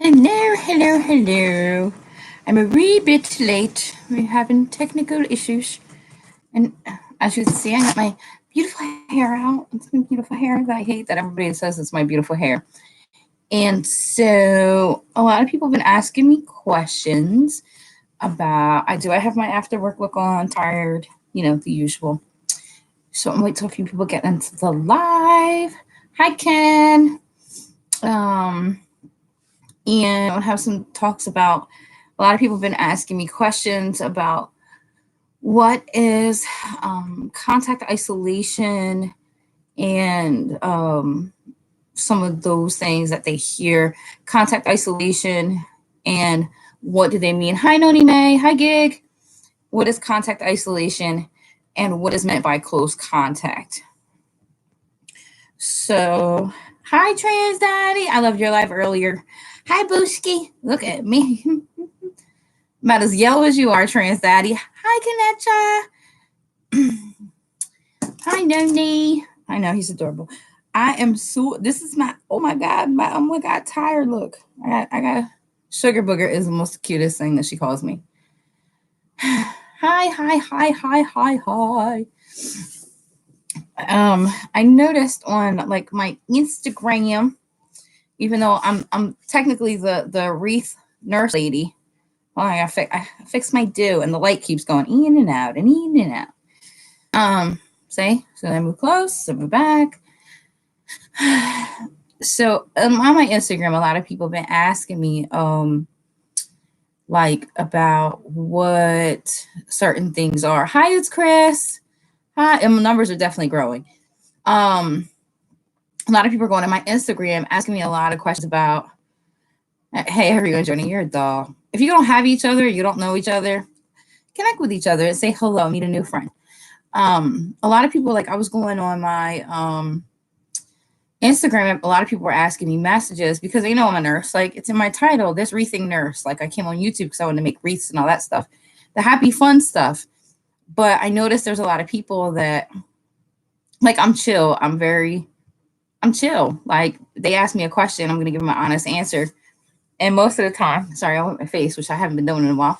Hello, hello, hello. I'm a wee bit late. We're having technical issues. And as you can see, I got my beautiful hair out. It's my beautiful hair. I hate that everybody says it's my beautiful hair. And so a lot of people have been asking me questions about I have my after work look on, tired, the usual. So I'm gonna wait till a few people get into the live. Hi Ken. Um and I'll have some talks about a lot of people have been asking me questions about what is contact isolation and some of those things that they hear. Contact isolation and what do they mean? Hi, Noni May. Hi, Gig. What is contact isolation and what is meant by close contact? So, hi, Trans Daddy. I loved your live earlier. Hi, Booski. Look at me. About as yellow as you are, Trans Daddy. Hi, Kanecha. Hi, Noni. I know he's adorable. I am so. This is my. Oh my god. Tired look. I got. Sugar booger is the most cutest thing that she calls me. Hi. I noticed on like my Instagram, even though I'm technically the wreath nurse lady. Oh, I fix my do, and the light keeps going in and out and in and out. See, so I move close, so move back. So on my Instagram, a lot of people have been asking me, like about what certain things are. Hi, it's Chris. Hi, and my numbers are definitely growing. A lot of people are going to my Instagram asking me a lot of questions about, hey, everyone joining, you're a doll. If you don't have each other, you don't know each other, connect with each other and say hello, meet a new friend. A lot of people, like I was going on my Instagram, a lot of people were asking me messages because they know I'm a nurse. Like it's in my title, this wreathing nurse. Like I came on YouTube because I wanted to make wreaths and all that stuff, the happy fun stuff. But I noticed there's a lot of people that, like, I'm chill. I'm chill. Like they ask me a question, I'm gonna give them an honest answer. And most of the time, sorry, I went my face, which I haven't been doing in a while.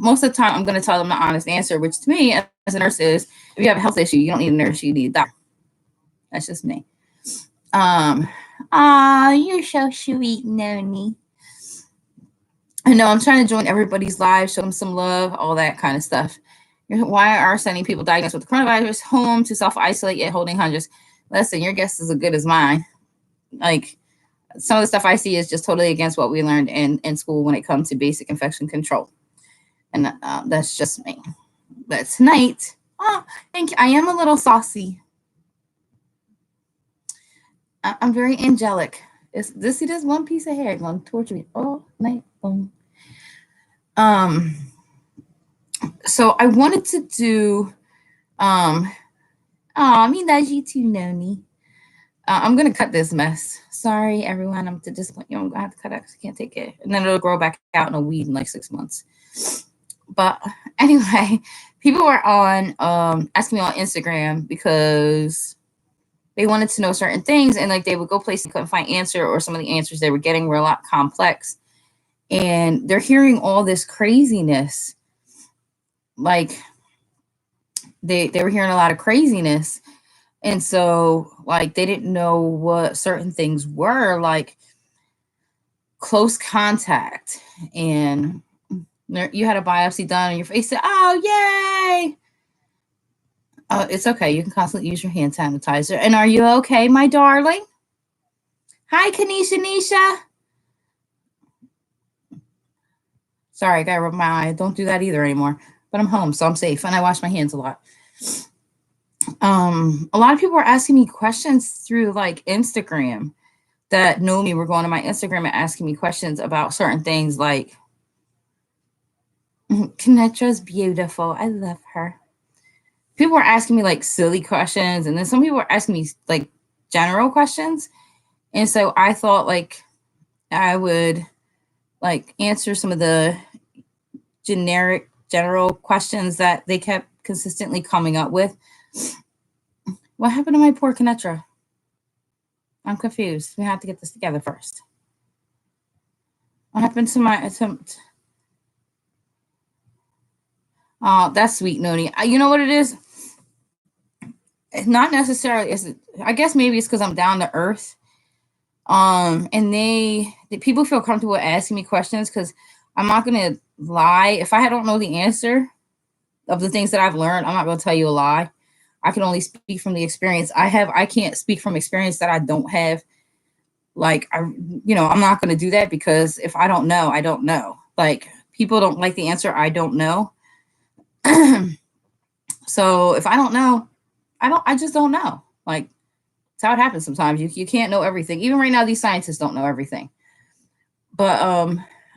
Most of the time, I'm gonna tell them the honest answer, which to me as a nurse is, if you have a health issue, you don't need a nurse, you need a doctor. That's just me. You're so sweet, Noni. I know I'm trying to join everybody's live, show them some love, all that kind of stuff. Why are sending people diagnosed with the coronavirus home to self-isolate yet holding hundreds? Listen, your guess is as good as mine. Like some of the stuff I see is just totally against what we learned in school when it comes to basic infection control. And that's just me. But tonight, thank you. I am a little saucy. I'm very angelic. See this one piece of hair going to torture me all night long. So I wanted to do, me love you too, Noni. I'm gonna cut this mess. Sorry, everyone. I'm to disappoint you. I'm gonna have to cut it because I can't take it, and then it'll grow back out in a weed in like 6 months. But anyway, people were on asking me on Instagram because they wanted to know certain things, and like they would go places and couldn't find answer, or some of the answers they were getting were a lot complex, and they're hearing all this craziness. Like they were hearing a lot of craziness, and so like they didn't know what certain things were, like close contact, and you had a biopsy done and your face said, oh yay. It's okay. You can constantly use your hand sanitizer. And are you okay, my darling? Hi, Kanisha Nisha. Sorry, I got to rub my eye. Don't do that either anymore. But I'm home, so I'm safe, and I wash my hands a lot. A lot of people were asking me questions through like Instagram that know me. Were going to my Instagram and asking me questions about certain things, like Kanetra's beautiful. I love her. People were asking me like silly questions, and then some people were asking me like general questions. And so I thought like I would like answer some of the general questions that they kept consistently coming up with. What happened to my poor Kanetra? I'm confused. We have to get this together first. What happened to my attempt? Oh, that's sweet, Noni. You know what it is? It's not necessarily. I guess maybe it's because I'm down to earth. And the people feel comfortable asking me questions because I'm not gonna lie. If I don't know the answer of the things that I've learned, I'm not gonna tell you a lie. I can only speak from the experience I have. I can't speak from experience that I don't have. Like I'm not gonna do that because if I don't know, I don't know. Like people don't like the answer I don't know. So if I don't know, I just don't know. Like it's how it happens sometimes. You can't know everything. Even right now, these scientists don't know everything. But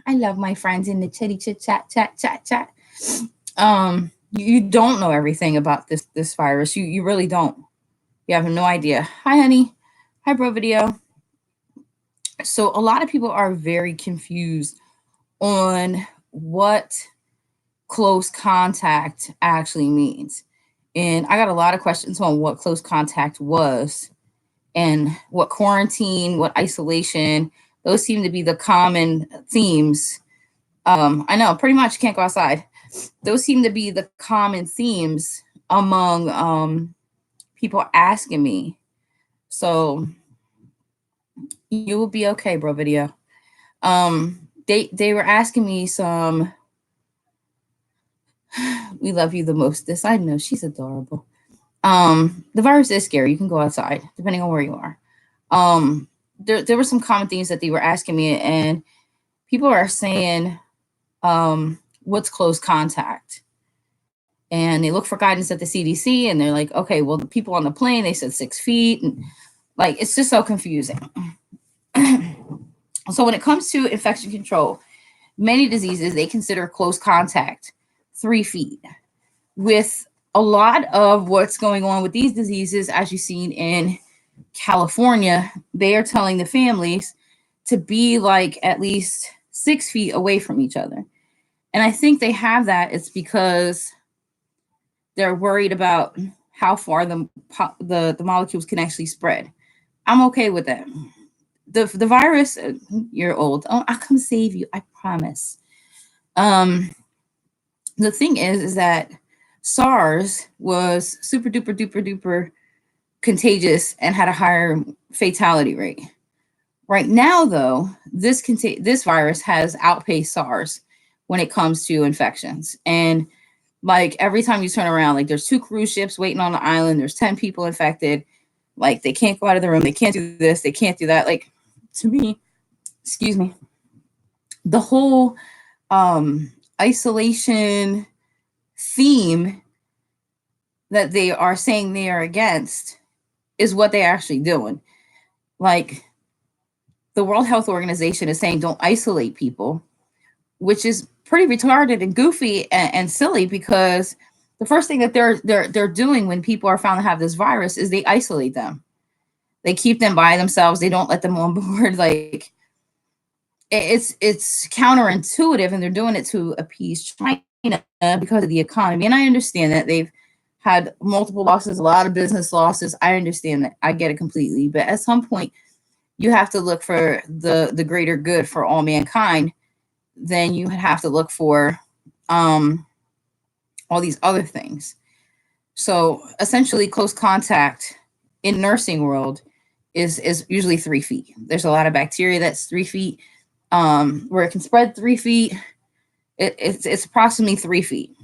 I love my friends in the chitty chit chat. You don't know everything about this virus. You really don't. You have no idea. Hi, honey. Hi, bro. Video. So a lot of people are very confused on what close contact actually means. And I got a lot of questions on what close contact was and what quarantine, what isolation. Those seem to be the common themes. I know pretty much can't go outside. Those seem to be the common themes among people asking me. So you will be okay, bro. Video. They were asking me some. We love you the most. This I know she's adorable. The virus is scary. You can go outside depending on where you are. There were some common themes that they were asking me, and people are saying, what's close contact? And they look for guidance at the CDC, and they're like, okay, well, the people on the plane, they said 6 feet, and like it's just so confusing. So when it comes to infection control, many diseases they consider close contact 3 feet. With a lot of what's going on with these diseases, as you've seen in California, they are telling the families to be like at least 6 feet away from each other. And I think they have that. It's because they're worried about how far the molecules can actually spread. I'm okay with that. The virus, you're old. Oh, I'll come save you. I promise. The thing is that SARS was super duper duper duper contagious and had a higher fatality rate. Right now, though, this virus has outpaced SARS when it comes to infections. And like every time you turn around, like there's 2 cruise ships waiting on the island, there's 10 people infected, like they can't go out of the room, they can't do this, they can't do that. Like to me, excuse me, the whole isolation theme that they are saying they are against is what they're actually doing. Like the World Health Organization is saying don't isolate people, which is pretty retarded and goofy and silly because the first thing that they're doing when people are found to have this virus is they isolate them. They keep them by themselves. They don't let them on board. Like it's counterintuitive, and they're doing it to appease China because of the economy. And I understand that they've had multiple losses, a lot of business losses. I understand that. I get it completely. But at some point, you have to look for the greater good for all mankind. Then you have to look for all these other things. So essentially, close contact in nursing world is usually 3 feet. There's a lot of bacteria that's 3 feet. Where it can spread 3 feet, it's approximately 3 feet.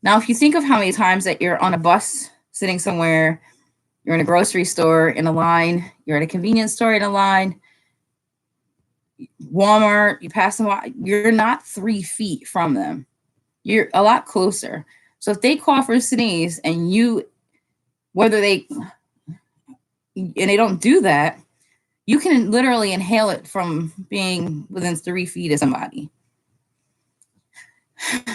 Now, if you think of how many times that you're on a bus sitting somewhere, you're in a grocery store in a line, you're at a convenience store in a line, Walmart, you pass them, you're not 3 feet from them. You're a lot closer. So if they cough or sneeze and they don't do that, you can literally inhale it from being within 3 feet of somebody.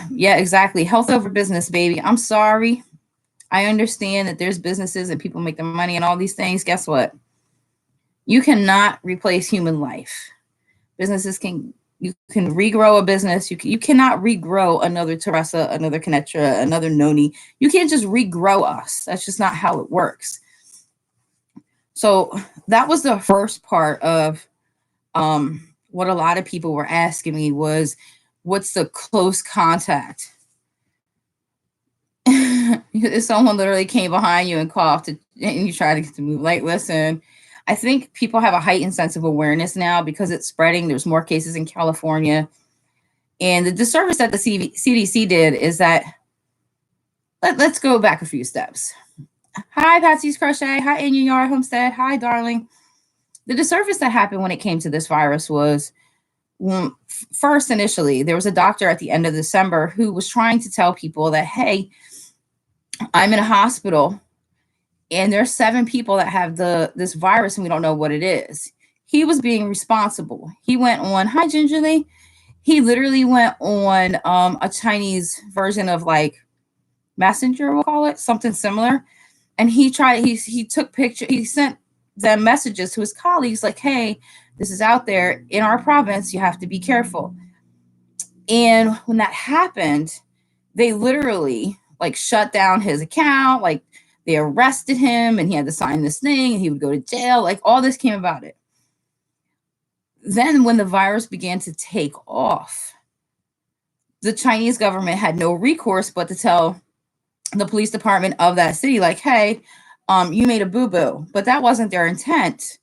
Yeah, exactly. Health over business, baby. I'm sorry. I understand that there's businesses and people make their money and all these things. Guess what? You cannot replace human life. You can regrow a business. You cannot regrow another Teresa, another Kenetra, another Noni. You can't just regrow us. That's just not how it works. So that was the first part of what a lot of people were asking me was, what's the close contact? If someone literally came behind you and coughed and you try to get to move, like, listen, I think people have a heightened sense of awareness now because it's spreading. There's more cases in California. And the disservice that the CDC did is that, let's go back a few steps. Hi, Patsy's Crochet. Hi, In Your Yard Homestead. Hi, darling. The disservice that happened when it came to this virus was, first, initially, there was a doctor at the end of December who was trying to tell people that, hey, I'm in a hospital and there's 7 people that have this virus and we don't know what it is. He was being responsible. He went on, hi, Gingerly. He literally went on a Chinese version of like Messenger, we'll call it, something similar. And he took pictures, he sent them messages to his colleagues like, hey, this is out there in our province, you have to be careful. And when that happened, they literally like shut down his account, like they arrested him and he had to sign this thing and he would go to jail, like all this came about it. Then when the virus began to take off, the Chinese government had no recourse but to tell the police department of that city, like, hey, you made a boo-boo. But that wasn't their intent.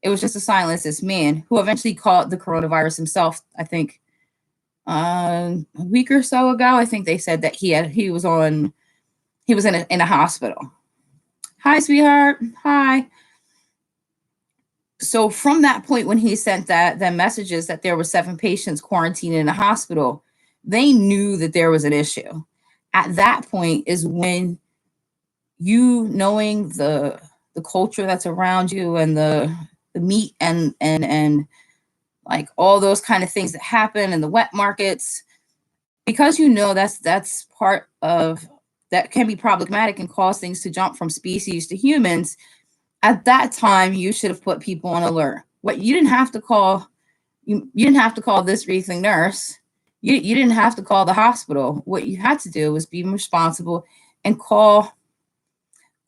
It was just to silence this man who eventually caught the coronavirus himself, I think, a week or so ago. I think they said that he was in a hospital. Hi, sweetheart. Hi. So from that point, when he sent the messages that there were 7 patients quarantined in a hospital, they knew that there was an issue. At that point is when you, knowing the culture that's around you and the meat and like all those kind of things that happen in the wet markets, because you know that's part of that can be problematic and cause things to jump from species to humans. At that time, you should have put people on alert. What you didn't have to call, you didn't have to call this breathing nurse. You didn't have to call the hospital. What you had to do was be responsible and call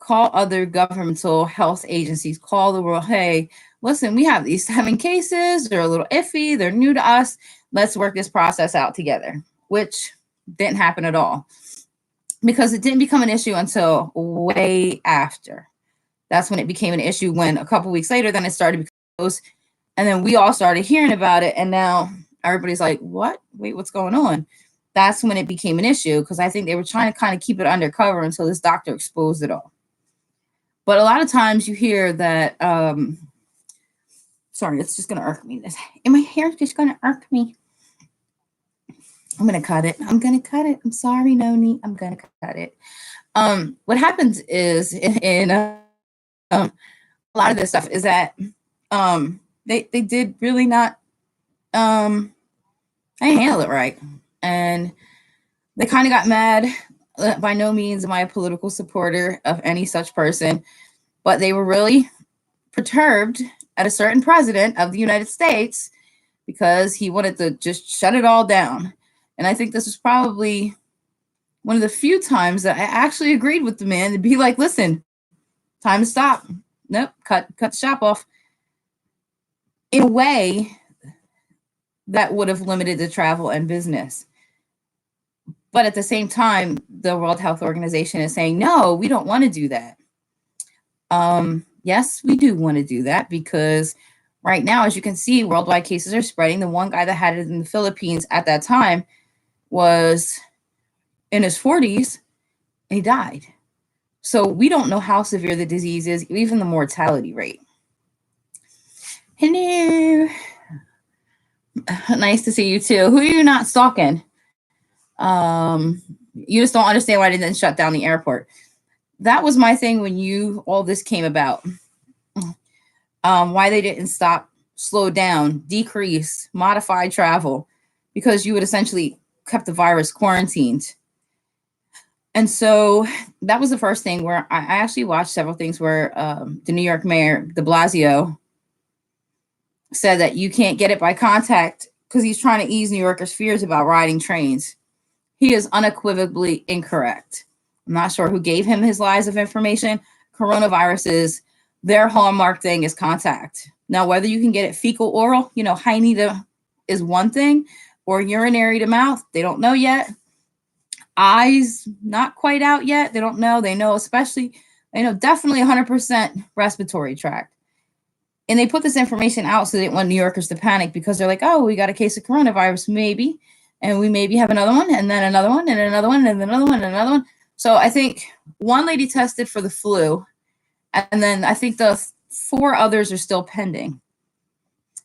other governmental health agencies. Call the world. Hey, listen, we have these 7 cases. They're a little iffy. They're new to us. Let's work this process out together, which didn't happen at all because it didn't become an issue until way after. That's when it became an issue, when a couple weeks later, then it started to become, and then we all started hearing about it. And now everybody's like, what? Wait, what's going on? That's when it became an issue, because I think they were trying to kind of keep it undercover until this doctor exposed it all. But a lot of times you hear that, sorry, it's just going to irk me. And my hair's just going to irk me. I'm going to cut it. I'm sorry, Noni. I'm going to cut it. What happens is in a lot of this stuff is that they did really not handle it right. And they kind of got mad. By no means am I a political supporter of any such person, but they were really perturbed at a certain president of the United States because he wanted to just shut it all down. And I think this was probably one of the few times that I actually agreed with the man to be like, listen, time to stop. Nope, cut the shop off. In a way that would have limited the travel and business. But at the same time, the World Health Organization is saying, no, we don't want to do that. Yes, we do want to do that because right now, as you can see, worldwide cases are spreading. The one guy that had it in the Philippines at that time was in his 40s and he died. So we don't know how severe the disease is, even the mortality rate. Hello. Nice to see you too. Who are you not stalking? You just don't understand why they didn't shut down the airport. That was my thing when all this came about. Why they didn't stop, slow down, decrease, modify travel, because you would essentially kept the virus quarantined. And so that was the first thing where I actually watched several things where the New York mayor, DeBlasio, said that you can't get it by contact because he's trying to ease New Yorkers' fears about riding trains. He is unequivocally incorrect. I'm not sure who gave him his lies of information. Coronaviruses, their hallmark thing is contact. Now, whether you can get it fecal oral, hiney to is one thing, or urinary to mouth, they don't know yet. Eyes, not quite out yet. They don't know. They know definitely 100% respiratory tract. And they put this information out so they didn't want New Yorkers to panic, because they're like, oh, we got a case of coronavirus, maybe. And we maybe have another one, and then another one, and another one, and another one, and another one. So I think one lady tested for the flu, and then I think the 4 others are still pending.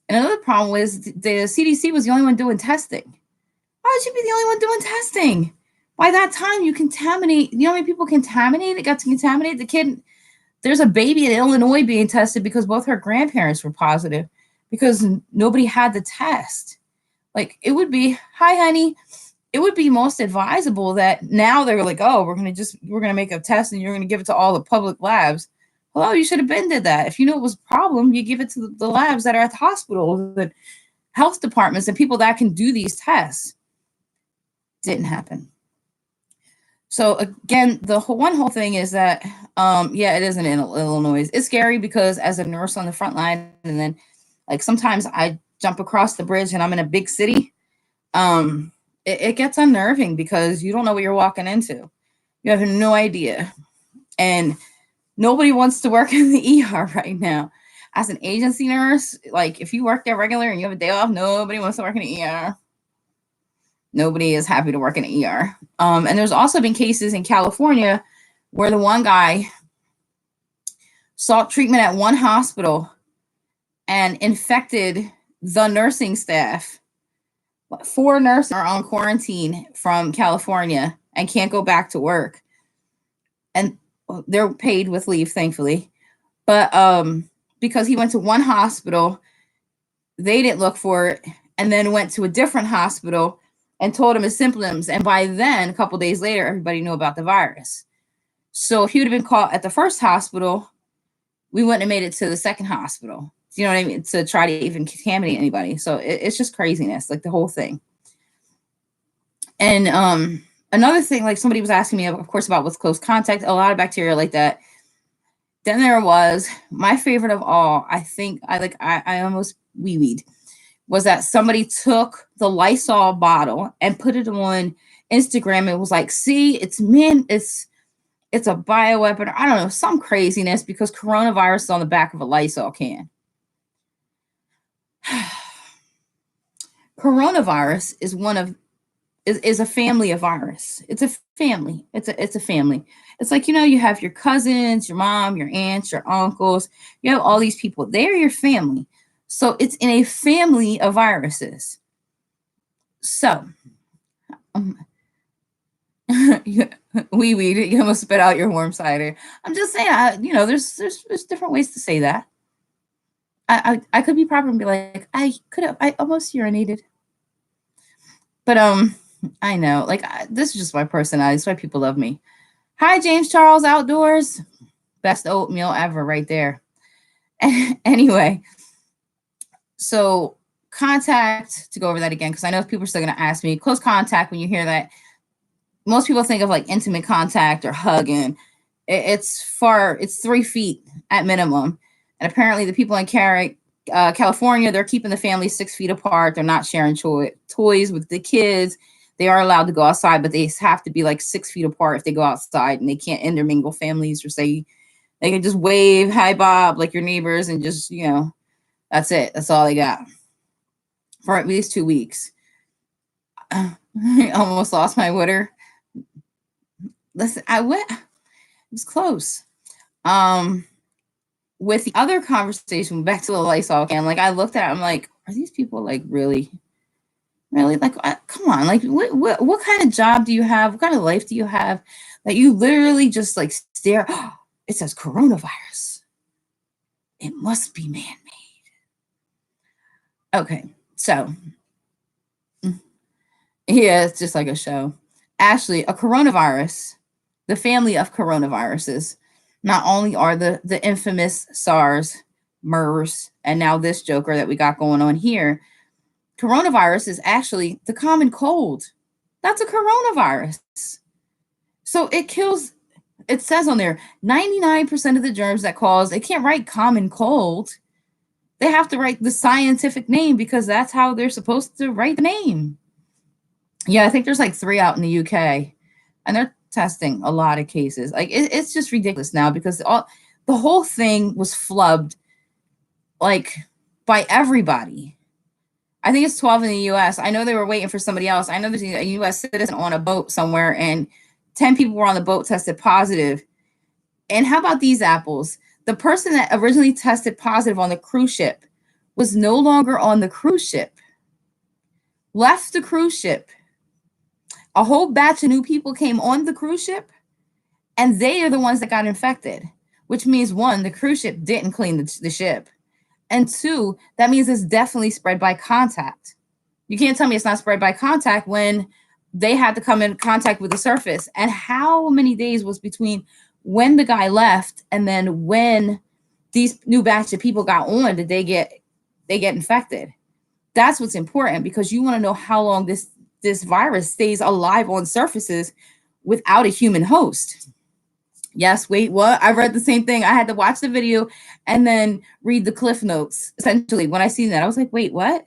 And another problem was the CDC was the only one doing testing. Why should be the only one doing testing? By that time, you contaminate. You know how many people contaminated? Got to contaminate the kid. There's a baby in Illinois being tested because both her grandparents were positive because nobody had the test. Like, it would be, hi, honey. It would be most advisable that now they're like, oh, we're going to make a test and you're going to give it to all the public labs. Well, you should have been did that. If you knew it was a problem, you give it to the labs that are at the hospital, the health departments, and people that can do these tests. Didn't happen. So again, the whole thing is that, it isn't in Illinois. It's scary because as a nurse on the front line, and then like sometimes I jump across the bridge and I'm in a big city. It gets unnerving because you don't know what you're walking into. You have no idea. And nobody wants to work in the ER right now. As an agency nurse, like if you work there regular and you have a day off, nobody wants to work in the ER. Nobody is happy to work in an ER. And there's also been cases in California where the one guy sought treatment at one hospital and infected the nursing staff. 4 nurses are on quarantine from California and can't go back to work. And they're paid with leave, thankfully. But because he went to one hospital, they didn't look for it, and then went to a different hospital and told him his symptoms. And by then, a couple days later, everybody knew about the virus. So if he would have been caught at the first hospital, we wouldn't have made it to the second hospital. You know what I mean? To try to even contaminate anybody. So it's just craziness, like the whole thing. And another thing, like somebody was asking me, of course, about what's close contact, a lot of bacteria like that. Then there was my favorite of all. I think I almost wee-weed. Was that somebody took the Lysol bottle and put it on Instagram. It was like, see, it's a bioweapon. I don't know, some craziness because coronavirus is on the back of a Lysol can. Coronavirus is a family of virus. It's a family. It's a family. It's like, you have your cousins, your mom, your aunts, your uncles. You have all these people. They're your family. So it's in a family of viruses. So, you almost spit out your warm cider. I'm just saying, there's different ways to say that. I could be proper and be like, I almost urinated. But I know, like this is just my personality. It's why people love me. Hi, James Charles Outdoors. Best oatmeal ever right there. Anyway. So contact, to go over that again, because I know people are still going to ask me, close contact, when you hear that, most people think of like intimate contact or hugging. It's 3 feet at minimum. And apparently the people in California, they're keeping the family 6 feet apart. They're not sharing toys with the kids. They are allowed to go outside, but they have to be like 6 feet apart if they go outside, and they can't intermingle families or say, they can just wave, hi, Bob, like your neighbors, and just, that's it. That's all they got for at least 2 weeks. I almost lost my water. Listen, it was close. With the other conversation, back to the Lysol can, like I looked at it, I'm like, are these people like really like, come on, like what kind of job do you have? What kind of life do you have that you literally just like stare? Oh, it says coronavirus. It must be man-made. Okay, so yeah, it's just like a show. Actually, a coronavirus, the family of coronaviruses, not only are the infamous SARS, MERS, and now this joker that we got going on here, coronavirus is actually the common cold. That's a coronavirus. So it kills, it says on there, 99% of the germs that cause, it can't write common cold. They have to write the scientific name because that's how they're supposed to write the name. Yeah, I think there's like 3 out in the UK, and they're testing a lot of cases. Like it's just ridiculous now because the whole thing was flubbed like by everybody. I think it's 12 in the US. I know they were waiting for somebody else. I know there's a US citizen on a boat somewhere, and 10 people were on the boat tested positive. And how about these apples? The person that originally tested positive on the cruise ship was no longer on the cruise ship, left the cruise ship. A whole batch of new people came on the cruise ship, and they are the ones that got infected, which means one, the cruise ship didn't clean the ship. And two, that means it's definitely spread by contact. You can't tell me it's not spread by contact when they had to come in contact with the surface. And how many days was between when the guy left and then when these new batch of people got on did they get infected? That's what's important, because you want to know how long this virus stays alive on surfaces without a human host. Yes, wait, what? I read the same thing. I had to watch the video and then read the cliff notes. Essentially, when I seen that, I was like, wait, what?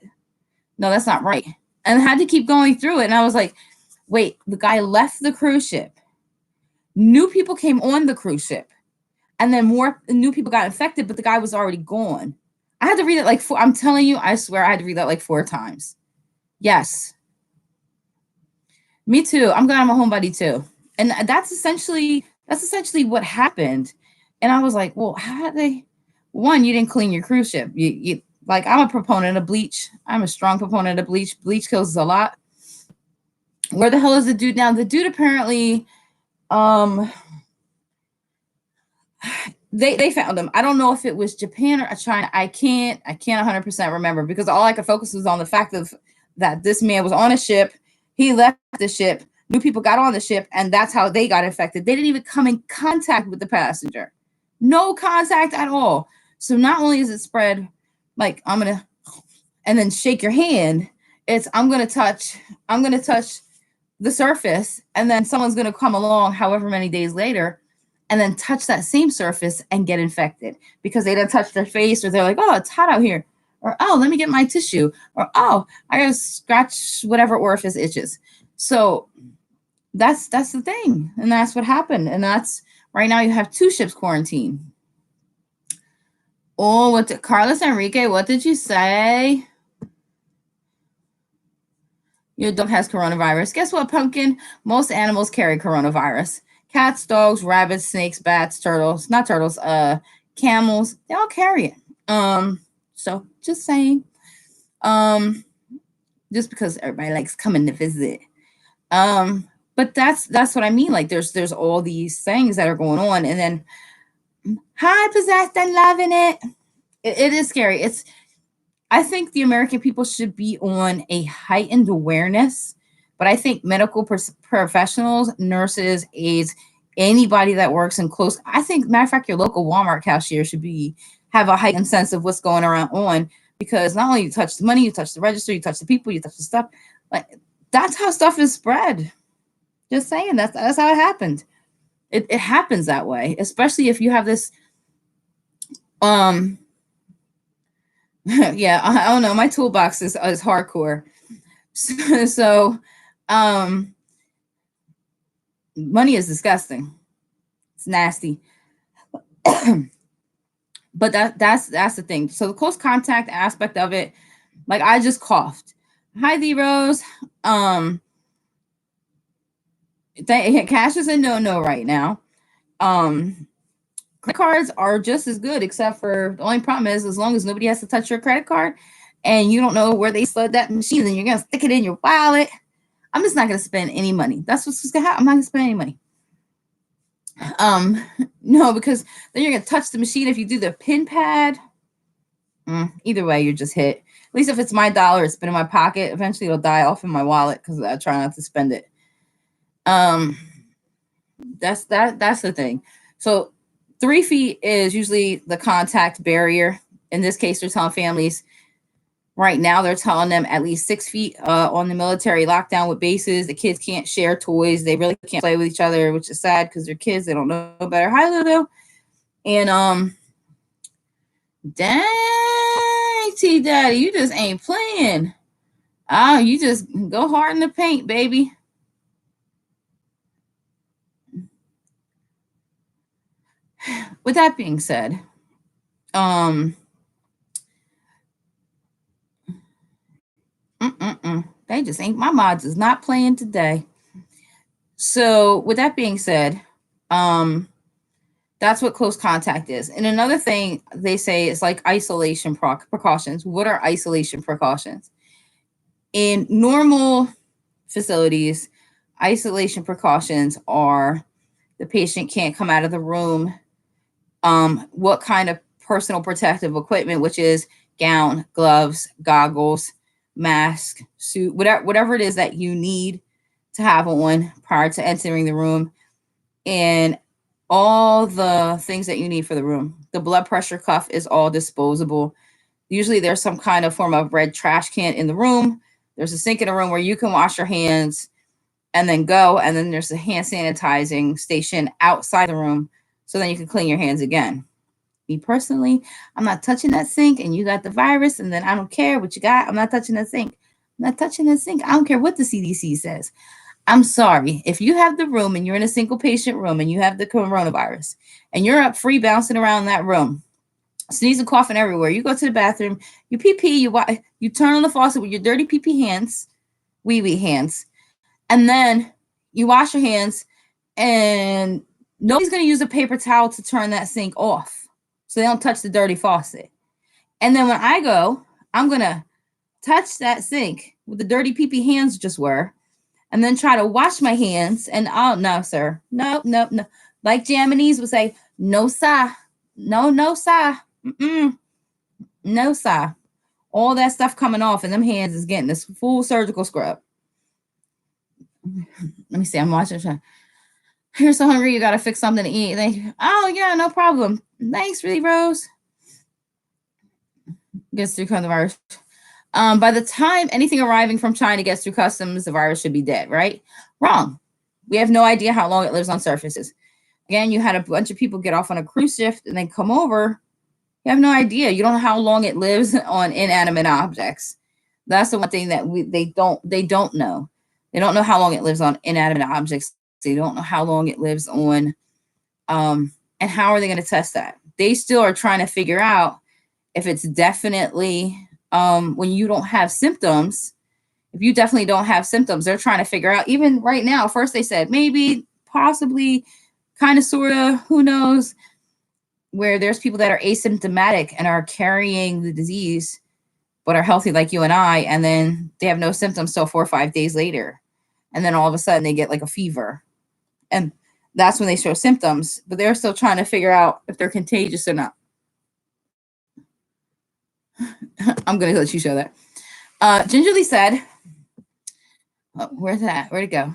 No, that's not right. And I had to keep going through it. And I was like, wait, the guy left the cruise ship. New people came on the cruise ship. And then more new people got infected, but the guy was already gone. I had to read it like I'm telling you, I swear I had to read that like 4 times. Yes. Me too. I'm glad I'm a homebody too. And that's essentially what happened. And I was like, well, how did they? One, you didn't clean your cruise ship. You like, I'm a proponent of bleach. I'm a strong proponent of bleach. Bleach kills a lot. Where the hell is the dude now? The dude apparently, they found him. I don't know if it was Japan or China. I can't 100% remember, because all I could focus was on the fact of that this man was on a ship. He left the ship. New people got on the ship, and that's how they got infected. They didn't even come in contact with the passenger. No contact at all. So not only is it spread, like I'm going to, and then shake your hand, it's I'm going to touch the surface, and then someone's going to come along however many days later and then touch that same surface and get infected because they didn't touch their face, or they're like, oh, it's hot out here. Or, oh, let me get my tissue. Or, oh, I got to scratch whatever orifice itches. So that's the thing. And that's what happened. And that's right now you have 2 ships quarantined. Oh, Carlos Enrique, what did you say? Your dog has coronavirus. Guess what, Pumpkin? Most animals carry coronavirus. Cats, dogs, rabbits, snakes, bats, turtles, not turtles, camels, they all carry it. So just saying. Just because everybody likes coming to visit. But that's what I mean. Like there's all these things that are going on, and then hi, possessed and loving it. It is scary. I think the American people should be on a heightened awareness, but I think medical professionals, nurses, aides, anybody that works in close, I think, matter of fact, your local Walmart cashier should have a heightened sense of what's going on, because not only you touch the money, you touch the register, you touch the people, you touch the stuff. Like that's how stuff is spread. Just saying, that's how it happened. It happens that way, especially if you have this. Yeah, I don't know. My toolbox is hardcore. So, money is disgusting. It's nasty. But that's the thing. So the close contact aspect of it, like I just coughed. Hi, D Rose. Cash is a no right now. Credit cards are just as good, except for the only problem is as long as nobody has to touch your credit card and you don't know where they slid that machine, then you're gonna stick it in your wallet. I'm just not gonna spend any money. That's what's gonna happen. I'm not gonna spend any money. No, because then you're gonna touch the machine if you do the pin pad. Either way, you're just hit. At least if it's my dollar, it's been in my pocket. Eventually it'll die off in my wallet because I try not to spend it. That's the thing. So 3 feet is usually the contact barrier. In this case, they're telling families right now, they're telling them at least 6 feet on the military lockdown with bases. The kids can't share toys. They really can't play with each other, which is sad because they're kids. They don't know better. Hi, Lulu. And dang, right, T Daddy, you just ain't playing. Oh, you just go hard in the paint, baby. With that being said, um, they just ain't, my mods is not playing today. So with that being said, um, that's what close contact is. And another thing they say is like isolation precautions. What are isolation precautions? In normal facilities, isolation precautions are the patient can't come out of the room. What kind of personal protective equipment, which is gown, gloves, goggles, mask, suit, whatever it is that you need to have on prior to entering the room, and all the things that you need for the room. The blood pressure cuff is all disposable. Usually there's some kind of form of red trash can in the room. There's a sink in the room where you can wash your hands and then go. And then there's a hand sanitizing station outside the room so then you can clean your hands again. Me personally, I'm not touching that sink and you got the virus and then I don't care what you got. I'm not touching that sink. I'm not touching that sink. I don't care what the CDC says. I'm sorry. If you have the room and you're in a single patient room and you have the coronavirus and you're up free bouncing around that room, sneezing, coughing everywhere, you go to the bathroom, you pee pee, you turn on the faucet with your dirty pee pee hands, wee hands, and then you wash your hands, and nobody's going to use a paper towel to turn that sink off so they don't touch the dirty faucet. And then when I go, I'm going to touch that sink with the dirty pee pee hands just were, and then try to wash my hands. And oh, no, sir. No. Like Japanese would say, Nosa. No, Nosa. All that stuff coming off, and them hands is getting this full surgical scrub. Let me see. I'm watching. You're so hungry. You got to fix something to eat. Oh, yeah, no problem. Thanks, really, Rose. Gets through coronavirus. By the time anything arriving from China gets through customs, the virus should be dead, right? Wrong. We have no idea how long it lives on surfaces. Again, you had a bunch of people get off on a cruise ship and then come over. You have no idea. You don't know how long it lives on inanimate objects. That's the one thing that they don't know. They don't know how long it lives on inanimate objects. They don't know how long it lives on, and how are they going to test that? They still are trying to figure out if it's definitely when you don't have symptoms. If you definitely don't have symptoms, they're trying to figure out. Even right now, first they said maybe, possibly, kind of, sort of, who knows, where there's people that are asymptomatic and are carrying the disease, but are healthy like you and I, and then they have no symptoms till 4 or 5 days later. And then all of a sudden they get like a fever. And that's when they show symptoms, but they're still trying to figure out if they're contagious or not. I'm going to let you show that. Gingerly said, oh, where's that? Where'd it go?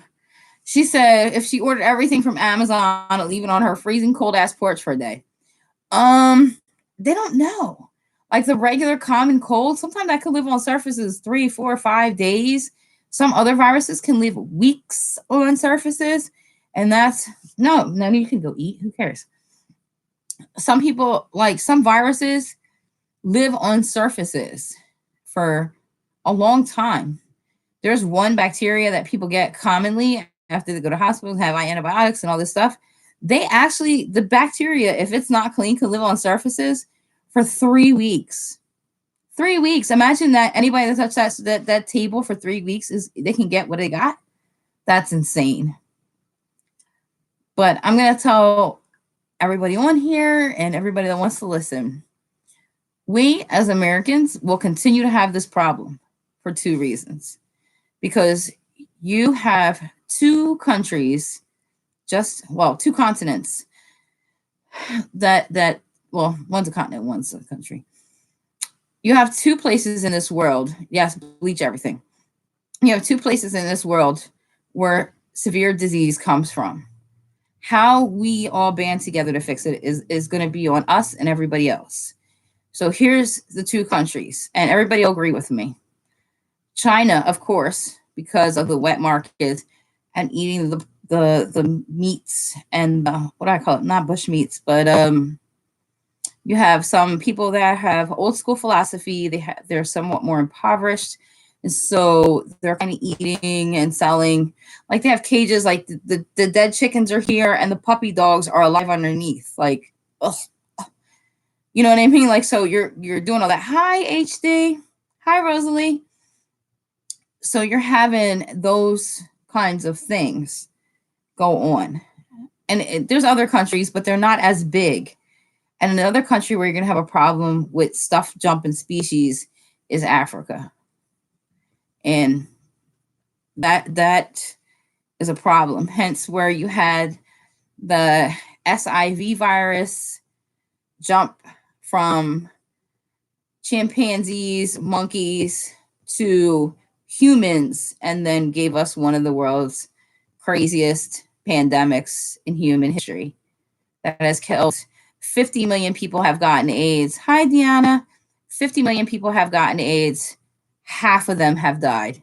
She said if she ordered everything from Amazon, it'll leave it on her freezing cold ass porch for a day. They don't know. Like the regular common cold, sometimes that could live on surfaces 3, 4, 5 days. Some other viruses can live weeks on surfaces. And that's, no, you can go eat. Who cares? Some people, like some viruses, live on surfaces for a long time. There's one bacteria that people get commonly after they go to hospitals, have antibiotics and all this stuff. They actually, the bacteria, if it's not clean, can live on surfaces for 3 weeks. 3 weeks. Imagine that anybody that touched that table for 3 weeks they can get what they got. That's insane. But I'm going to tell everybody on here and everybody that wants to listen, we as Americans will continue to have this problem for 2 reasons. Because you have 2 countries, 2 continents that one's a continent, one's a country. You have 2 places in this world. Yes, bleach everything. You have 2 places in this world where severe disease comes from. How we all band together to fix it is going to be on us and everybody else. So here's the 2 countries, and everybody will agree with me. China, of course, because of the wet market and eating the meats and what do I call it? Not bush meats, but You have some people that have old school philosophy. They're somewhat more impoverished, and so they're kind of eating and selling. Like they have cages, like the dead chickens are here, and the puppy dogs are alive underneath. Like, ugh, you know what I mean? Like, so you're doing all that. Hi HD, hi Rosalie. So you're having those kinds of things go on, and there's other countries, but they're not as big. And another country where you're going to have a problem with stuff jumping species is Africa. And that is a problem. Hence where you had the SIV virus jump from chimpanzees, monkeys to humans, and then gave us one of the world's craziest pandemics in human history that has killed 50 million people have gotten AIDS. Hi, Deanna. 50 million people have gotten AIDS. Half of them have died.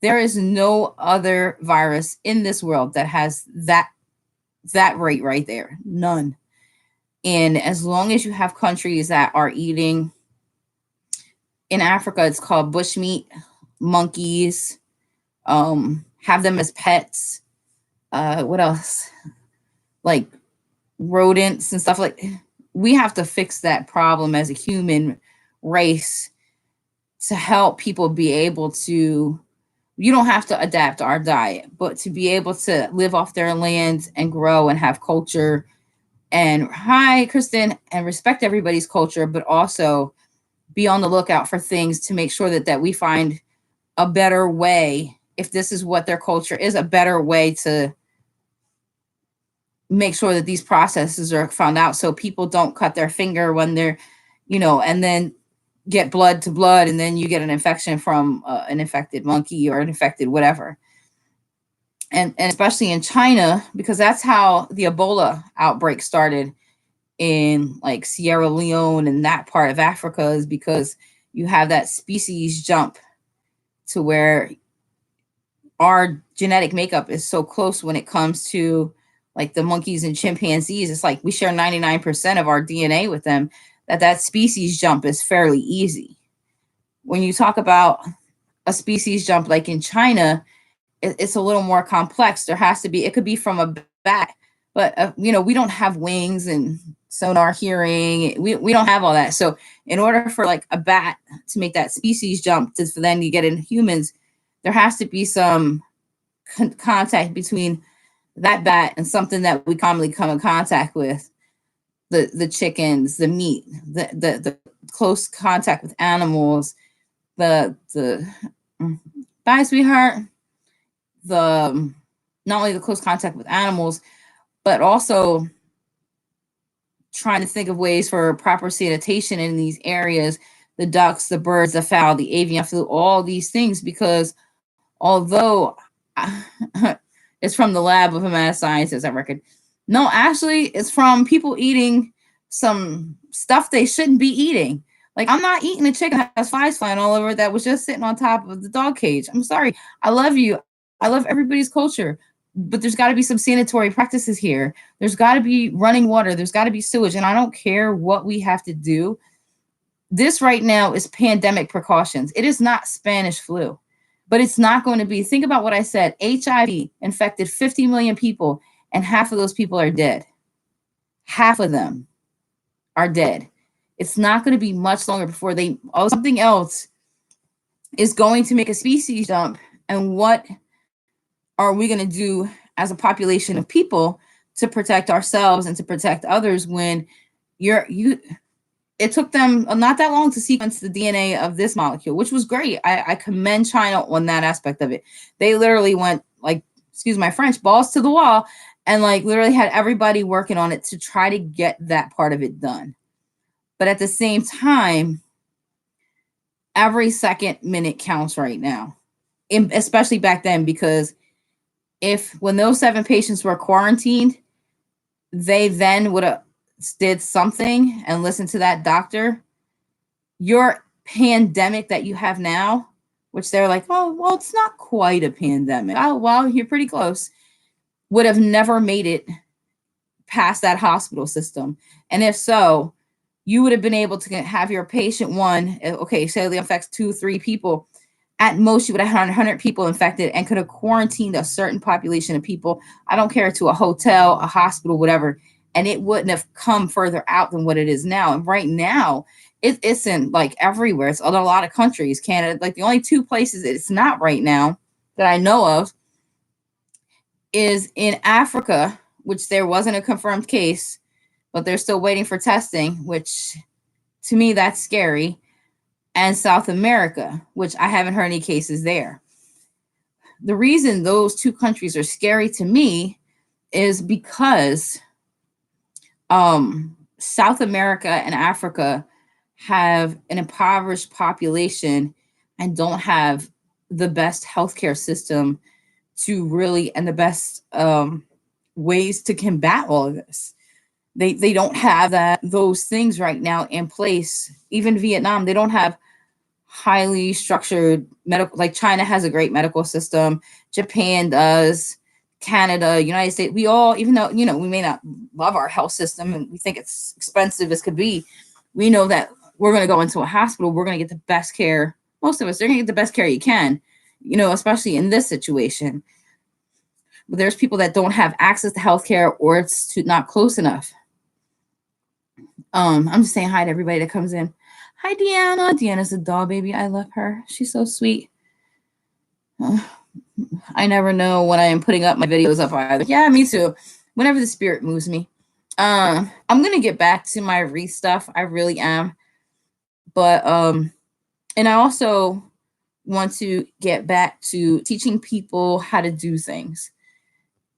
There is no other virus in this world that has that rate right there. None. And as long as you have countries that are eating, in Africa, it's called bushmeat, monkeys, have them as pets. What else? Like rodents and stuff. Like, we have to fix that problem as a human race to help people be able to, you don't have to adapt our diet, but to be able to live off their land and grow and have culture. And hi, Kristen, and respect everybody's culture, but also be on the lookout for things to make sure that we find a better way. If this is what their culture is, a better way to make sure that these processes are found out, so people don't cut their finger when they're, and then get blood to blood, and then you get an infection from an infected monkey or an infected whatever. And especially in China, because that's how the Ebola outbreak started in like Sierra Leone and that part of Africa, is because you have that species jump to where our genetic makeup is so close when it comes to like the monkeys and chimpanzees. It's like we share 99% of our DNA with them, that species jump is fairly easy. When you talk about a species jump like in China, it's a little more complex. There has to be, it could be from a bat, but we don't have wings and sonar hearing. We don't have all that. So in order for like a bat to make that species jump for then you get in humans, there has to be some contact between that bat and something that we commonly come in contact with, the chickens, the meat, the close contact with animals, the bye sweetheart, the not only the close contact with animals, but also trying to think of ways for proper sanitation in these areas, the ducks, the birds, the fowl, the avian flu, all these things, because although it's from the lab of a mad scientist, I reckon. No, actually, it's from people eating some stuff they shouldn't be eating. Like, I'm not eating a chicken that has flies flying all over that was just sitting on top of the dog cage. I'm sorry. I love you. I love everybody's culture. But there's got to be some sanitary practices here. There's got to be running water. There's got to be sewage. And I don't care what we have to do. This right now is pandemic precautions. It is not Spanish flu. But it's not going to be, think about what I said, HIV infected 50 million people, and half of those people are dead. Half of them are dead. It's not going to be much longer before something else is going to make a species jump. And what are we going to do as a population of people to protect ourselves and to protect others when it took them not that long to sequence the DNA of this molecule, which was great. I commend China on that aspect of it. They literally went, like, excuse my French, balls to the wall, and like literally had everybody working on it to try to get that part of it done. But at the same time, every second minute counts right now, especially back then, because when those 7 patients were quarantined, they then would have did something and listened to that doctor, your pandemic that you have now, which they're like, oh, well, it's not quite a pandemic. Oh, well, you're pretty close, would have never made it past that hospital system. And if so, you would have been able to have your patient one. Okay, say they infects 2-3 people. At most, you would have had 100 people infected and could have quarantined a certain population of people. I don't care, to a hotel, a hospital, whatever, and it wouldn't have come further out than what it is now. And right now, it's in like everywhere. It's in a lot of countries. Canada, like the only two places it's not right now that I know of is in Africa, which there wasn't a confirmed case, but they're still waiting for testing, which to me that's scary, and South America, which I haven't heard any cases there. The reason those two countries are scary to me is because South America and Africa have an impoverished population and don't have the best healthcare system to really, and the best ways to combat all of this. They don't have those things right now in place. Even Vietnam, they don't have highly structured medical, like China has a great medical system, Japan does, Canada, United States. We all, even though, we may not love our health system and we think it's expensive as could be, we know that we're going to go into a hospital, we're going to get the best care. Most of us are going to get the best care you can, especially in this situation. But there's people that don't have access to healthcare, or it's not close enough. I'm just saying hi to everybody that comes in. Hi, Deanna. Deanna's a doll baby. I love her. She's so sweet. I never know when I am putting up my videos up either. Yeah, me too. Whenever the spirit moves me. I'm going to get back to my wreath stuff. I really am. But, and I also want to get back to teaching people how to do things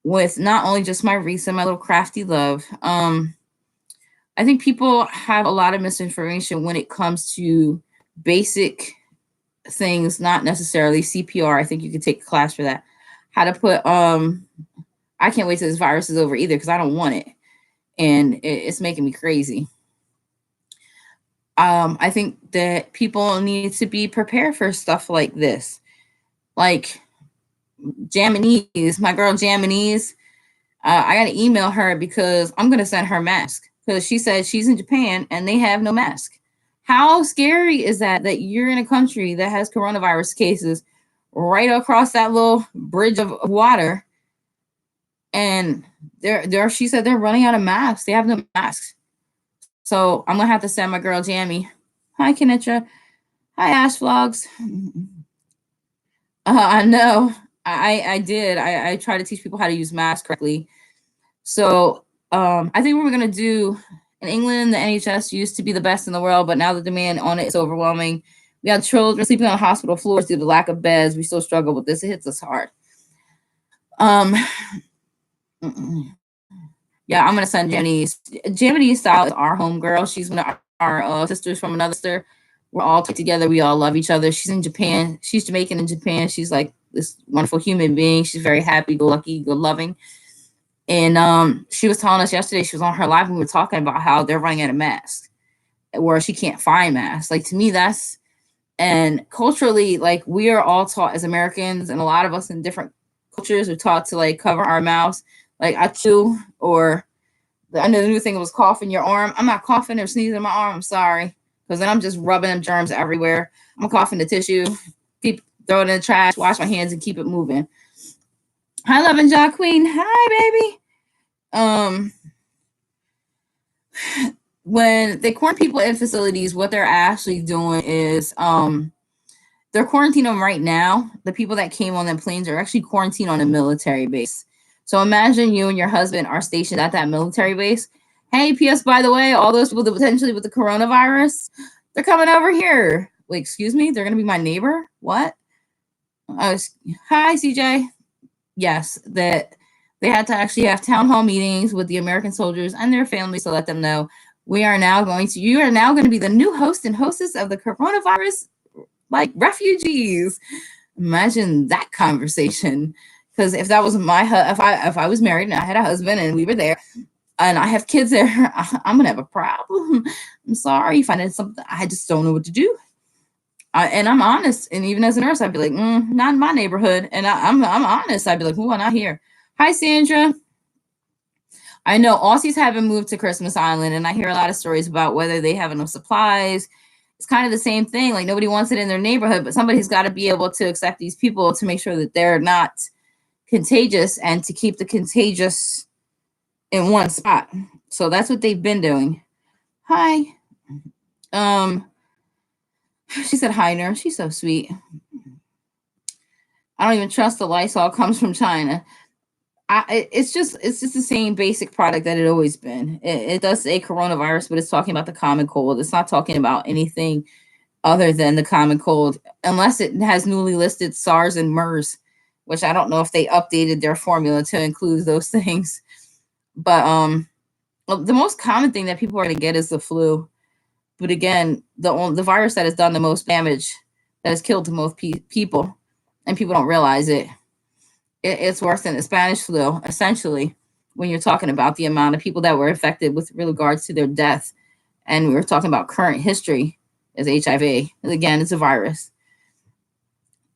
with not only just my wreaths and my little crafty love. I think people have a lot of misinformation when it comes to basic things, not necessarily CPR. I think you could take a class for that. How to put, I can't wait till this virus is over either, because I don't want it. And it's making me crazy. I think that people need to be prepared for stuff like this. Like Jamanese, my girl Jamanese, I got to email her because I'm going to send her mask, because she said she's in Japan and they have no mask. How scary is that you're in a country that has coronavirus cases right across that little bridge of water, and she said they're running out of masks. They have no masks. So I'm going to have to send my girl Jamie. Hi, Kenitra. Hi, Ash Vlogs. I know. I did. I try to teach people how to use masks correctly. So I think what we're going to do in England, the NHS used to be the best in the world, but now the demand on it is overwhelming. We have children sleeping on hospital floors due to lack of beds. We still struggle with this. It hits us hard. Yeah, I'm going to send Japanese. Japanese style is our home girl. She's one of our sisters from another sister. We're all together. We all love each other. She's in Japan. She's Jamaican in Japan. She's like this wonderful human being. She's very happy, go lucky, good loving. And she was telling us yesterday, she was on her live, and we were talking about how they're running out of masks, where she can't find masks. Like, to me, that's, and culturally, like, we are all taught as Americans, and a lot of us in different cultures are taught to like cover our mouths. Like, I chew, or the new thing was coughing your arm. I'm not coughing or sneezing in my arm. I'm sorry. Because then I'm just rubbing them germs everywhere. I'm coughing the tissue, throw it in the trash, wash my hands, and keep it moving. Hi, Love and Jaw Queen. Hi, baby. When they quarantine people in facilities, what they're actually doing is they're quarantining them right now. The people that came on the planes are actually quarantined on a military base. So imagine you and your husband are stationed at that military base. Hey, P.S. by the way, all those people that potentially with the coronavirus, they're coming over here. Wait, excuse me? They're going to be my neighbor? What? Hi, CJ. Yes, that they had to actually have town hall meetings with the American soldiers and their families to let them know you are now going to be the new host and hostess of the coronavirus, like, refugees. Imagine that conversation. Because if that was if I was married and I had a husband and we were there and I have kids there, I'm gonna have a problem. I'm sorry if I did something. I just don't know what to do. And I'm honest. And even as a nurse, I'd be like, not in my neighborhood. And I'm honest. I'd be like, not here. Hi, Sandra. I know Aussies haven't moved to Christmas Island, and I hear a lot of stories about whether they have enough supplies. It's kind of the same thing. Like nobody wants it in their neighborhood, but somebody's got to be able to accept these people to make sure that they're not contagious and to keep the contagious in one spot. So that's what they've been doing. Hi. Um, she said hi, nurse. She's so sweet. I don't even trust the Lysol comes from China. It's just the same basic product that it always been. It does say coronavirus, but it's talking about the common cold. It's not talking about anything other than the common cold, unless it has newly listed SARS and MERS, which I don't know if they updated their formula to include those things. But the most common thing that people are going to get is the flu. But again, the virus that has done the most damage, that has killed the most people, and people don't realize it. It's worse than the Spanish flu, essentially, when you're talking about the amount of people that were affected with regards to their death. And we're talking about current history as HIV. And again, it's a virus.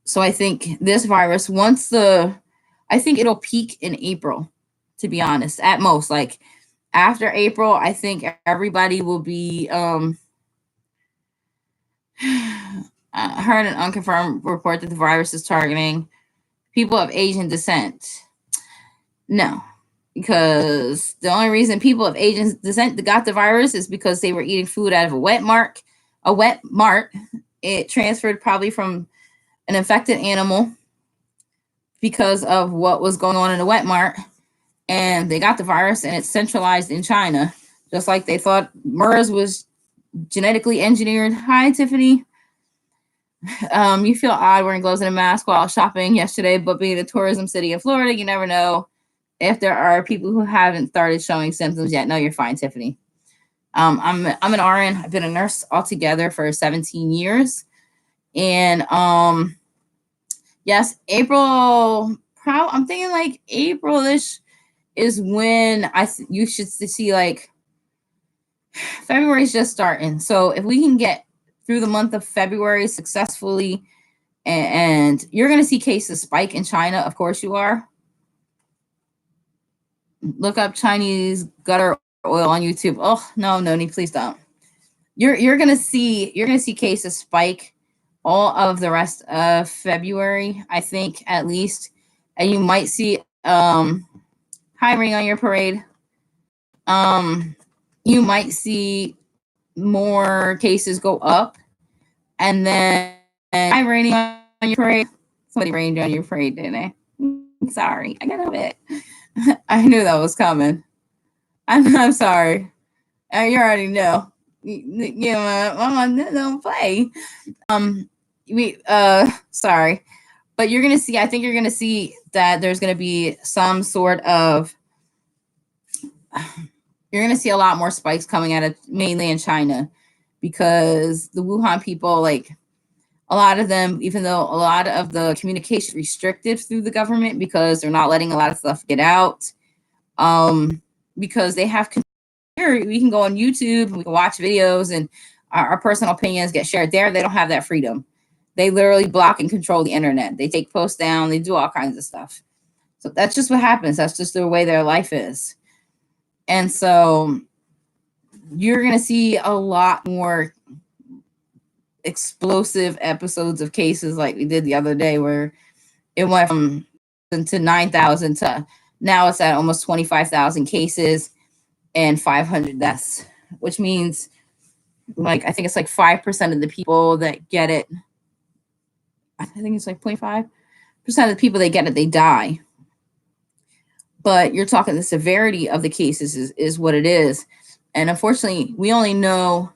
So I think this virus, I think it'll peak in April, to be honest, at most. Like after April, I think everybody will be, I heard an unconfirmed report that the virus is targeting people of Asian descent. No, because the only reason people of Asian descent got the virus is because they were eating food out of a wet mart. It transferred probably from an infected animal because of what was going on in the wet mart, and they got the virus, and it's centralized in China, just like they thought MERS was genetically engineered. Hi, Tiffany. You feel odd wearing gloves and a mask while shopping yesterday, but being a tourism city in Florida, you never know if there are people who haven't started showing symptoms yet. No, you're fine, Tiffany. I'm an RN. I've been a nurse altogether for 17 years. And yes, April, I'm thinking like April-ish is when you should see, like, February's just starting. So if we can get through the month of February successfully, and you're going to see cases spike in China. Of course you are. Look up Chinese gutter oil on YouTube. Oh, no, Noni, please don't. You're going to see cases spike all of the rest of February, I think, at least. And you might see hiring on your parade. You might see more cases go up, and then I'm raining on your parade. Somebody rained on your parade, didn't they? Sorry, I got a bit. I knew that was coming. I'm sorry. You already know. You know, don't play. Sorry, but I think you're gonna see that there's gonna be some sort of. You're going to see a lot more spikes coming out of mainly in China, because the Wuhan people, like a lot of them, even though a lot of the communication restricted through the government because they're not letting a lot of stuff get out, because they have, we can go on YouTube, we can watch videos, and our personal opinions get shared there. They don't have that freedom. They literally block and control the internet. They take posts down. They do all kinds of stuff. So that's just what happens. That's just the way their life is. And so you're going to see a lot more explosive episodes of cases like we did the other day, where it went from to 9,000 to now it's at almost 25,000 cases and 500 deaths, which means, like, I think it's like 5% of the people that get it. I think it's like 0.5% of the people that get it, they die. But you're talking the severity of the cases is what it is. And unfortunately, we only know,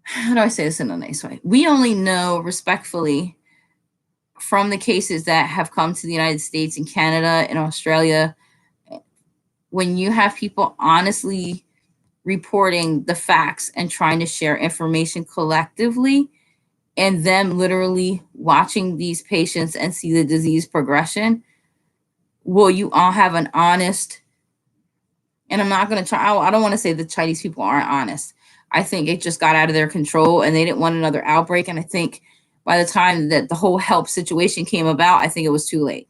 how do I say this in a nice way? We only know respectfully from the cases that have come to the United States and Canada and Australia, when you have people honestly reporting the facts and trying to share information collectively, and them literally watching these patients and see the disease progression, will you all have an honest, and I'm not going to try, I don't want to say the Chinese people aren't honest. I think it just got out of their control and they didn't want another outbreak. And I think by the time that the whole health situation came about, I think it was too late.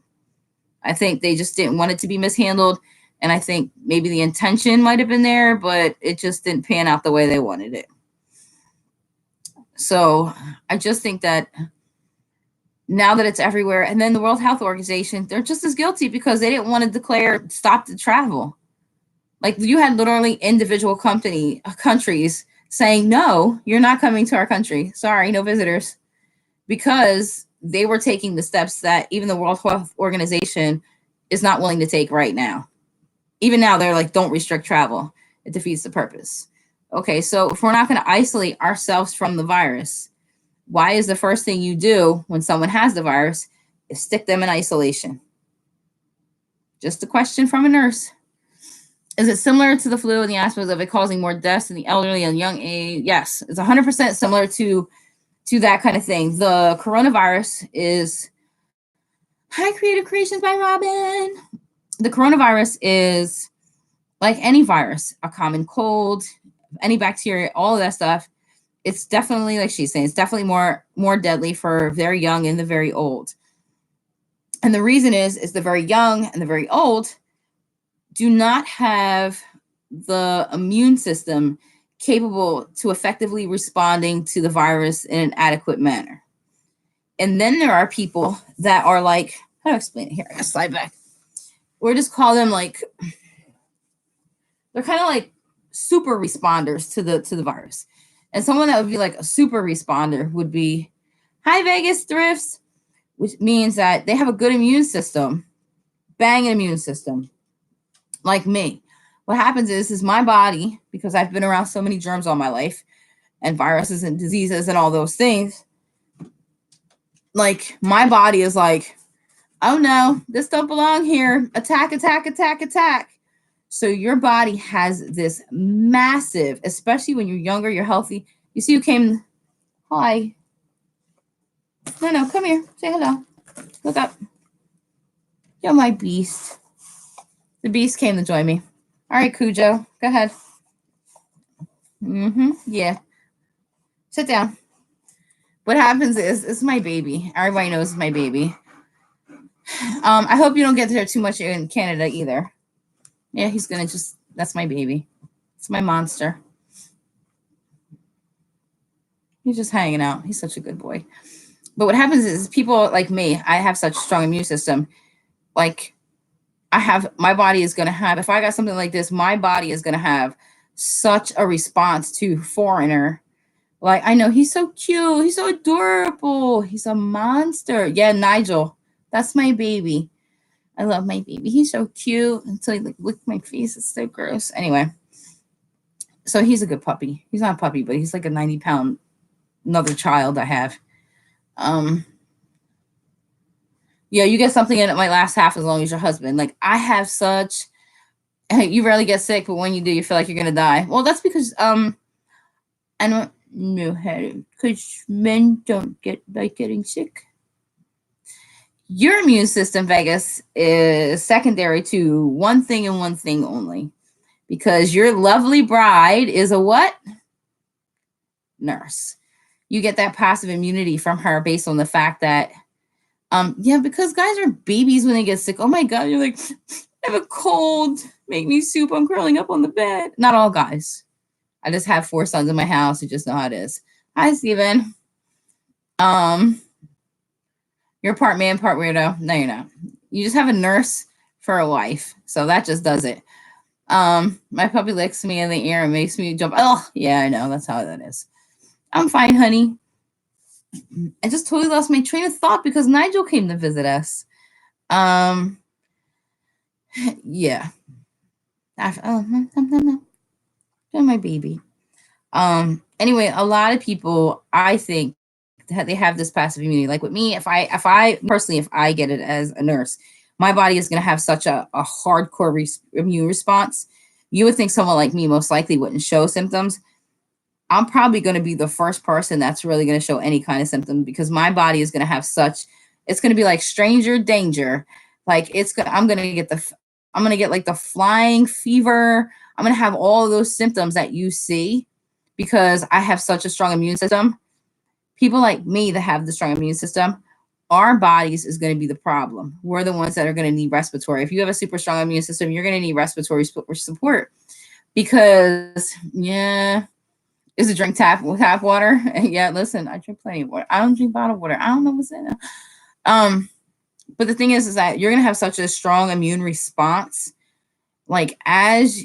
I think they just didn't want it to be mishandled. And I think maybe the intention might have been there, but it just didn't pan out the way they wanted it. So I just think that now that it's everywhere, and then the World Health Organization, they're just as guilty because they didn't want to declare stop the travel. Like you had literally individual countries saying, no, you're not coming to our country. Sorry, no visitors. Because they were taking the steps that even the World Health Organization is not willing to take right now. Even now, they're like, don't restrict travel. It defeats the purpose. Okay, so if we're not going to isolate ourselves from the virus, why is the first thing you do when someone has the virus is stick them in isolation? Just a question from a nurse. Is it similar to the flu in the aspect of it causing more deaths in the elderly and young age? Yes, it's 100% similar to that kind of thing. The coronavirus is, hi, Creative Creations by Robin. The coronavirus is like any virus, a common cold, any bacteria, all of that stuff. It's definitely, like she's saying, it's definitely more deadly for very young and the very old. And the reason is the very young and the very old do not have the immune system capable to effectively responding to the virus in an adequate manner. And then there are people that are like, how do I explain it here? I gotta slide back. We'll just call them like, they're kind of like super responders to the virus. And someone that would be like a super responder would be, hi, Vegas Thrifts, which means that they have a good immune system, banging immune system, like me. What happens is my body, because I've been around so many germs all my life and viruses and diseases and all those things, like my body is like, oh no, this don't belong here. Attack, attack, attack, attack. So your body has this massive, especially when you're younger, you're healthy. You see who came? Hi. No, come here. Say hello. Look up. You're my beast. The beast came to join me. All right, Cujo, go ahead. Yeah. Sit down. What happens is, it's my baby. Everybody knows it's my baby. I hope you don't get there too much in Canada either. Yeah, he's gonna just, that's my baby. It's my monster. He's just hanging out. He's such a good boy. But what happens is people like me, I have such a strong immune system. Like my body is going to have, if I got something like this, my body is going to have such a response to foreigner. Like, I know he's so cute. He's so adorable. He's a monster. Yeah, Nigel. That's my baby. I love my baby. He's so cute until he like licked my face. It's so gross. Anyway, so he's a good puppy. He's not a puppy, but he's like a 90-pound another child I have. Yeah, you get something and it might last half as long as your husband. Like I have such, you rarely get sick, but when you do, you feel like you're gonna die. Well, that's because I don't know how to, because men don't get like getting sick. Your immune system, Vegas, is secondary to one thing and one thing only, because your lovely bride is a what? Nurse. You get that passive immunity from her based on the fact that, yeah, because guys are babies when they get sick. Oh my God, you're like, I have a cold, make me soup, I'm curling up on the bed. Not all guys. I just have 4 sons in my house who just know how it is. Hi, Steven. You're part man, part weirdo. No, you're not. You just have a nurse for a wife. So that just does it. My puppy licks me in the ear and makes me jump. Oh, yeah, I know. That's how that is. I'm fine, honey. I just totally lost my train of thought because Nigel came to visit us. Yeah. No. My baby. Anyway, a lot of people, I think, they have this passive immunity. Like with me, if I personally, if I get it as a nurse, my body is going to have such a hardcore immune response. You would think someone like me most likely wouldn't show symptoms. I'm probably going to be the first person that's really going to show any kind of symptom because my body is going to have such, it's going to be like stranger danger. Like I'm going to get like the flying fever. I'm going to have all of those symptoms that you see because I have such a strong immune system. People like me that have the strong immune system our bodies is going to be the problem. We're the ones that are going to need respiratory. If you have a super strong immune system, you're going to need respiratory support because, yeah, is it drink tap water? Yeah, listen, I drink plenty of water. I don't drink bottled water. I don't know what's in it. But the thing is that you're going to have such a strong immune response. Like as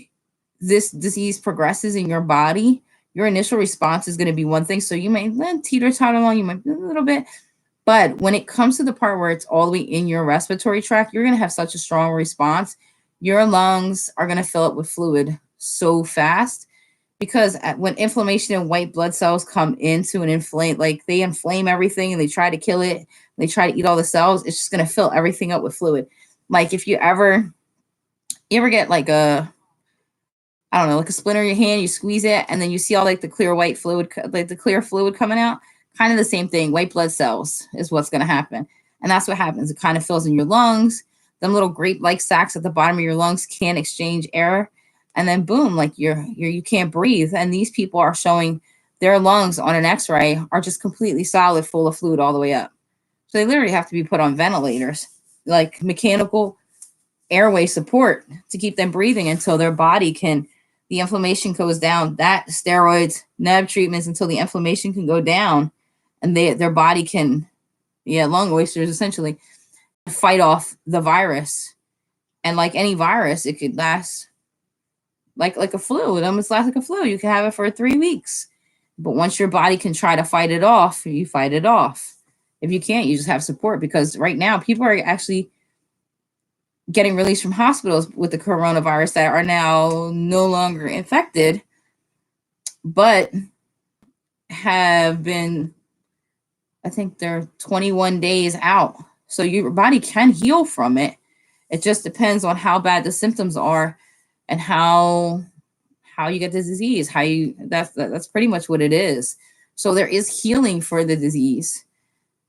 this disease progresses in your body, your initial response is going to be one thing. So you might teeter-totter along, you might be a little bit. But when it comes to the part where it's all the way in your respiratory tract, you're going to have such a strong response. Your lungs are going to fill up with fluid so fast because when inflammation and white blood cells come into an inflame, like they inflame everything and they try to kill it, they try to eat all the cells, it's just going to fill everything up with fluid. Like if you ever get like a, I don't know, like a splinter in your hand, you squeeze it, and then you see all like the clear white fluid, like the clear fluid coming out. Kind of the same thing. White blood cells is what's going to happen. And that's what happens. It kind of fills in your lungs. Them little grape-like sacs at the bottom of your lungs can't exchange air. And then boom, like you can't breathe. And these people are showing their lungs on an x-ray are just completely solid, full of fluid all the way up. So they literally have to be put on ventilators, like mechanical airway support to keep them breathing until their body can, the inflammation goes down. That steroids, neb treatments until the inflammation can go down and their body can, lung oysters essentially, fight off the virus. And like any virus, it could last like a flu. It almost lasts like a flu. You can have it for 3 weeks. But once your body can try to fight it off, you fight it off. If you can't, you just have support, because right now people are actually getting released from hospitals with the coronavirus that are now no longer infected, but have been, I think they're 21 days out. So your body can heal from it. It just depends on how bad the symptoms are and how you get the disease, that's pretty much what it is. So there is healing for the disease,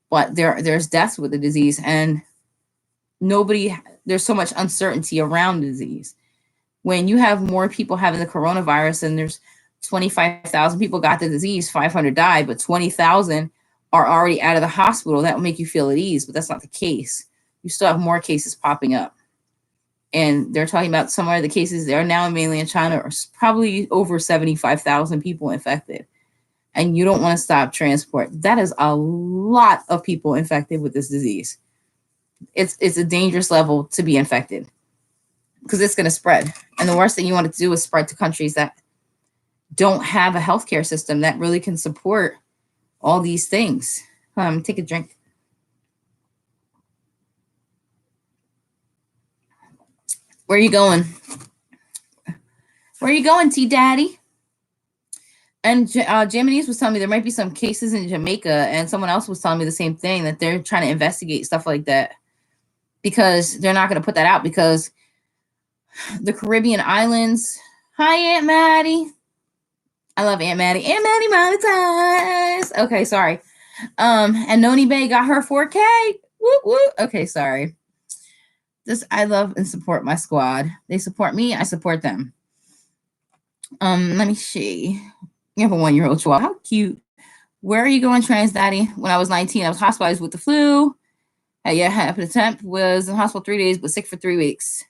but there's death with the disease, and there's so much uncertainty around the disease. When you have more people having the coronavirus and there's 25,000 people got the disease, 500 died, but 20,000 are already out of the hospital, that will make you feel at ease, but that's not the case. You still have more cases popping up. And they're talking about some of the cases that are now in mainland China are probably over 75,000 people infected. And you don't want to stop transport. That is a lot of people infected with this disease. It's a dangerous level to be infected because it's going to spread. And the worst thing you want to do is spread to countries that don't have a healthcare system that really can support all these things. Take a drink. Where are you going? Where are you going, T-Daddy? And Jaminis was telling me there might be some cases in Jamaica, and someone else was telling me the same thing, that they're trying to investigate stuff like that because they're not going to put that out because the Caribbean islands. Hi, Aunt Maddie. I love Aunt Maddie. Aunt Maddie monetized. Okay, sorry. And Noni Bay got her 4K. Woo woo. Okay, sorry. I love and support my squad. They support me. I support them. Let me see. You have a 1-year-old chihuahua. How cute. Where are you going, Trans Daddy? When I was 19, I was hospitalized with the flu. Yeah, the temp was in the hospital 3 days, but sick for 3 weeks.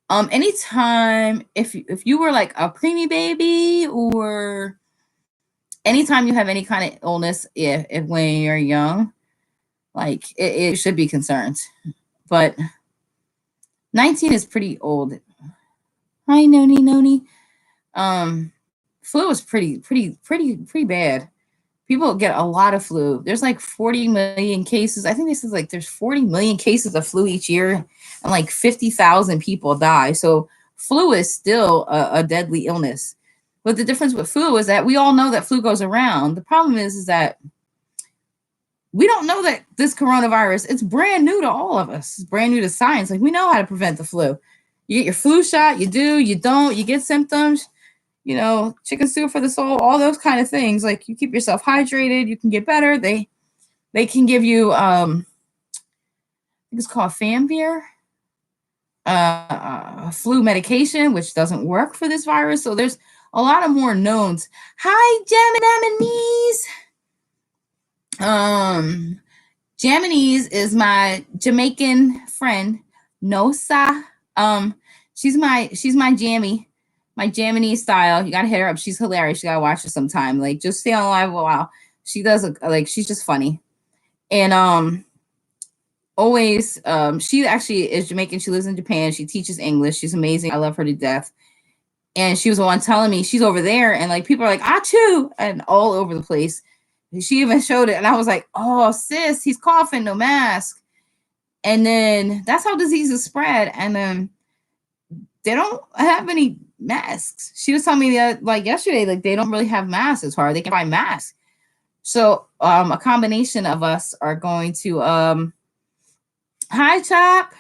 Anytime, if you were like a preemie baby, or anytime you have any kind of illness, if when you're young, like it should be concerned. But 19 is pretty old. Hi, Noni. Flu is pretty bad. People get a lot of flu. There's like 40 million cases. I think this is like there's 40 million cases of flu each year, and like 50,000 people die. So flu is still a deadly illness. But the difference with flu is that we all know that flu goes around. The problem is that we don't know that this coronavirus, it's brand new to all of us. It's brand new to science. Like, we know how to prevent the flu. You get your flu shot, you do, you don't, you get symptoms, chicken soup for the soul, all those kind of things. Like, you keep yourself hydrated, you can get better. They can give you, I think it's called Famvir, flu medication, which doesn't work for this virus. So there's a lot of more knowns. Hi, Gemini. Jammies is my Jamaican friend, Nosa. She's my jammy, my Jammy style. You gotta hit her up. She's hilarious. You gotta watch her sometime. Like, just stay on live a while. She does like she's just funny. And always she actually is Jamaican. She lives in Japan. She teaches English. She's amazing. I love her to death. And she was the one telling me she's over there, and like people are like, achoo, and all over the place. She even showed it, and I was like, oh sis, he's coughing, no mask. And then that's how diseases spread. And then they don't have any masks. She was telling me that like yesterday, like they don't really have masks. It's hard. They can buy masks. So a combination of us are going to hi Chop.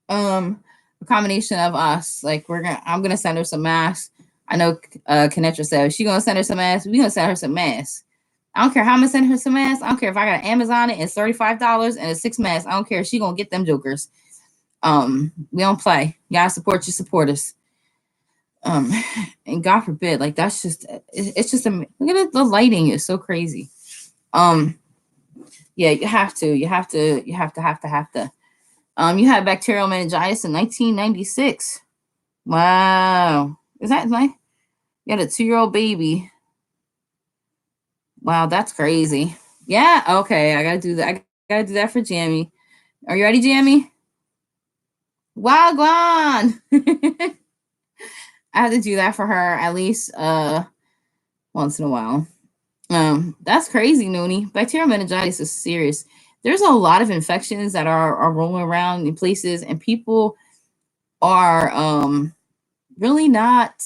A combination of us, like I'm gonna send her some masks. I know Kenetra said she's gonna send her some masks. We're gonna send her some masks. I don't care how I'm gonna send her some masks. I don't care if I got Amazon it, it's $35 and it's 6 masks. I don't care. She gonna get them jokers. We don't play. Y'all support your supporters. And God forbid, like that's just it's just look at it, the lighting is so crazy. Yeah, you have to. You had bacterial meningitis in 1996. Wow. Is that nice? You had a 2-year-old baby. Wow, that's crazy. Yeah, okay. I gotta do that. I gotta do that for Jamie. Are you ready, Jamie? Wow, Gwan. I have to do that for her at least once in a while. That's crazy, Noonie. Bacterial meningitis is serious. There's a lot of infections that are rolling around in places, and people are really not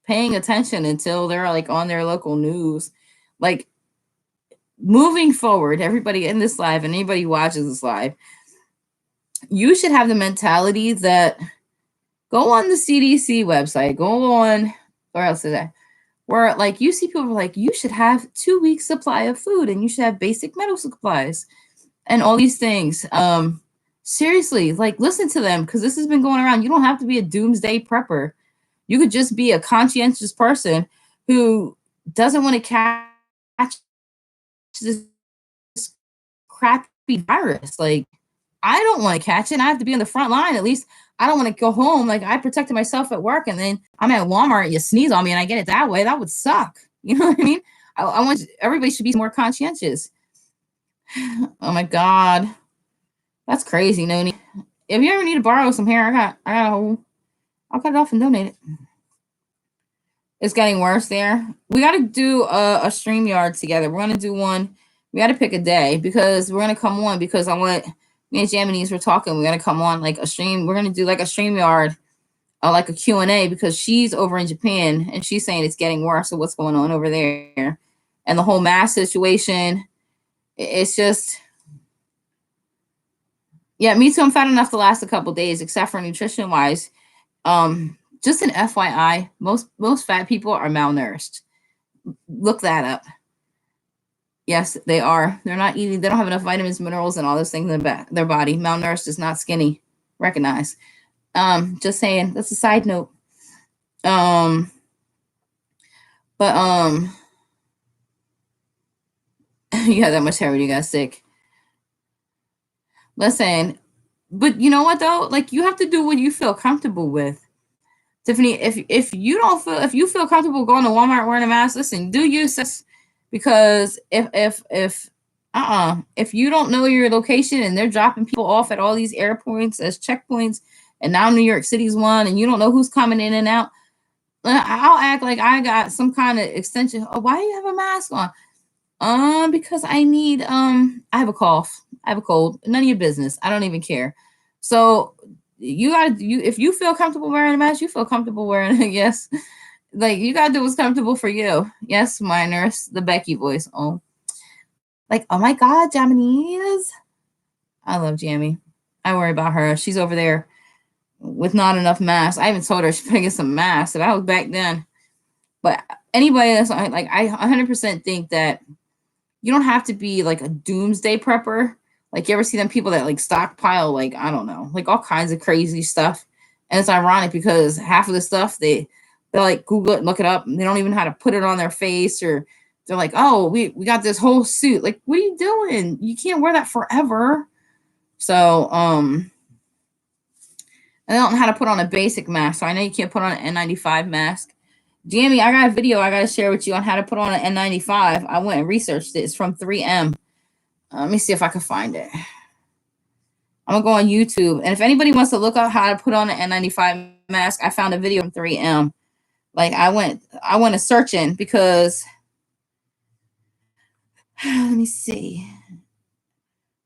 paying attention until they're like on their local news. Like, moving forward, everybody in this live and anybody who watches this live, you should have the mentality that go on the CDC website, go on, where else is that? Where like you see people like you should have 2 weeks supply of food and you should have basic medical supplies and all these things. Seriously, like listen to them because this has been going around. You don't have to be a doomsday prepper. You could just be a conscientious person who doesn't want to catch this crappy virus. Like, I don't want to catch it. I have to be on the front line. At least I don't want to go home. Like, I protected myself at work and then I'm at Walmart, you sneeze on me and I get it that way. That would suck. You know what I mean? I want everybody should be more conscientious. Oh my God. That's crazy, Noni. If you ever need to borrow some hair, I'll cut it off and donate it. It's getting worse there. We got to do a StreamYard together. We're going to do one. We got to pick a day because we're going to come on because I want, me and Jamini's were talking. We're going to come on like a stream. We're going to do like a StreamYard, like a Q&A because she's over in Japan and she's saying it's getting worse. So what's going on over there? And the whole mask situation, it's just, yeah, me too. I'm fat enough to last a couple days, except for nutrition wise. Just an FYI, most fat people are malnourished. Look that up. Yes, they are. They're not eating. They don't have enough vitamins, minerals, and all those things in their body. Malnourished is not skinny. Recognize. Just saying. That's a side note. But you had that much hair when you got sick. Listen, but you know what though? Like you have to do what you feel comfortable with. Tiffany, if you feel comfortable going to Walmart wearing a mask, listen, do you, sis? Because if you don't know your location and they're dropping people off at all these airports as checkpoints, and now New York City's one, and you don't know who's coming in and out, I'll act like I got some kind of extension. Oh, why do you have a mask on? Because I need I have a cough, I have a cold. None of your business. I don't even care. So if you feel comfortable wearing a mask, you feel comfortable wearing it. Yes. Like you gotta do what's comfortable for you. Yes, my nurse, the Becky voice. Oh, like, oh my God, Japanese. I love Jamie. I worry about her. She's over there with not enough masks. I even told her she's putting in some masks. That was back then. But anybody that's like, I 100% think that you don't have to be like a doomsday prepper. Like you ever see them people that like stockpile, like, I don't know, like all kinds of crazy stuff. And it's ironic because half of the stuff they'll like Google it and look it up and they don't even know how to put it on their face or they're like, oh, we got this whole suit. Like, what are you doing? You can't wear that forever. So, and I don't know how to put on a basic mask. So I know you can't put on an N95 mask. Jamie, I got a video I got to share with you on how to put on an N95. I went and researched it. It's from 3M. Let me see if I can find it. I'm going to go on YouTube. And if anybody wants to look up how to put on an N95 mask, I found a video from 3M. Like I went to searching because let me see.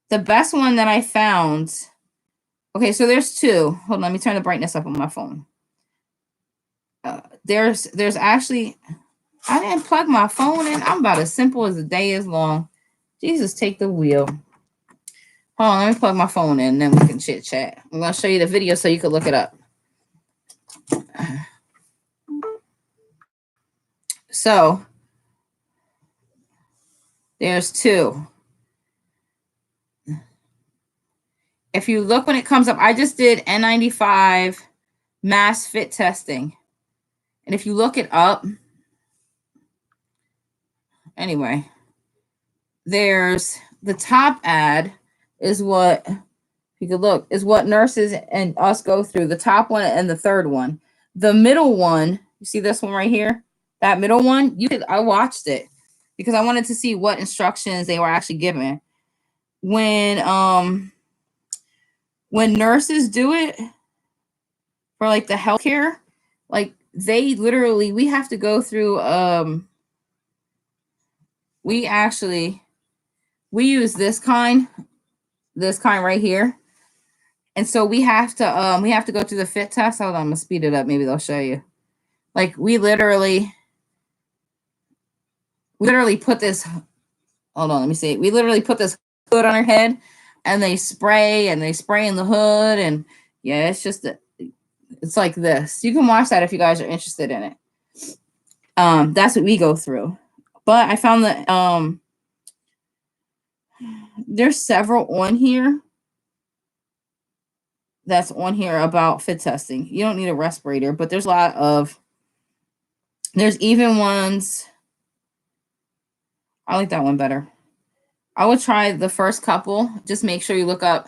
The best one that I found. Okay, so there's two. Hold on, let me turn the brightness up on my phone. There's actually, I didn't plug my phone in. I'm about as simple as the day is long. Jesus, take the wheel. Hold on, let me plug my phone in, and then we can chit chat. I'm gonna show you the video so you can look it up. So there's two. If you look when it comes up, I just did N95 mask fit testing. And if you look it up, anyway, there's the top ad is what you could look is what nurses and us go through. The top one and the third one. The middle one, you see this one right here? That middle one, I watched it because I wanted to see what instructions they were actually given. When nurses do it for like the healthcare, like they literally, we have to go through we use this kind right here. And so we have to go through the fit test. Hold on, I'm gonna speed it up. Maybe they'll show you. Like we literally put this, hold on, let me see. We literally put this hood on her head and they spray in the hood. And yeah, it's like this. You can watch that if you guys are interested in it. That's what we go through. But I found that there's several on here that's on here about fit testing. You don't need a respirator, but there's even ones. I like that one better. I would try the first couple. Just make sure you look up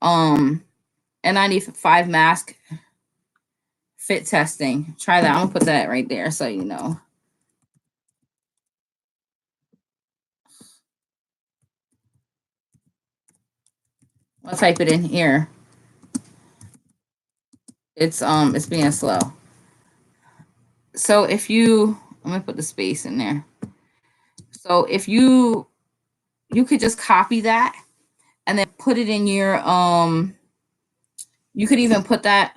N95 mask fit testing. Try that. I'm gonna put that right there so you know. I'll type it in here. It's being slow. So if you, I'm gonna put the space in there. So if you could just copy that and then put it in your you could even put that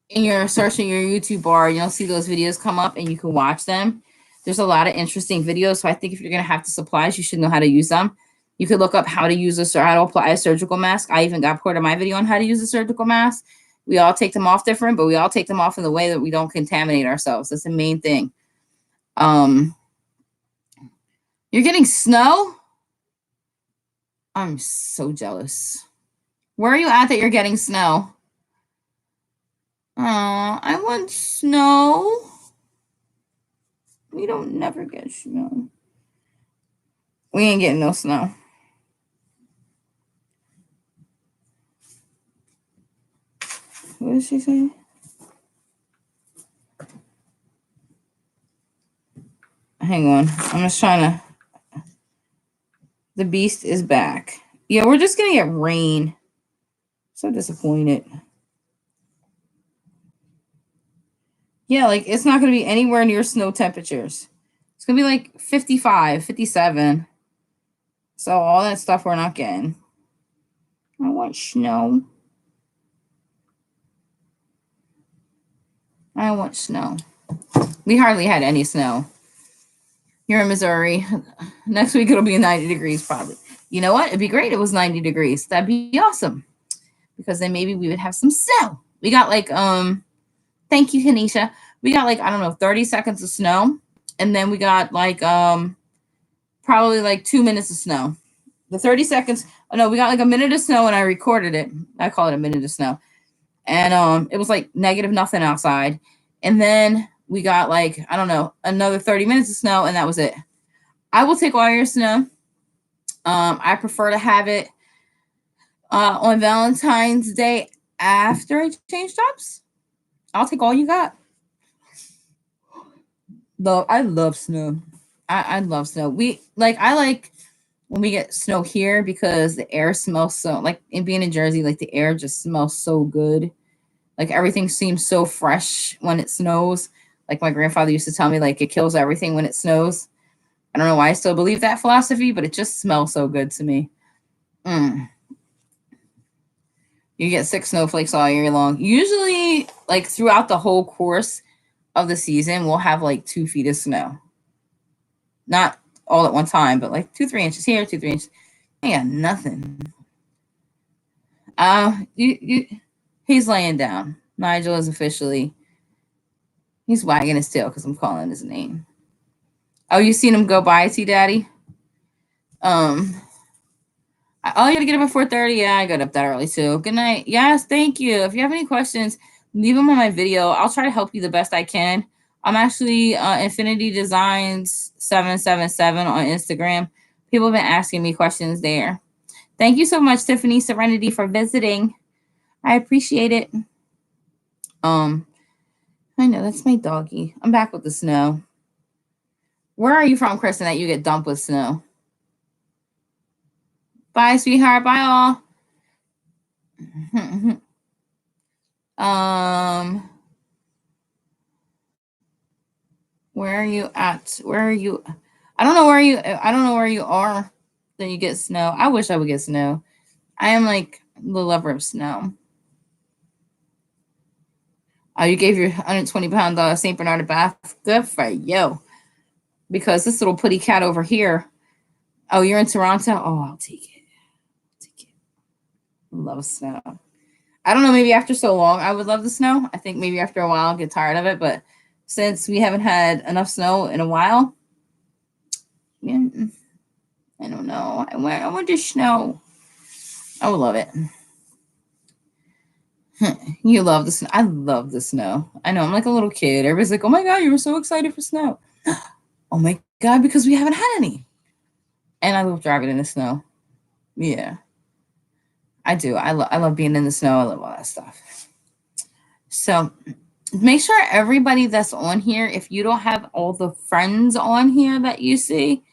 in your search in your YouTube bar. You'll see those videos come up and you can watch them. There's a lot of interesting videos. So I think if you're gonna have the supplies, you should know how to use them. You could look up how to apply a surgical mask. I even got part of my video on how to use a surgical mask. We all take them off different, but we all take them off in the way that we don't contaminate ourselves. That's the main thing. You're getting snow? I'm so jealous. Where are you at that you're getting snow? I want snow. We don't never get snow. We ain't getting no snow. What did she say? Hang on. I'm just trying to. The beast is back. Yeah, we're just gonna get rain. So disappointed. Yeah, like it's not gonna be anywhere near snow temperatures. It's gonna be like 55, 57. So all that stuff we're not getting. I want snow. I want snow. We hardly had any snow. Here in Missouri. Next week it'll be 90 degrees probably. You know what? It'd be great if it was 90 degrees. That'd be awesome. Because then maybe we would have some snow. We got like thank you, Kanisha. We got like, I don't know, 30 seconds of snow. And then we got like probably like 2 minutes of snow. The 30 seconds, oh no, we got like a minute of snow and I recorded it. I call it a minute of snow. And it was like negative nothing outside. And then we got like, I don't know, another 30 minutes of snow, and that was it. I will take all your snow. I prefer to have it on Valentine's Day after I change jobs. I'll take all you got. I love snow. I love snow. I like when we get snow here because the air smells so, like in being in Jersey, like the air just smells so good. Like everything seems so fresh when it snows. Like my grandfather used to tell me, like it kills everything when it snows. I don't know why I still believe that philosophy, but it just smells so good to me. You get 6 snowflakes all year long. Usually, like throughout the whole course of the season, we'll have like 2 feet of snow. Not all at one time, but like 2-3 inches here, 2-3 inches. I got nothing. He's laying down. Nigel is officially. He's wagging his tail because I'm calling his name. Oh, you seen him go by, T Daddy? Oh, you gotta get up at 4:30. Yeah, I got up that early too. Good night. Yes, thank you. If you have any questions, leave them on my video. I'll try to help you the best I can. I'm actually Infinity Designs 777 on Instagram. People have been asking me questions there. Thank you so much, Tiffani Serenity, for visiting. I appreciate it. I know that's my doggy. I'm back with the snow. Where are you from, Kristen, that you get dumped with snow? Bye, sweetheart. Bye, all. Where are you at? Where are you? I don't know where you. I don't know where you are. That you get snow. I wish I would get snow. I am like the lover of snow. Oh, you gave your 120-pound Saint Bernard a bath. Good for you. Because this little putty cat over here. Oh, you're in Toronto. Oh, I'll take it. Love snow. I don't know, maybe after so long, I would love the snow. I think maybe after a while, I'll get tired of it. But since we haven't had enough snow in a while, yeah, I don't know. I want the snow. I would love it. You love the snow. I love the snow. I know, I'm like a little kid. Everybody's like, oh my God, you were so excited for snow. Oh my God, because we haven't had any. And I love driving in the snow. Yeah, I do. I love being in the snow. I love all that stuff. So make sure everybody that's on here, if you don't have all the friends on here that you see,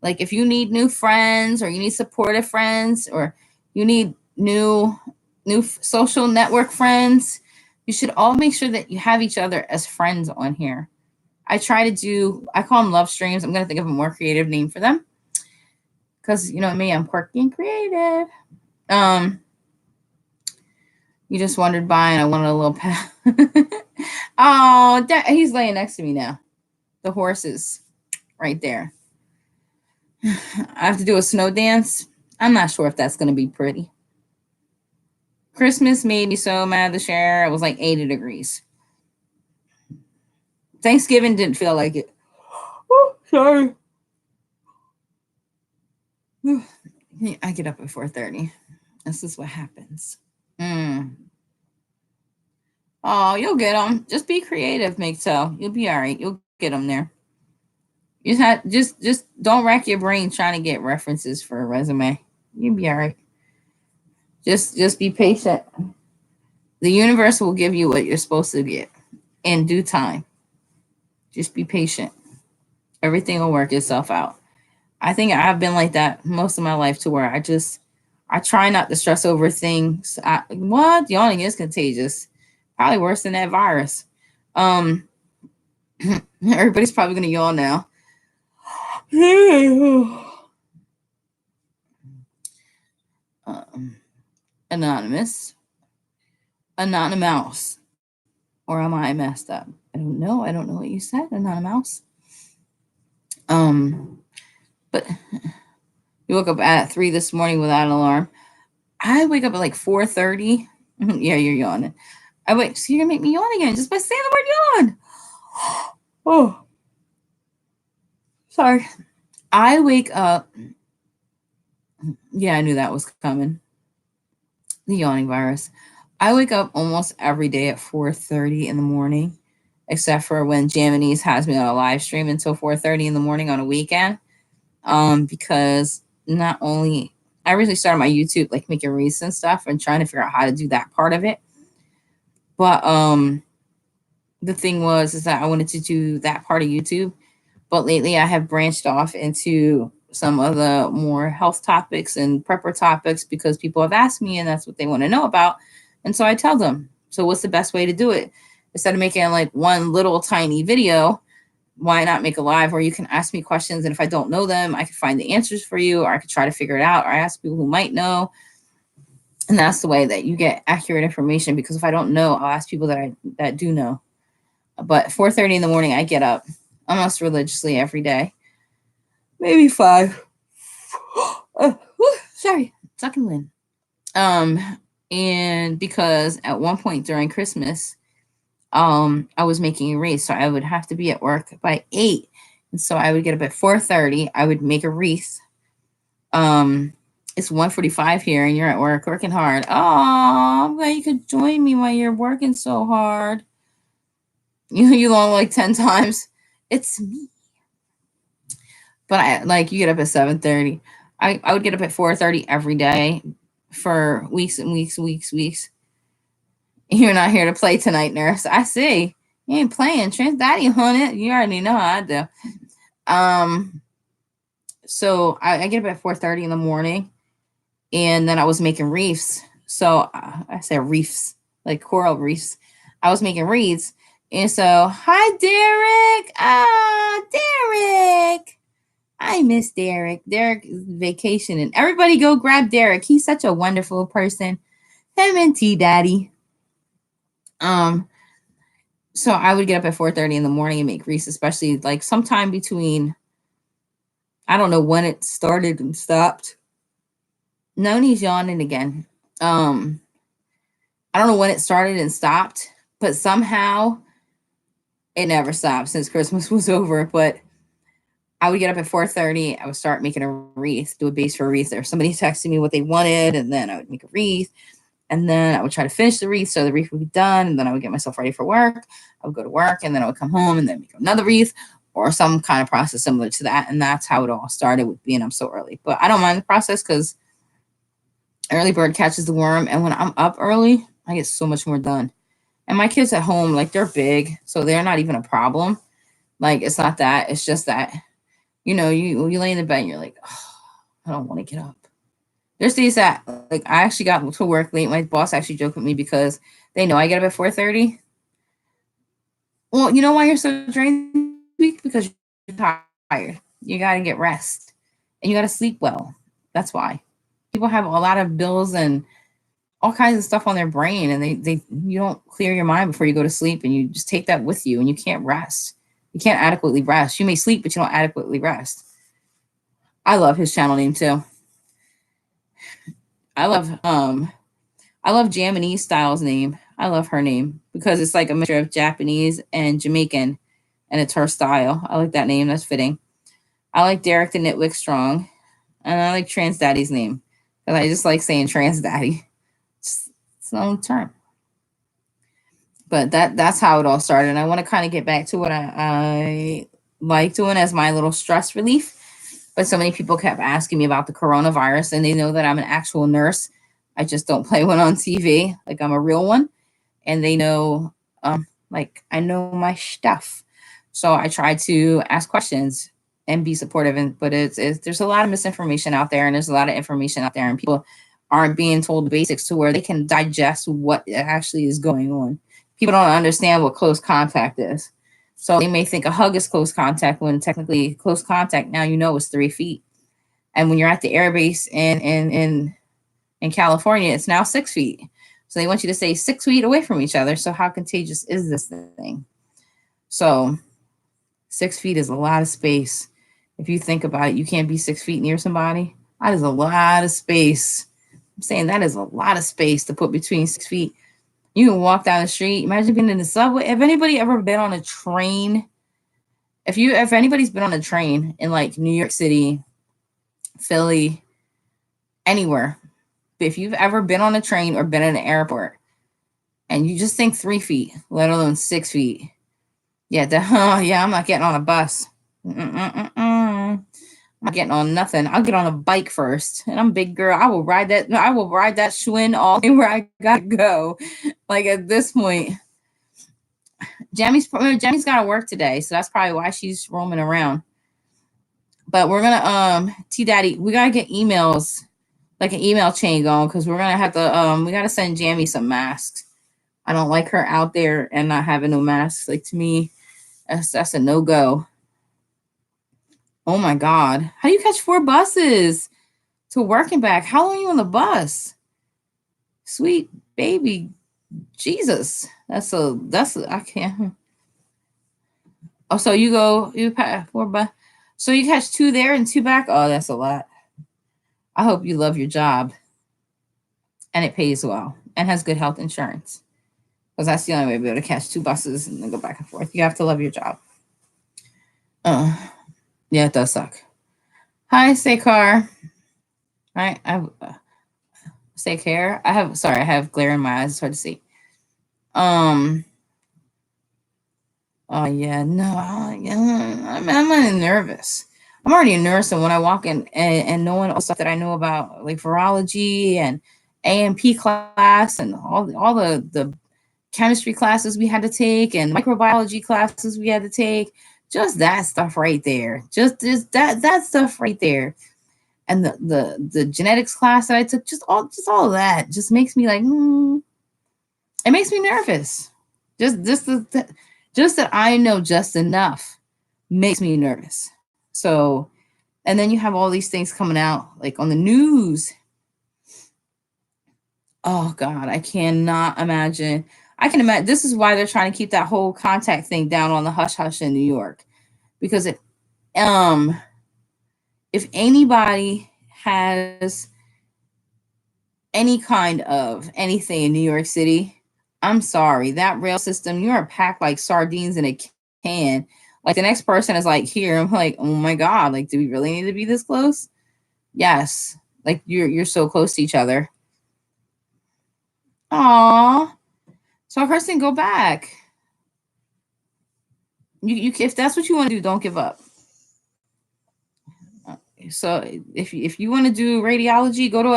like if you need new friends or you need supportive friends or you need new social network friends, you should all make sure that you have each other as friends on here. I call them love streams. I'm going to think of a more creative name for them. Because, you know me, I'm quirky and creative. You just wandered by and I wanted a little pat. Oh, he's laying next to me now. The horse is right there. I have to do a snow dance. I'm not sure if that's going to be pretty. Christmas made me so mad this year. It was like 80 degrees. Thanksgiving didn't feel like it. Oh, sorry. I get up at 4:30. This is what happens. Oh, you'll get them. Just be creative, MGTOW. You'll be all right. You'll get them there. You just don't rack your brain trying to get references for a resume. You'll be all right. Just be patient. The universe will give you what you're supposed to get in due time. Just be patient. Everything will work itself out. I think I've been like that most of my life to where I try not to stress over things. What? Yawning is contagious. Probably worse than that virus. Everybody's probably going to yawn now. Anonymous. Anonymous. Or am I messed up? I don't know. I don't know what you said, Anonymous. But you woke up at 3 this morning without an alarm. I wake up at like 4:30. Yeah, you're yawning. So you're gonna make me yawn again just by saying the word yawn. Oh, sorry. I wake up. Yeah, I knew that was coming. The yawning virus. I wake up almost every day at 4:30 in the morning, except for when Jamini's has me on a live stream until 4:30 in the morning on a weekend. Because not only I originally started my YouTube like making reads and stuff and trying to figure out how to do that part of it, but the thing was is that I wanted to do that part of YouTube, but lately I have branched off into some of the more health topics and prepper topics because people have asked me and that's what they want to know about. And so I tell them, so what's the best way to do it? Instead of making like one little tiny video, why not make a live where you can ask me questions, and if I don't know them, I can find the answers for you, or I could try to figure it out, or ask people who might know. And that's the way that you get accurate information, because if I don't know, I'll ask people that do know. But 4:30 in the morning, I get up almost religiously every day, maybe 5. Sorry, sucking wind. And because at one point during Christmas, I was making a wreath, so I would have to be at work by 8. And so I would get up at 4:30. I would make a wreath. It's 1:45 here, and you're at work working hard. Oh, I'm glad you could join me while you're working so hard. You long like 10 times. It's me. But you get up at 7:30. I would get up at 4:30 every day for weeks and weeks, weeks. You're not here to play tonight, nurse. I see. You ain't playing. Trans Daddy on it. You already know how I do. So I get up at 4:30 in the morning, and then I was making reefs. So I said reefs, like coral reefs. I was making reeds. And so, hi, Derek. Derek. I miss Derek. Derek is vacationing. Everybody go grab Derek. He's such a wonderful person. Him and T Daddy. So I would get up at 4:30 in the morning and make reefs, especially like sometime between, I don't know when it started and stopped. Noni's yawning again. I don't know when it started and stopped, but somehow it never stopped since Christmas was over. But I would get up at 4:30. I would start making a wreath, do a base for a wreath. Or somebody texted me what they wanted, and then I would make a wreath. And then I would try to finish the wreath so the wreath would be done. And then I would get myself ready for work. I would go to work, and then I would come home and then make another wreath or some kind of process similar to that. And that's how it all started with being up so early. But I don't mind the process because early bird catches the worm. And when I'm up early, I get so much more done. And my kids at home, like they're big, so they're not even a problem. Like it's not that. It's just that, you lay in the bed and you're like, oh, I don't want to get up. There's days that like I actually got to work late. My boss actually joked with me because they know I get up at 4:30. Well, you know why you're so drained? Because you're tired. You got to get rest, and you got to sleep well. That's why. People have a lot of bills and all kinds of stuff on their brain, and you don't clear your mind before you go to sleep, and you just take that with you, and you can't rest. You can't adequately rest. You may sleep, but you don't adequately rest. I love his channel name too. I love Jamini's Style's name. I love her name because it's like a mixture of Japanese and Jamaican, and it's her style. I like that name. That's fitting. I like Derek the Nitwick Strong, and I like Trans Daddy's name because I just like saying Trans Daddy. It's an old term. But that's how it all started. And I want to kind of get back to what I like doing as my little stress relief. But so many people kept asking me about the coronavirus, and they know that I'm an actual nurse. I just don't play one on TV. Like I'm a real one. And they know, like I know my stuff. So I try to ask questions and be supportive. But there's a lot of misinformation out there, and there's a lot of information out there, and people aren't being told the basics to where they can digest what actually is going on. People don't understand what close contact is. So they may think a hug is close contact when technically close contact now is 3 feet. And when you're at the air base in California, it's now 6 feet. So they want you to stay 6 feet away from each other. So how contagious is this thing? So 6 feet is a lot of space. If you think about it, you can't be 6 feet near somebody. That is a lot of space. I'm saying that is a lot of space to put between 6 feet. You can walk down the street. Imagine being in the subway. Have anybody ever been on a train? If anybody's been on a train in like New York City, Philly, anywhere, if you've ever been on a train or been in an airport, and you just think 3 feet, let alone 6 feet, Yeah, yeah, I'm not getting on a bus. I'm not getting on nothing. I'll get on a bike first. And I'm a big girl. I will ride that Schwinn all the way where I gotta go. Like at this point. Jamie's gotta work today, so that's probably why she's roaming around. But we're gonna T Daddy, we gotta get emails, like an email chain going, because we're gonna have to we gotta send Jamie some masks. I don't like her out there and not having no masks. Like to me, that's a no-go. Oh my God. How do you catch 4 buses to work and back? How long are you on the bus? Sweet baby Jesus. I can't. Oh, so you pack 4 bus. So you catch 2 there and 2 back? Oh, that's a lot. I hope you love your job and it pays well and has good health insurance. Because that's the only way to be able to catch 2 buses and then go back and forth. You have to love your job. Yeah, it does suck. Hi, Sekar. I Say care. I have glare in my eyes. It's hard to see. Oh yeah, no, yeah, I'm nervous. I'm already a nurse, and when I walk in and knowing all the stuff that I know about like virology and AMP class and all the chemistry classes we had to take and microbiology classes we had to take, just that stuff right there, just that stuff right there, and the genetics class that I took, just all of that just makes me like, it makes me nervous. Just that I know just enough makes me nervous. So, and then you have all these things coming out like on the news. Oh God, I cannot imagine. I can imagine this is why they're trying to keep that whole contact thing down on the hush hush in New York. Because if anybody has any kind of anything in New York City, I'm sorry, that rail system, you are packed like sardines in a can. Like the next person is like here. I'm like, oh my God, like, do we really need to be this close? Yes. Like you're so close to each other. Aw. So Kirsten, go back. You if that's what you want to do, don't give up. So if you want to do radiology, go to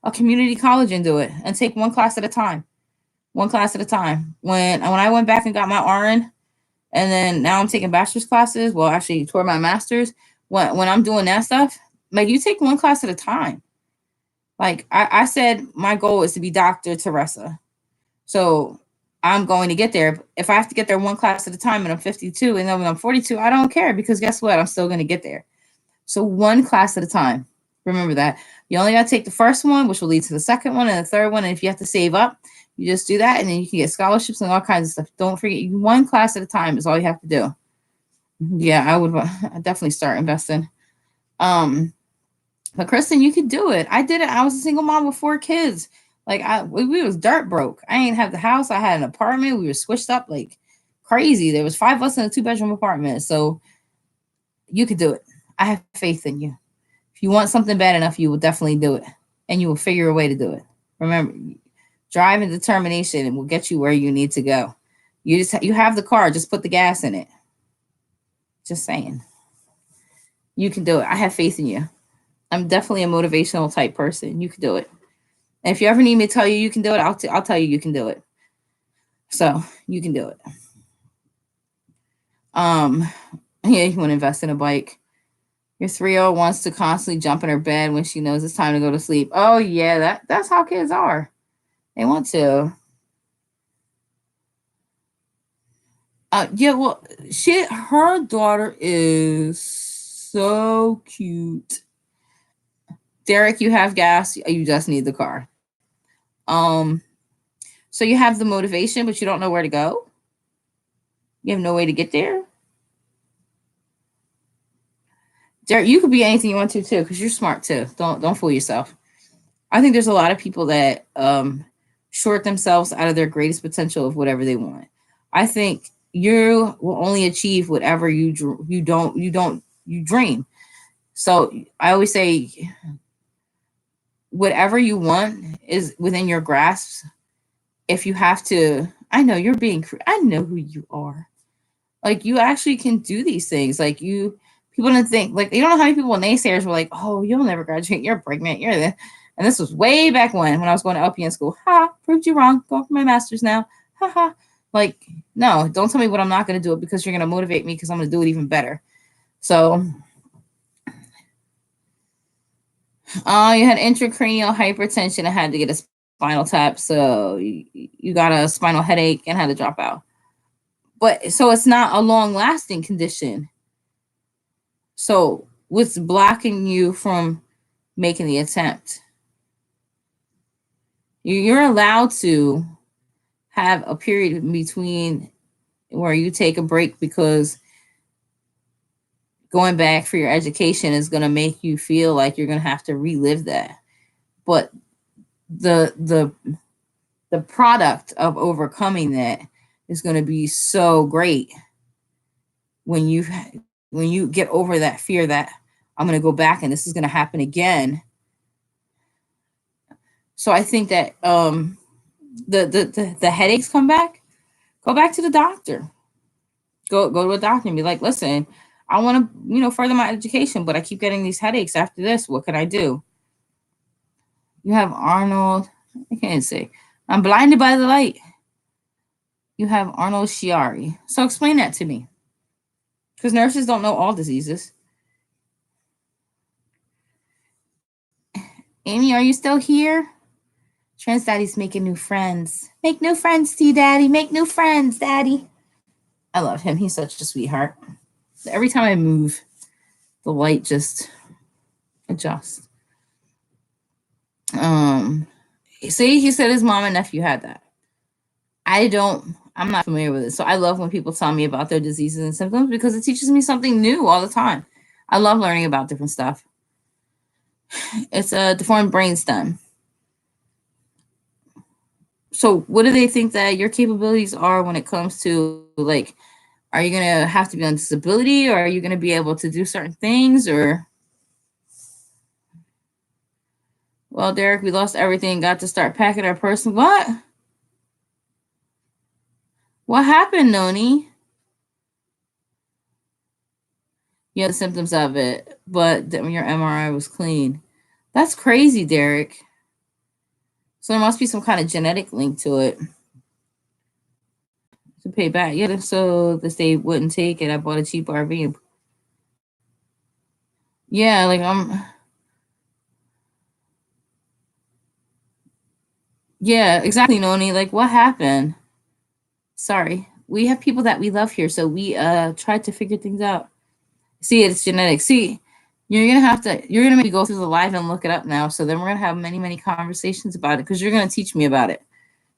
a community college and do it, and take one class at a time. One class at a time. When I went back and got my RN, and then now I'm taking bachelor's classes. Well, actually, toward my master's. When I'm doing that stuff, like you take one class at a time. Like I said, my goal is to be Dr. Teresa. So I'm going to get there. If I have to get there one class at a time and I'm 52, and then when I'm 42, I don't care, because guess what? I'm still going to get there. So one class at a time. Remember that. You only got to take the first one, which will lead to the second one and the third one. And if you have to save up, you just do that, and then you can get scholarships and all kinds of stuff. Don't forget, one class at a time is all you have to do. Yeah, I'd definitely start investing. But Kristen, you could do it. I did it. I was a single mom with 4 kids. Like we was dirt broke. I ain't have the house. I had an apartment. We were switched up like crazy. There was 5 of us in a 2-bedroom apartment. So you could do it. I have faith in you. If you want something bad enough, you will definitely do it, and you will figure a way to do it. Remember, drive and determination will get you where you need to go. You have the car. Just put the gas in it. Just saying. You can do it. I have faith in you. I'm definitely a motivational type person. You can do it. And if you ever need me to tell you you can do it, I'll tell you can do it. So you can do it. Yeah, you want to invest in a bike. Your 3-year-old wants to constantly jump in her bed when she knows it's time to go to sleep. Oh yeah, that's how kids are. They want to. Yeah, well, her daughter is so cute. Derek, you have gas. You just need the car. So you have the motivation, but you don't know where to go. You have no way to get there. Derek, you could be anything you want to too, because you're smart too. Don't fool yourself. I think there's a lot of people that short themselves out of their greatest potential of whatever they want. I think you will only achieve whatever you dream. So I always say, whatever you want is within your grasp. If you have to, I know you're being, I know who you are. Like, you actually can do these things. Like, people didn't think, like, you don't know how many people naysayers were like, oh, you'll never graduate. You're pregnant. You're the, and this was way back when I was going to LPN school. Ha, proved you wrong. Going for my master's now. Ha ha. Like, no, don't tell me what I'm not going to do it because you're going to motivate me because I'm going to do it even better. So, you had intracranial hypertension. I had to get a spinal tap. So you got a spinal headache and had to drop out. But so it's not a long lasting condition. So what's blocking you from making the attempt? You're allowed to have a period in between where you take a break because going back for your education is going to make you feel like you're going to have to relive that. But the product of overcoming that is going to be so great when you get over that fear that I'm going to go back and this is going to happen again. So I think that the headaches come back. Go back to the doctor. Go to a doctor and be like, listen, I want to further my education, but I keep getting these headaches after this. What can I do? You have Arnold. I can't say. I'm blinded by the light. You have Arnold Chiari. So explain that to me, because nurses don't know all diseases. Amy, are you still here? Trans Daddy's making new friends. Make new friends, T Daddy. Make new friends, Daddy. I love him. He's such a sweetheart. Every time I move, the light just adjusts. See, he said his mom and nephew had that. I'm not familiar with it. So I love when people tell me about their diseases and symptoms because it teaches me something new all the time. I love learning about different stuff. It's a deformed brainstem. So what do they think that your capabilities are when it comes to, like, are you going to have to be on disability, or are you going to be able to do certain things? Or, well, Derek, we lost everything, got to start packing our person. What happened, Noni? You had the symptoms of it, but your MRI was clean. That's crazy, Derek. So there must be some kind of genetic link to it. To pay back. Yeah, so the state wouldn't take it. I bought a cheap RV. Yeah, like yeah, exactly, Noni. Like, what happened? Sorry. We have people that we love here, so we tried to figure things out. See, it's genetic. See, you're gonna make me go through the live and look it up now. So then we're gonna have many, many conversations about it because you're gonna teach me about it.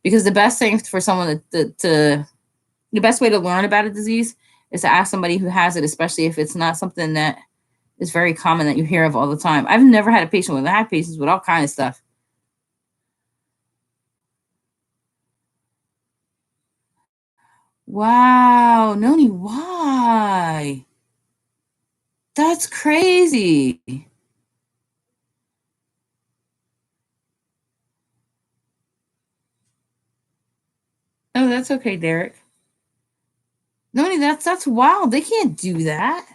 Because the best thing for someone the best way to learn about a disease is to ask somebody who has it, especially if it's not something that is very common that you hear of all the time. I've never had a patient with. I have patients with all kinds of stuff. Wow, Noni, why? That's crazy. Oh, that's okay, Derek. Noni, that's wild. They can't do that.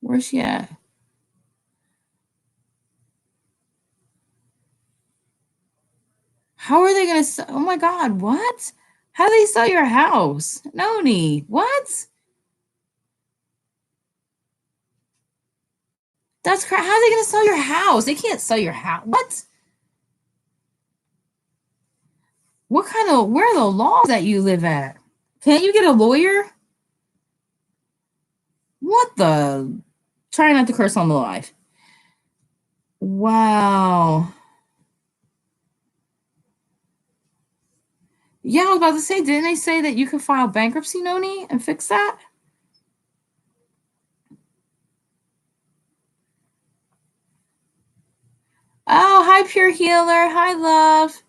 Where's she at? How are they gonna sell? Oh my God, what? How do they sell your house? Noni, what? That's crazy. How are they gonna sell your house? They can't sell your house. What? Where are the laws that you live at? Can't you get a lawyer? What the? Try not to curse on the live. Wow. Yeah, I was about to say, didn't they say that you could file bankruptcy, Noni, and fix that? Oh, hi, Pure Healer. Hi, love.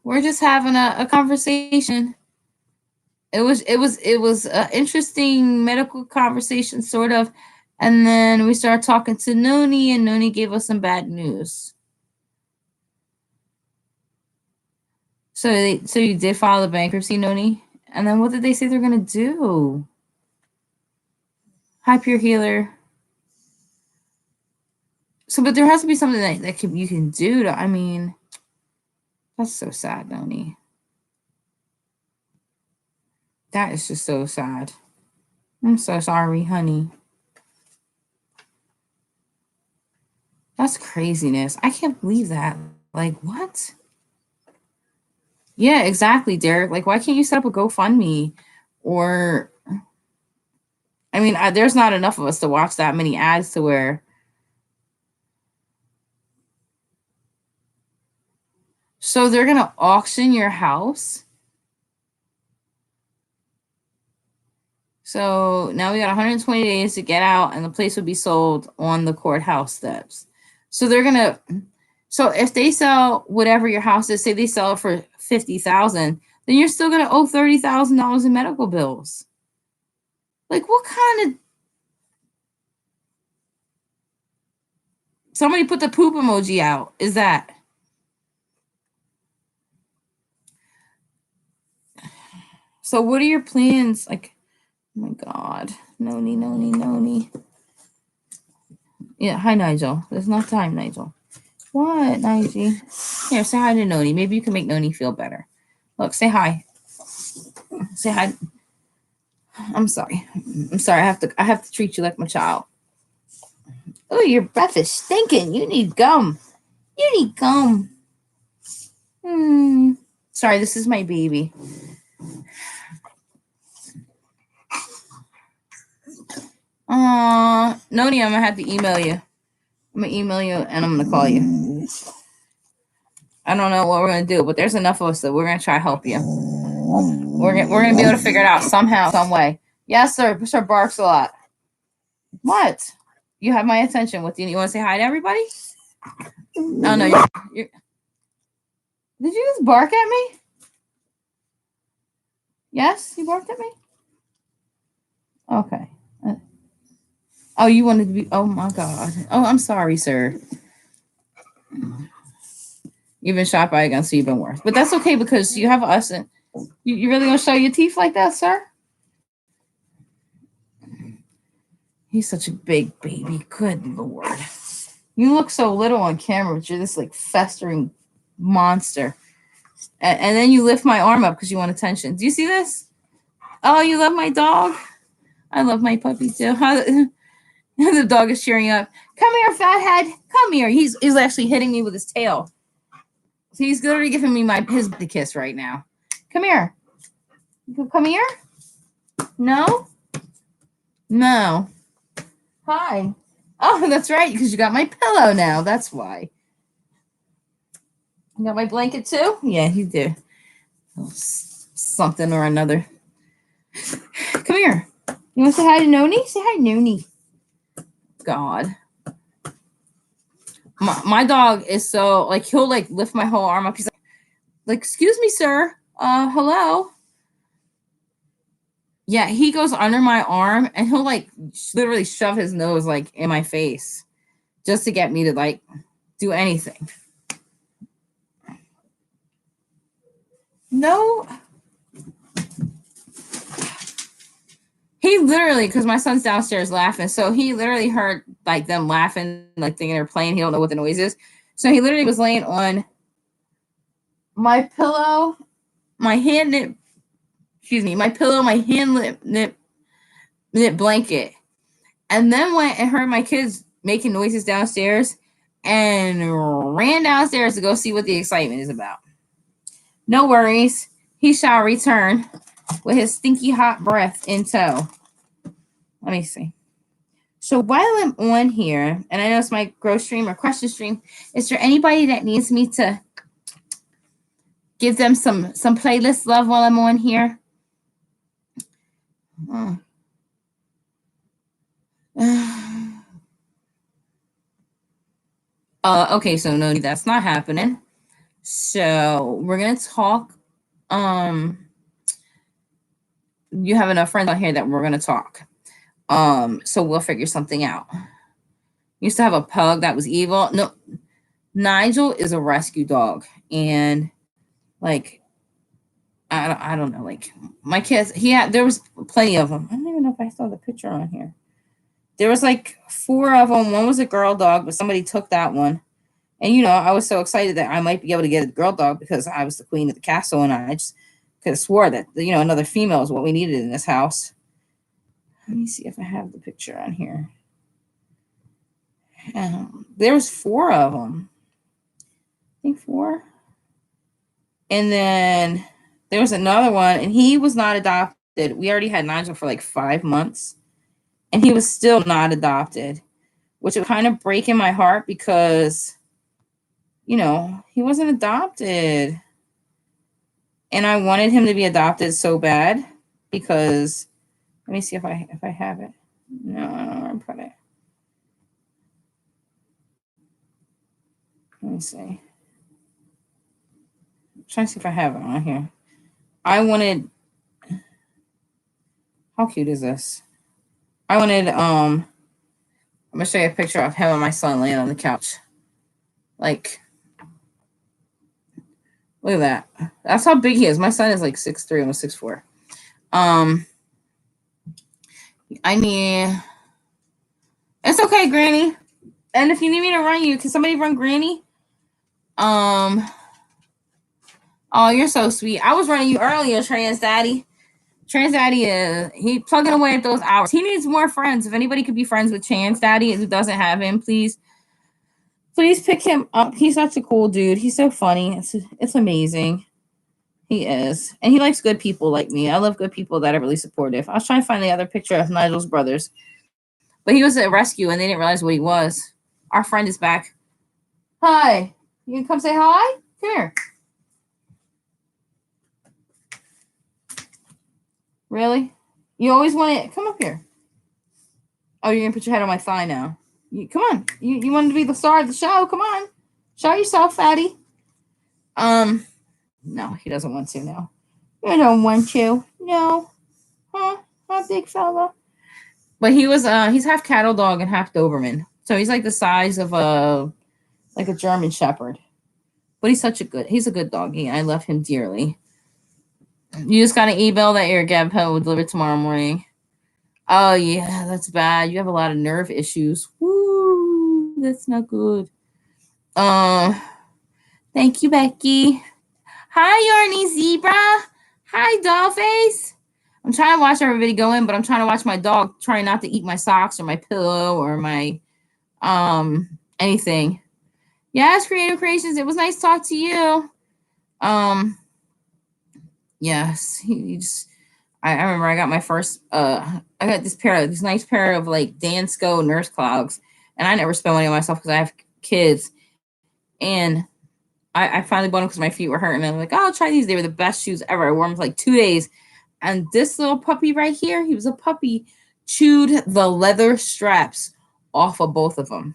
We're just having a conversation. It was an interesting medical conversation, sort of, and then we started talking to Noni, and Noni gave us some bad news. So you did file the bankruptcy, Noni? And then what did they say they're gonna do? Hi, Pure Healer. So, but there has to be something that you can do to, I mean, that's so sad, Noni. That is just so sad. I'm so sorry, honey. That's craziness. I can't believe that. Like, what? Yeah, exactly, Derek. Like, why can't you set up a GoFundMe? Or, I mean, there's not enough of us to watch that many ads to where. So they're going to auction your house? So now we got 120 days to get out, and the place will be sold on the courthouse steps. So they're going to. So if they sell whatever your house is, say they sell it for $50,000, then you're still going to owe $30,000 in medical bills. Like, what kind of. Somebody put the poop emoji out. Is that. So what are your plans? Like, oh my God. Noni. Yeah, hi, Nigel. There's no time, Nigel. What, Nigel? Here, say hi to Noni. Maybe you can make Noni feel better. Look, say hi. Say hi. I'm sorry. I have to treat you like my child. Oh, your breath is stinking. You need gum. Sorry, this is my baby. Noni, I'm gonna have to email you. I'm gonna email you and I'm gonna call you. I don't know what we're gonna do, but there's enough of us that we're gonna try to help you. We're gonna be able to figure it out somehow, some way. Yes, sir. Sir barks a lot. What? You have my attention. What do you want to say hi to everybody? Oh no, you're. Did you just bark at me? Yes, you barked at me. Okay. Oh, you wanted to be. Oh my God. Oh, I'm sorry, sir. You've been shot by a gun, so you've been worse. But that's okay because you have us, and you really gonna show your teeth like that, sir? He's such a big baby. Good Lord. You look so little on camera, but you're this like festering monster. And then you lift my arm up because you want attention. Do you see this? Oh, you love my dog? I love my puppy too. The dog is cheering up. Come here, fathead. Come here. He's actually hitting me with his tail. He's literally giving me his kiss right now. Come here. Come here. No. Hi. Oh, that's right, because you got my pillow now. That's why. You got my blanket too? Yeah, you do. Something or another. Come here. You want to say hi to Noni? Say hi, Noni. God. My dog is so, like, he'll, like, lift my whole arm up. He's like, excuse me, sir. Hello? Yeah, he goes under my arm, and he'll, like, literally shove his nose, like, in my face just to get me to, like, do anything. No. He literally, because my son's downstairs laughing, so he literally heard like them laughing, like thinking they're playing. He don't know what the noise is, so he literally was laying on my pillow, my hand knit. Excuse me, my pillow, my hand knit blanket, and then went and heard my kids making noises downstairs, and ran downstairs to go see what the excitement is about. No worries, he shall return with his stinky hot breath in tow. Let me see. So while I'm on here, and I know it's my growth stream or question stream, is there anybody that needs me to give them some playlist love while I'm on here? Okay, so no, that's not happening. So we're gonna talk. You have enough friends on here that we're gonna talk. So we'll figure something out. Used to have a pug that was evil. No, Nigel is a rescue dog, and like I don't know. Like my kids, there was plenty of them. I don't even know if I saw the picture on here. There was like 4 of them. One was a girl dog, but somebody took that one. And I was so excited that I might be able to get a girl dog because I was the queen of the castle, and I just could have swore that another female is what we needed in this house. Let me see if I have the picture on here. There was 4 of them. I think 4. And then there was another one, and he was not adopted. We already had Nigel for like 5 months, and he was still not adopted, which was kind of breaking my heart because, he wasn't adopted. And I wanted him to be adopted so bad because, let me see if I have it. No, I don't know where I put it. Let me see. I'm trying to see if I have it on here. I wanted, how cute is this? I wanted, I'm going to show you a picture of him and my son laying on the couch. Like, look at that. That's how big he is. My son is like 6'3", almost 6'4". It's okay, Granny. And if you need me to run you, can somebody run Granny? Oh, you're so sweet. I was running you earlier, Trans Daddy. Trans Daddy he plugging away at those hours. He needs more friends. If anybody could be friends with Trans Daddy who doesn't have him, please pick him up. He's such a cool dude. He's so funny. It's amazing. He is. And he likes good people like me. I love good people that are really supportive. I was trying to find the other picture of Nigel's brothers. But he was at a rescue and they didn't realize what he was. Our friend is back. Hi. You can come say hi? Come here. Really? You always want it? Come up here. Oh, you're going to put your head on my thigh now. Come on. You wanted to be the star of the show. Come on. Show yourself, fatty. No, he doesn't want to now. You don't want to. No. Huh, big fella? But he's half cattle dog and half Doberman. So he's like the size of a German Shepherd. But he's a good doggy. I love him dearly. You just got an email that your Gab Pet will deliver tomorrow morning. Oh, yeah, that's bad. You have a lot of nerve issues. Woo, that's not good. Thank you, Becky. Hi, Yarny Zebra. Hi, Dollface. I'm trying to watch everybody go in, but I'm trying to watch my dog trying not to eat my socks or my pillow or my anything. Yes, Creative Creations. It was nice to talk to you. Yes, I remember I got my first I got this nice pair of like Dansko nurse clogs, and I never spent money on myself because I have kids, and I finally bought them because my feet were hurting. And I'm like, oh, I'll try these. They were the best shoes ever. I wore them for like 2 days, and this little puppy right here, he was a puppy, chewed the leather straps off of both of them.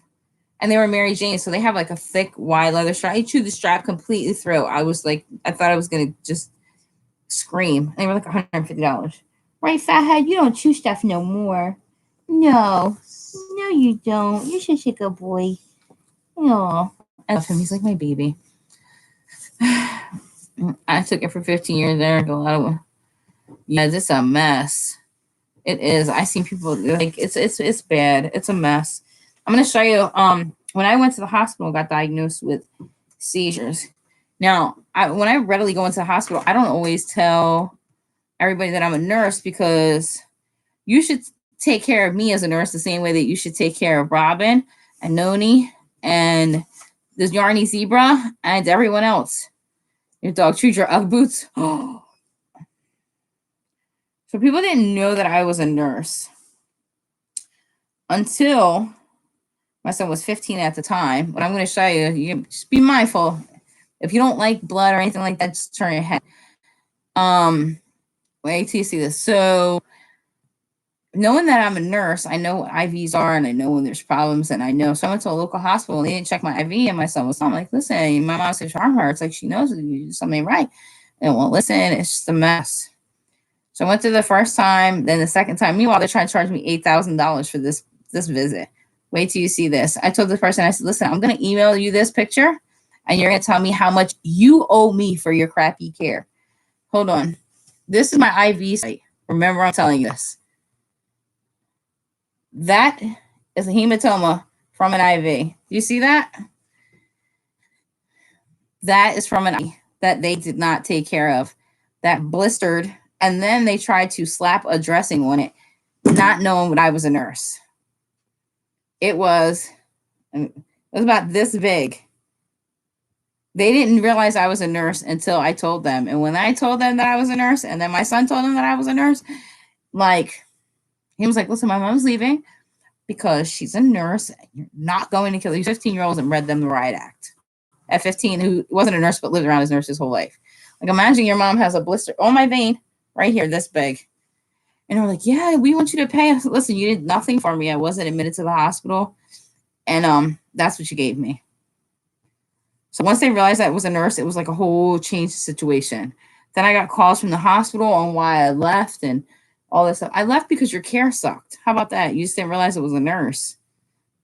And they were Mary Jane, so they have like a thick, wide leather strap. He chewed the strap completely through. I thought I was going to just scream. They were like $150. Right, fathead? You don't chew stuff no more. No, you don't. You're such a good boy. Oh, I love him. He's like my baby. I took it for 15 years there. Yeah, it's a mess. It is. I seen people like it's bad. It's a mess. I'm gonna show you. When I went to the hospital, got diagnosed with seizures. Now, when I readily go into the hospital, I don't always tell everybody that I'm a nurse because you should take care of me as a nurse the same way that you should take care of Robin and Noni and this Yarny Zebra and everyone else. Your dog chewed your Ugg boots. So people didn't know that I was a nurse until my son was 15 at the time. But I'm going to show you. You just be mindful. If you don't like blood or anything like that, just turn your head. Wait till you see this. So knowing that I'm a nurse, I know what IVs are and I know when there's problems and I know. So I went to a local hospital and they didn't check my IV and my son was like, listen, my mom said her arm hurts. Like she knows something right. And well, listen, it's just a mess. So I went to the first time, then the second time. Meanwhile, they're trying to charge me $8,000 for this visit. Wait till you see this. I told the person, I said, listen, I'm going to email you this picture and you're going to tell me how much you owe me for your crappy care. Hold on. This is my IV site. Remember, I'm telling you this. That is a hematoma from an IV. Do you see that? That is from an IV that they did not take care of. That blistered, and then they tried to slap a dressing on it, not knowing that I was a nurse. It was about this big. They didn't realize I was a nurse until I told them. And when I told them that I was a nurse, and then my son told them that I was a nurse, like, he was like, listen, my mom's leaving because she's a nurse. You're not going to kill these 15-year-olds, and read them the riot act. At 15, who wasn't a nurse but lived around as a nurse his whole life. Like, imagine your mom has a blister on my vein right here, this big. And they're like, yeah, we want you to pay us. Listen, you did nothing for me. I wasn't admitted to the hospital. And that's what you gave me. So once they realized that I was a nurse, it was like a whole change situation. Then I got calls from the hospital on why I left and all this stuff. I left because your care sucked. How about that? You just didn't realize it was a nurse.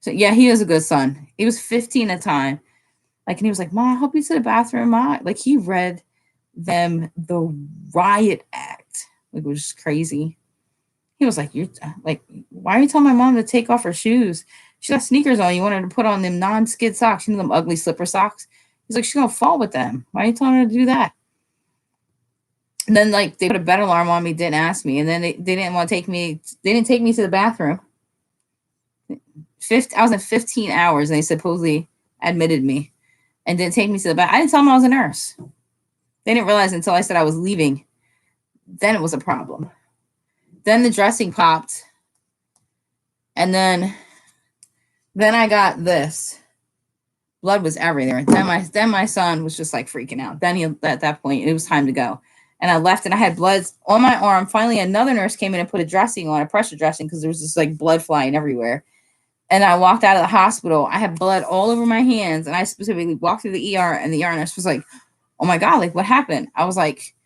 So yeah, he was a good son. He was 15 at the time. Like, and he was like, Mom, I'll help you to the bathroom, Ma. Like, he read them the riot act, like, which is crazy. He was like, "You're like, why are you telling my mom to take off her shoes? She got sneakers on. You want her to put on them non-skid socks, you know, them ugly slipper socks." He's like, she's gonna fall with them. Why are you telling her to do that? And then, like, they put a bed alarm on me, didn't ask me, and then they didn't want to take me. They didn't take me to the bathroom. I was in 15 hours, and they supposedly admitted me and didn't take me to the bathroom. I didn't tell them I was a nurse. They didn't realize until I said I was leaving. Then it was a problem. Then the dressing popped. And then I got this. Blood was everywhere. Then my son was just like freaking out. Then at that point, it was time to go. And I left, and I had blood on my arm. Finally, another nurse came in and put a dressing on, a pressure dressing, because there was just like blood flying everywhere. And I walked out of the hospital. I had blood all over my hands. And I specifically walked through the ER, and the ER nurse was like, oh my God, like, what happened? I was like,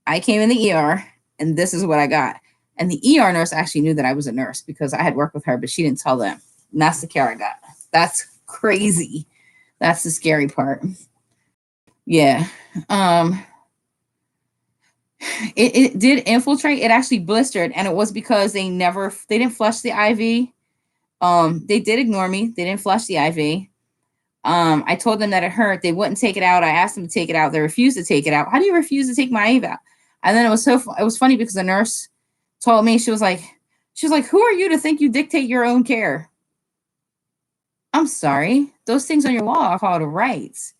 I came in the ER, and this is what I got. And the ER nurse actually knew that I was a nurse because I had worked with her, but she didn't tell them. And that's the care I got. That's crazy. That's the scary part. Yeah. It did infiltrate. It actually blistered, and it was because they didn't flush the IV. They did ignore me. They didn't flush the IV. I told them that it hurt. They wouldn't take it out. I asked them to take it out. They refused to take it out. How do you refuse to take my IV out? And then it was funny because the nurse told me, she was like, who are you to think you dictate your own care? I'm sorry. Those things on your wall are called rights.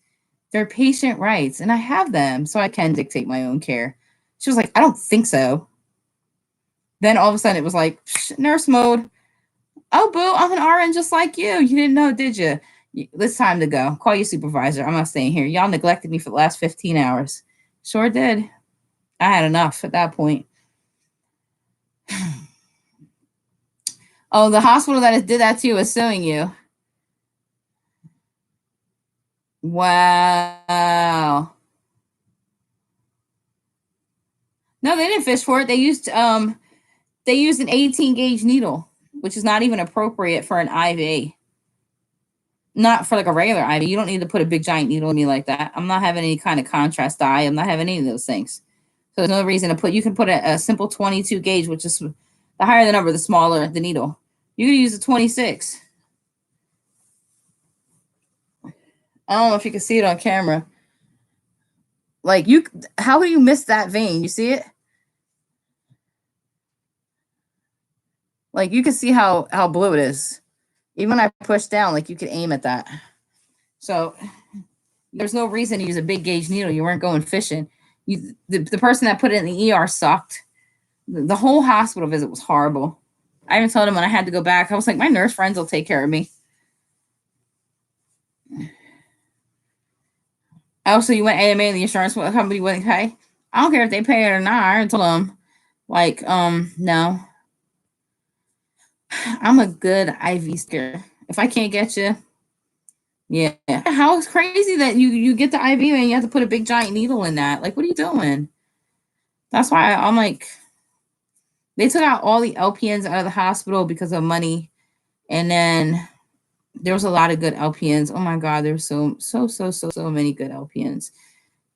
They're patient rights, and I have them, so I can dictate my own care. She was like, I don't think so. Then all of a sudden it was like, nurse mode. Oh, boo, I'm an RN just like you. You didn't know, did you? It's time to go. Call your supervisor. I'm not staying here. Y'all neglected me for the last 15 hours. Sure did. I had enough at that point. Oh, the hospital that did that to you is suing you. Wow. No, they didn't fish for it. They used an 18 gauge needle, which is not even appropriate for an IV. Not for like a regular IV. You don't need to put a big giant needle in me like that. I'm not having any kind of contrast dye. I'm not having any of those things. So there's no reason to put. You can put a simple 22 gauge, which is the higher the number, the smaller the needle. You can use a 26. I don't know if you can see it on camera. Like, how do you miss that vein? You see it? Like, you can see how blue it is. Even when I push down, like, you could aim at that. So there's no reason to use a big gauge needle. You weren't going fishing. The person that put it in the ER sucked. The whole hospital visit was horrible. I even told him when I had to go back, I was like, my nurse friends will take care of me. Also, you went AMA and the insurance company wouldn't pay. I don't care if they pay it or not. I told them, like, no. I'm a good IV sticker. If I can't get you, yeah. How crazy that you get the IV and you have to put a big giant needle in that. Like, what are you doing? That's why I'm like, they took out all the LPNs out of the hospital because of money. And then there was a lot of good LPNs. Oh my God, there were so many good LPNs.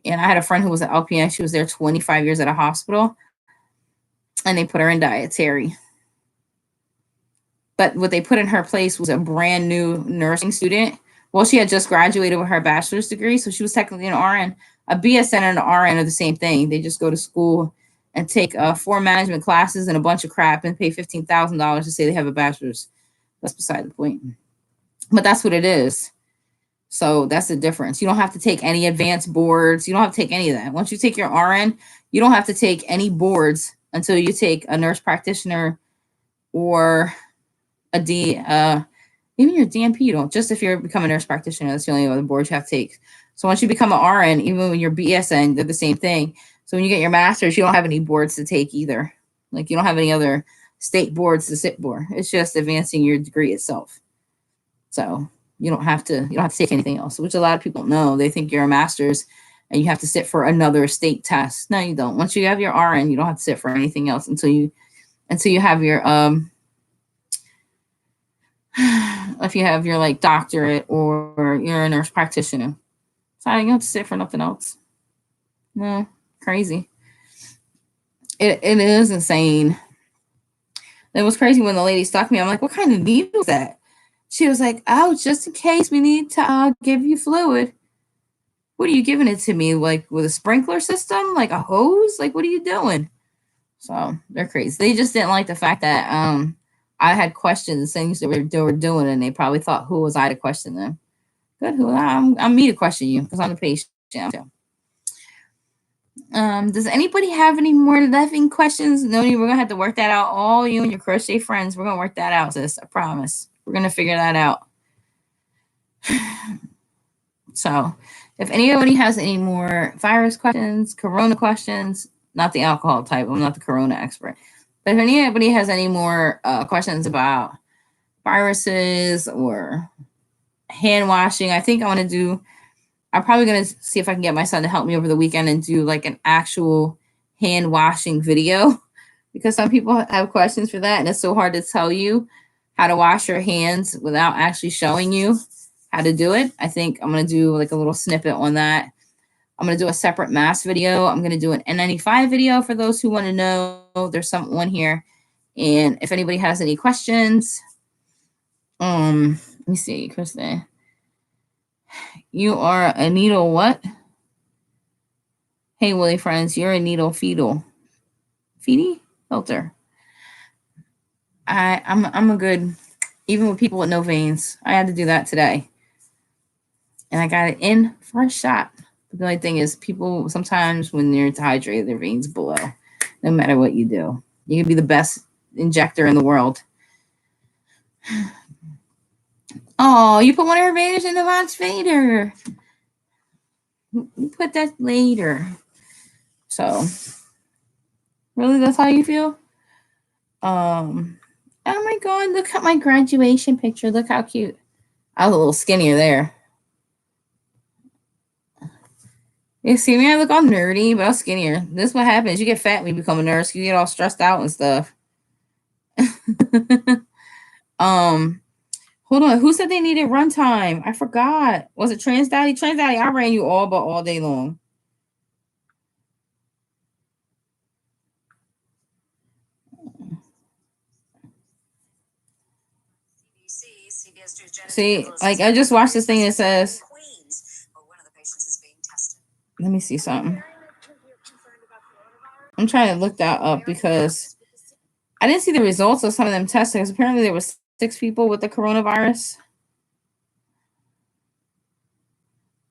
And I had a friend who was an LPN. She was there 25 years at a hospital, and they put her in dietary. But what they put in her place was a brand new nursing student. Well, she had just graduated with her bachelor's degree, so she was technically an RN. A BSN and an RN are the same thing. They just go to school and take 4 management classes and a bunch of crap and pay $15,000 to say they have a bachelor's. That's beside the point. But that's what it is. So that's the difference. You don't have to take any advanced boards. You don't have to take any of that. Once you take your RN, you don't have to take any boards until you take a nurse practitioner or a even your DNP, you don't. Just if you're becoming a nurse practitioner, that's the only other board you have to take. So once you become an RN, even when you're BSN, they're the same thing. So when you get your master's, you don't have any boards to take either. Like you don't have any other state boards to sit for. It's just advancing your degree itself. So you don't have to take anything else, which a lot of people know. They think you're a master's and you have to sit for another state test. No, you don't. Once you have your RN, you don't have to sit for anything else until you have your if you have your like doctorate or you're a nurse practitioner. So you don't have to sit for nothing else. No, crazy. It is insane. It was crazy when the lady stuck me. I'm like, what kind of needle is that? She was like, oh, just in case we need to give you fluid. What are you giving it to me? Like with a sprinkler system? Like a hose? Like what are you doing? So they're crazy. They just didn't like the fact that I had questions, things that they were doing, and they probably thought, who was I to question them? Good, I'm me to question you because I'm the patient. Does anybody have any more living questions? No, we're gonna have to work that out. All you and your crochet friends, we're gonna work that out, sis. I promise. We're gonna figure that out. So, if anybody has any more virus questions, corona questions, not the alcohol type, I'm not the corona expert, but if anybody has any more questions about viruses or hand washing, I think I'm probably going to see if I can get my son to help me over the weekend and do like an actual hand washing video because some people have questions for that. And it's so hard to tell you how to wash your hands without actually showing you how to do it. I think I'm going to do like a little snippet on that. I'm going to do a separate mask video. I'm going to do an N95 video for those who want to know. There's some on here. And if anybody has any questions, let me see, Kristen. You are a needle what? Hey, Willie friends, you're a needle fetal. Feedy? Filter. I'm a good, even with people with no veins. I had to do that today. And I got it in for a shot. But the only thing is people sometimes when they're dehydrated, their veins blow. No matter what you do. You can be the best injector in the world. Oh, you put one of her Vaders in the Vox Vader. You put that later. So, really, that's how you feel? Oh my God, look at my graduation picture. Look how cute. I was a little skinnier there. You see me? I look all nerdy, but I'm skinnier. This is what happens. You get fat when you become a nurse. You get all stressed out and stuff. Hold on. Who said they needed runtime? I forgot. Was it Trans Daddy? Trans Daddy, I ran you all but all day long. See, like I just watched this thing that says, let me see something. I'm trying to look that up because I didn't see the results of some of them tests because apparently there was 6 people with the coronavirus.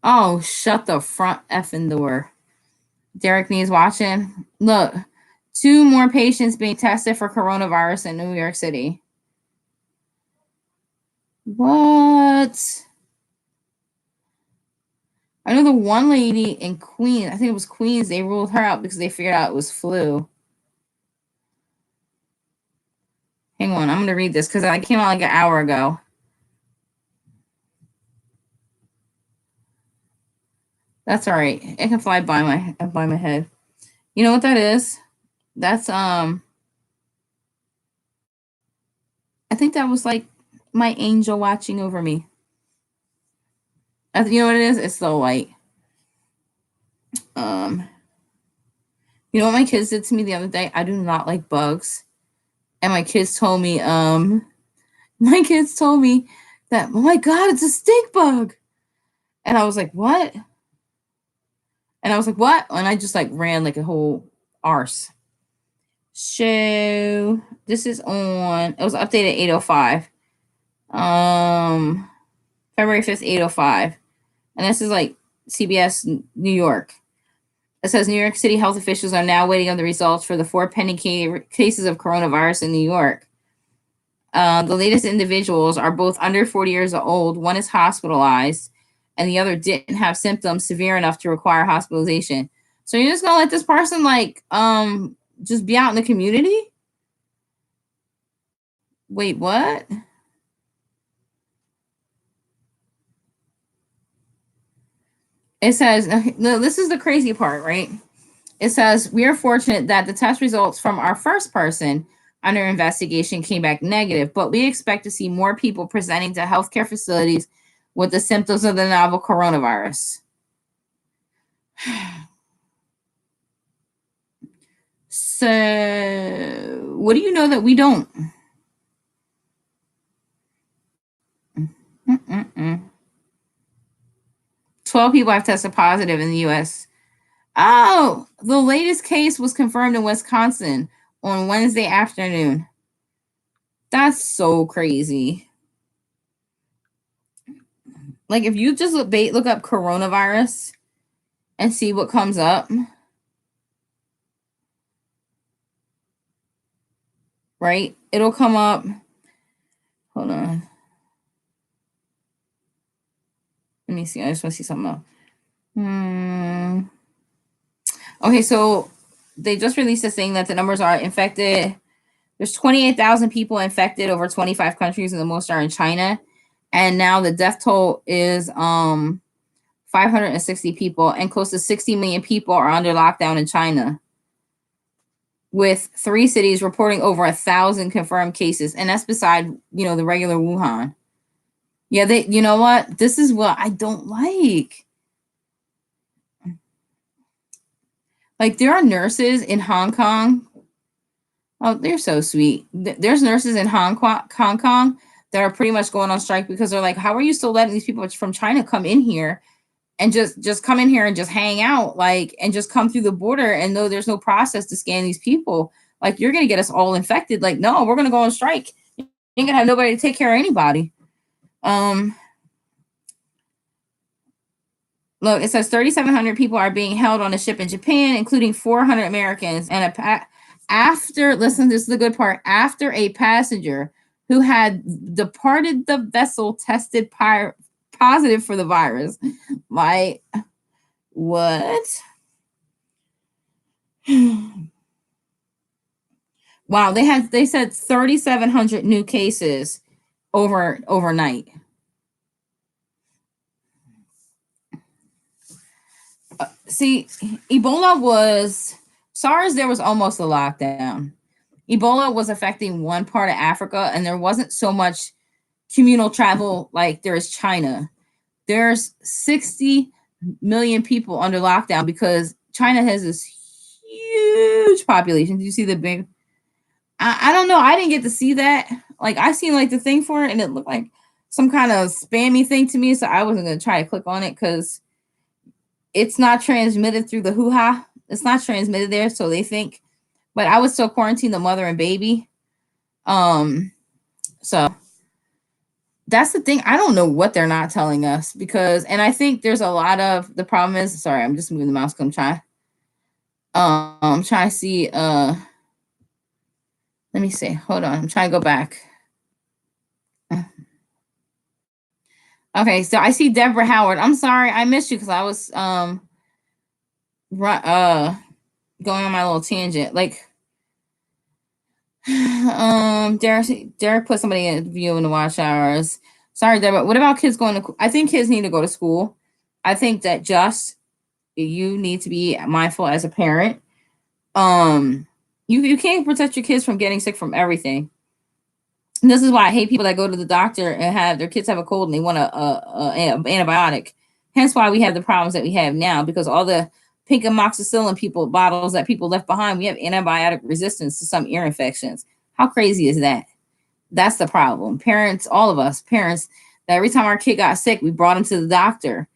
Oh, shut the front effing door. Derek needs watching. Look, 2 more patients being tested for coronavirus in New York City. What? I know the one lady in Queens, I think it was Queens, they ruled her out because they figured out it was flu. Hang on, I'm going to read this because I came out like an hour ago. That's all right. It can fly by my head. You know what that is? That's I think that was like my angel watching over me. You know what it is? It's the light. You know what my kids did to me the other day? I do not like bugs. And my kids told me, that, oh my God, it's a stink bug. And I was like, what? And I was like, what? And I just like ran like a whole arse. So this is on, it was updated 8:05. February 5th, 8:05. And this is like CBS New York. It says New York City health officials are now waiting on the results for the 4 pending cases of coronavirus in New York. The latest individuals are both under 40 years old. One is hospitalized, and the other didn't have symptoms severe enough to require hospitalization. So you're just gonna let this person just be out in the community? Wait, what? It says, this is the crazy part, right? It says, we are fortunate that the test results from our first person under investigation came back negative, but we expect to see more people presenting to healthcare facilities with the symptoms of the novel coronavirus. So, what do you know that we don't? 12 people have tested positive in the U.S. Oh, the latest case was confirmed in Wisconsin on Wednesday afternoon. That's so crazy. Like, if you just look up coronavirus and see what comes up, right? It'll come up. Hold on. Let me see. I just want to see something else. Okay, so they just released a thing that the numbers are infected. There's 28,000 people infected over 25 countries, and the most are in China. And now the death toll is 560 people, and close to 60 million people are under lockdown in China, with 3 cities reporting over 1,000 confirmed cases, and that's beside the regular Wuhan. Yeah, you know what? This is what I don't like. Like, there are nurses in Hong Kong. Oh, they're so sweet. There's nurses in Hong Kong that are pretty much going on strike because they're like, how are you still letting these people from China come in here and just come in here and just hang out, and just come through the border and know there's no process to scan these people? Like, you're going to get us all infected. Like, no, we're going to go on strike. You ain't going to have nobody to take care of anybody. Look, it says 3,700 people are being held on a ship in Japan, including 400 Americans. And listen, this is the good part, after a passenger who had departed the vessel tested positive for the virus. Like, what? Wow, they said 3,700 new cases overnight. See, SARS, there was almost a lockdown. Ebola was affecting one part of Africa, and there wasn't so much communal travel like there is China. There's 60 million people under lockdown because China has this huge population. Did you see the big? I don't know. I didn't get to see that. Like, I seen the thing for it, and it looked like some kind of spammy thing to me, so I wasn't gonna try to click on it because it's not transmitted through the hoo-ha. It's not transmitted there, so they think. But I would still quarantine the mother and baby. So that's the thing. I don't know what they're not telling us and I think there's a lot of the problem is. Sorry, I'm just moving the mouse. I'm trying to see. Let me see. Hold on. I'm trying to go back. Okay, so I see Deborah Howard. I'm sorry, I missed you because I was going on my little tangent. Derek put somebody in view in the watch hours. Sorry, Deborah. What about kids going to? I think kids need to go to school. I think that you need to be mindful as a parent. You can't protect your kids from getting sick from everything. And this is why I hate people that go to the doctor and have their kids have a cold and they want an antibiotic. Hence why we have the problems that we have now, because all the pink amoxicillin bottles that people left behind. We have antibiotic resistance to some ear infections. How crazy is that? That's the problem. Parents, all of us, parents, that every time our kid got sick, we brought him to the doctor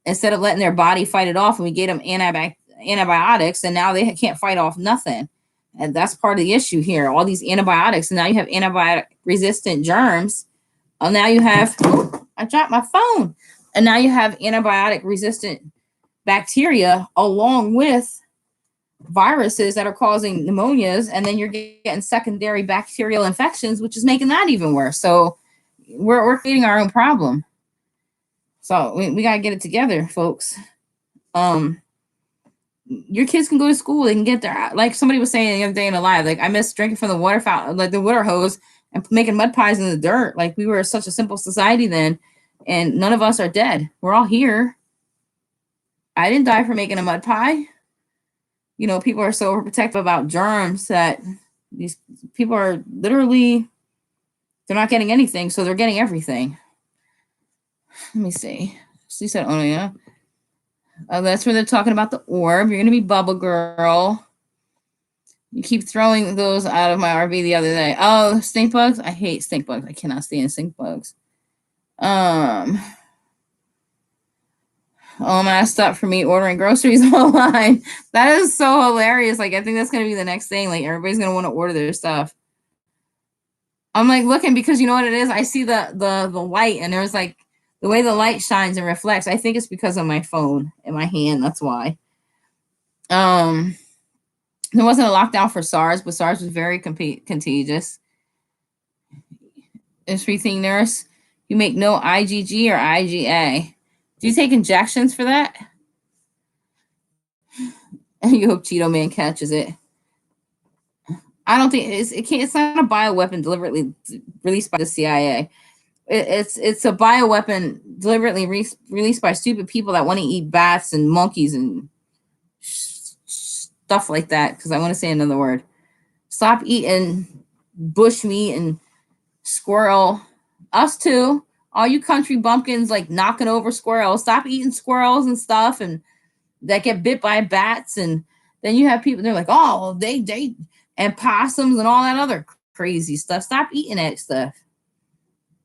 instead of letting their body fight it off, and we gave them antibiotics, and now they can't fight off nothing. And that's part of the issue here. All these antibiotics, and now you have antibiotic resistant germs. And now you have, I dropped my phone. And now you have antibiotic resistant bacteria along with viruses that are causing pneumonias, and then you're getting secondary bacterial infections, which is making that even worse. So we're creating our own problem. So we got to get it together, folks. Your kids can go to school. They can get there. Like somebody was saying the other day in a live, like I miss drinking from the water fountain, like the water hose, and making mud pies in the dirt. Like we were such a simple society then, and none of us are dead. We're all here. I didn't die for making a mud pie. You know, people are so overprotective about germs that these people are literally, they're not getting anything, so they're getting everything. Let me see. She said, oh yeah. That's where they're talking about the orb. You're going to be Bubble Girl. You keep throwing those out of my RV the other day. Oh, stink bugs? I hate stink bugs. I cannot stand stink bugs. All masked up for me ordering groceries online. That is so hilarious. Like, I think that's going to be the next thing. Like, everybody's going to want to order their stuff. I'm like looking because you know what it is? I see the light, and there's like the way the light shines and reflects. I think it's because of my phone in my hand. That's why. There wasn't a lockdown for SARS, but SARS was very contagious. Everything nurse, you make no IgG or IgA. Do you take injections for that? And you hope Cheeto Man catches it. I don't think it's not a bioweapon deliberately released by the CIA. It's a bioweapon deliberately released by stupid people that want to eat bats and monkeys and stuff like that. Because I want to say another word. Stop eating bush meat and squirrel. Us too. All you country bumpkins like knocking over squirrels. Stop eating squirrels and stuff, and that get bit by bats. And then you have people, they're like, oh, they and possums and all that other crazy stuff. Stop eating that stuff.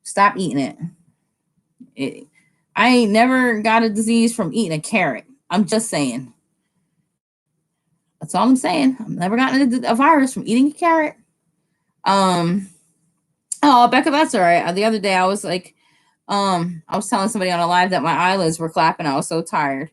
Stop eating it. I ain't never got a disease from eating a carrot. I'm just saying. That's all I'm saying. I've never gotten a virus from eating a carrot. Oh, Becca, that's all right. The other day I was like, I was telling somebody on a live that my eyelids were clapping. I was so tired.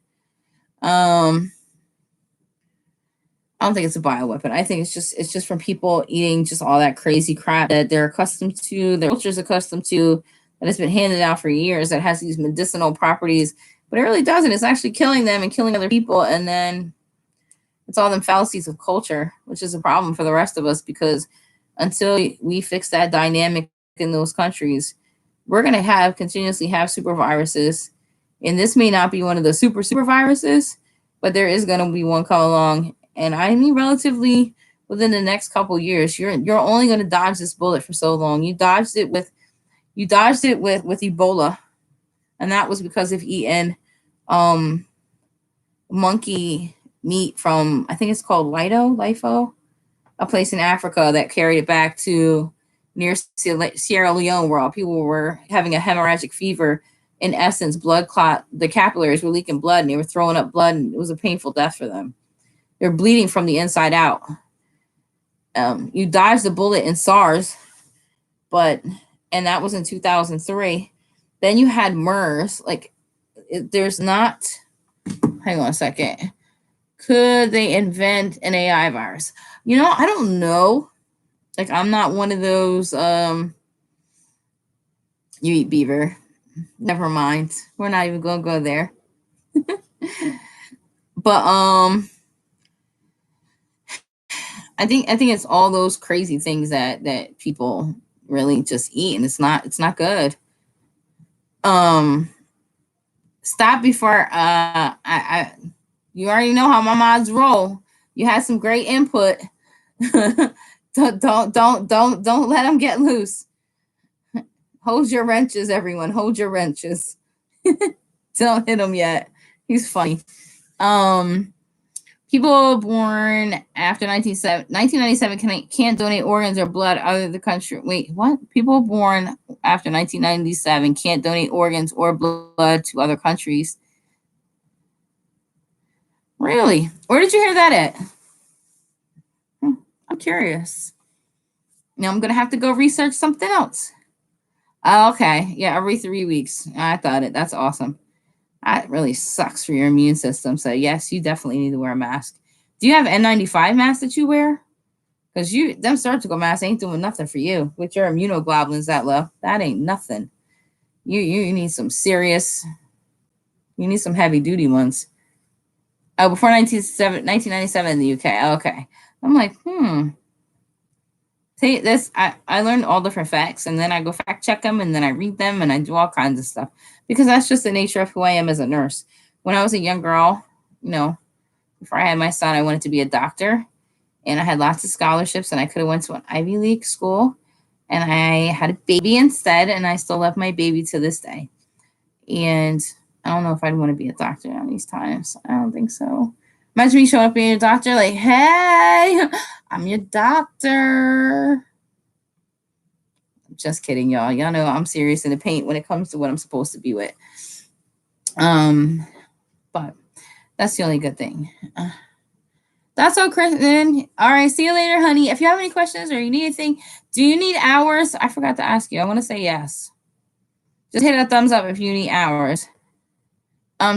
I don't think it's a bioweapon. I think it's just from people eating just all that crazy crap that they're accustomed to, their culture's accustomed to, that has been handed down for years, that has these medicinal properties, but it really doesn't. It's actually killing them and killing other people, and then it's all them fallacies of culture, which is a problem for the rest of us, because until we fix that dynamic in those countries, we're going to continuously have super viruses. And this may not be one of the super viruses, but there is going to be one come along. And I mean, relatively within the next couple of years, you're only going to dodge this bullet for so long. You dodged it with Ebola. And that was because of eating monkey meat from, I think it's called Lifo, a place in Africa that carried it back to near Sierra Leone, where all people were having a hemorrhagic fever. In essence, blood clot, the capillaries were leaking blood, and they were throwing up blood, and it was a painful death for them. They're bleeding from the inside out. You dodged the bullet in SARS, and that was in 2003. Then you had MERS. There's not, hang on a second. Could they invent an AI virus? I don't know. I'm not one of those, you eat beaver. Never mind. We're not even going to go there. But, I think it's all those crazy things that people really just eat, and it's not good. Stop before, you already know how my mods roll. You had some great input. Don't let them get loose. Hold your wrenches, everyone. Hold your wrenches. Don't hit him yet. He's funny. People born after 1997 can't donate organs or blood out of the country. Wait, what? People born after 1997 can't donate organs or blood to other countries. Really? Where did you hear that at? I'm curious. Now I'm going to have to go research something else. Okay. Yeah, every 3 weeks. I thought it. That's awesome. That really sucks for your immune system. So, yes, you definitely need to wear a mask. Do you have N95 masks that you wear? Because them surgical masks ain't doing nothing for you with your immunoglobulins that low. That ain't nothing. You need some serious, you need some heavy duty ones. Oh, before 1997 in the UK. Okay. I'm like, See, this, I learned all different facts, and then I go fact check them, and then I read them, and I do all kinds of stuff. Because that's just the nature of who I am as a nurse. When I was a young girl, before I had my son, I wanted to be a doctor. And I had lots of scholarships, and I could have went to an Ivy League school, and I had a baby instead, and I still love my baby to this day. And I don't know if I'd want to be a doctor on these times. I don't think so. Imagine me showing up being a doctor, like, hey, I'm your doctor. Just kidding, y'all. Y'all know I'm serious in the paint when it comes to what I'm supposed to be with. But that's the only good thing. That's all, Kristen. All right, see you later, honey. If you have any questions or you need anything, do you need hours? I forgot to ask you. I want to say yes. Just hit a thumbs up if you need hours.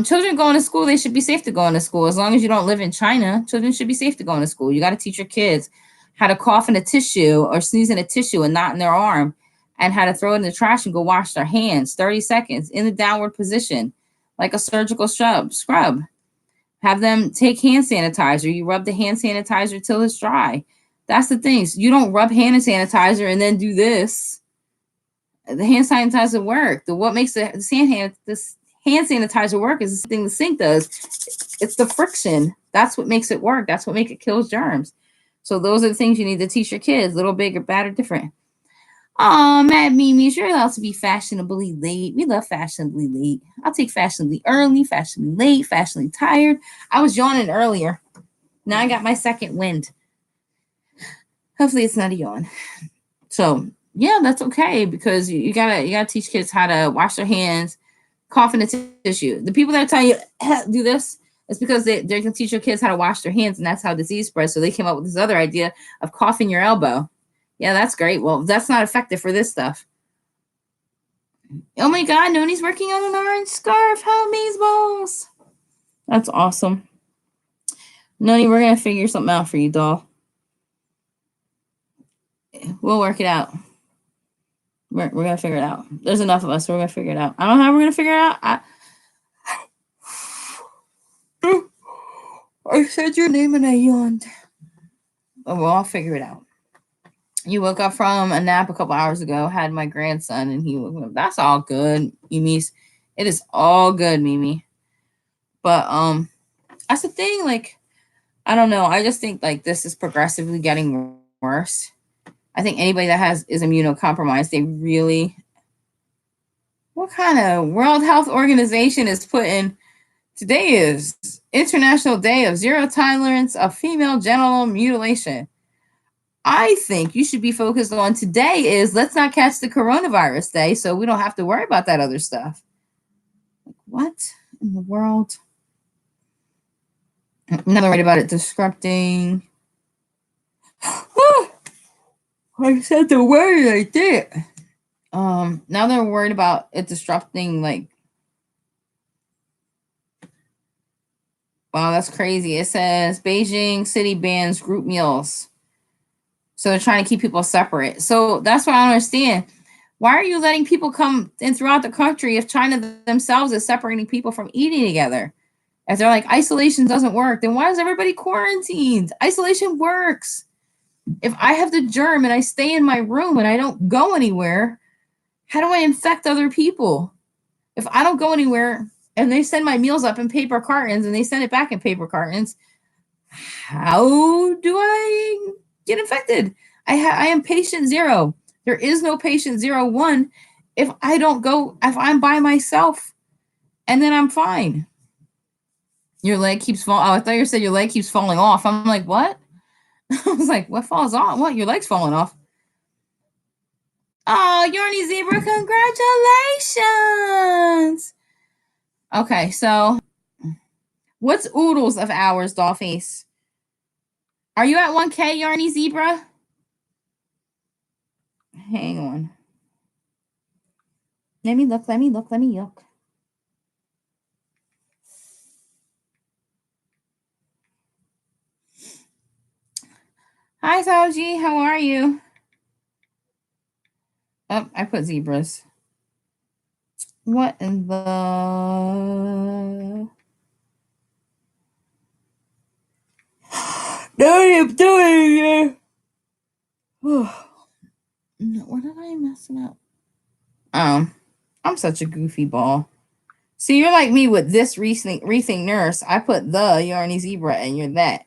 Children going to school, they should be safe to go into school. As long as you don't live in China, children should be safe to go into school. You got to teach your kids how to cough in a tissue or sneeze in a tissue and not in their arm, and how to throw it in the trash and go wash their hands 30 seconds in the downward position, like a surgical scrub. Have them take hand sanitizer. You rub the hand sanitizer till it's dry. That's the thing. So you don't rub hand sanitizer and then do this. The hand sanitizer work. What makes the hand sanitizer work is the thing the sink does. It's the friction. That's what makes it work. That's what makes it kills germs. So those are the things you need to teach your kids. Little, big, or bad, or different. Oh, Mad Mimi, you're allowed to be fashionably late. We love fashionably late. I'll take fashionably early, fashionably late, fashionably tired. I was yawning earlier. Now I got my second wind. Hopefully it's not a yawn. So yeah, that's okay, because you gotta teach kids how to wash their hands, cough in the tissue. The people that tell you do this, it's because they can teach your kids how to wash their hands, and that's how disease spreads. So they came up with this other idea of coughing your elbow. Yeah, that's great. Well, that's not effective for this stuff. Oh my God, Noni's working on an orange scarf. How amazeballs. That's awesome. Noni, we're going to figure something out for you, doll. We'll work it out. We're going to figure it out. There's enough of us, so we're going to figure it out. I don't know how we're going to figure it out. I said your name and I yawned. Oh, well, I'll figure it out. You woke up from a nap a couple hours ago, had my grandson, and he woke up. That's all good, Mimi's. It is all good, Mimi. But that's the thing. Like, I don't know. I just think like this is progressively getting worse. I think anybody that is immunocompromised, they really. What kind of World Health Organization is putting? Today is International Day of Zero Tolerance of Female Genital Mutilation. I think you should be focused on today is let's not catch the coronavirus day, so we don't have to worry about that other stuff. Like, what in the world? Now they're worried about it disrupting. I said the word I did. Now they're worried about it disrupting, like. Wow, that's crazy. It says Beijing city bans group meals. So they're trying to keep people separate. So that's what I don't understand. Why are you letting people come in throughout the country if China themselves is separating people from eating together? If they're like, isolation doesn't work, then why is everybody quarantined? Isolation works. If I have the germ and I stay in my room and I don't go anywhere, how do I infect other people? If I don't go anywhere and they send my meals up in paper cartons and they send it back in paper cartons, how do I get infected? I am patient 0. There is no patient 0-1 if I don't go, if I'm by myself, and then I'm fine. Your leg keeps falling. Oh, I thought you said your leg keeps falling off. I'm like, what? I was like, what falls off? What? Your leg's falling off? Oh, Yarny Zebra, congratulations! Okay, so what's oodles of hours, Dollface? Are you at 1K, Yarny Zebra? Hang on. Let me look. Hi, Soji. How are you? Oh, I put zebras. What in the... No, I'm doing it. Where did I mess it up? I'm such a goofy ball. See, you're like me with this rethink nurse. I put the Yarny Zebra and you're that.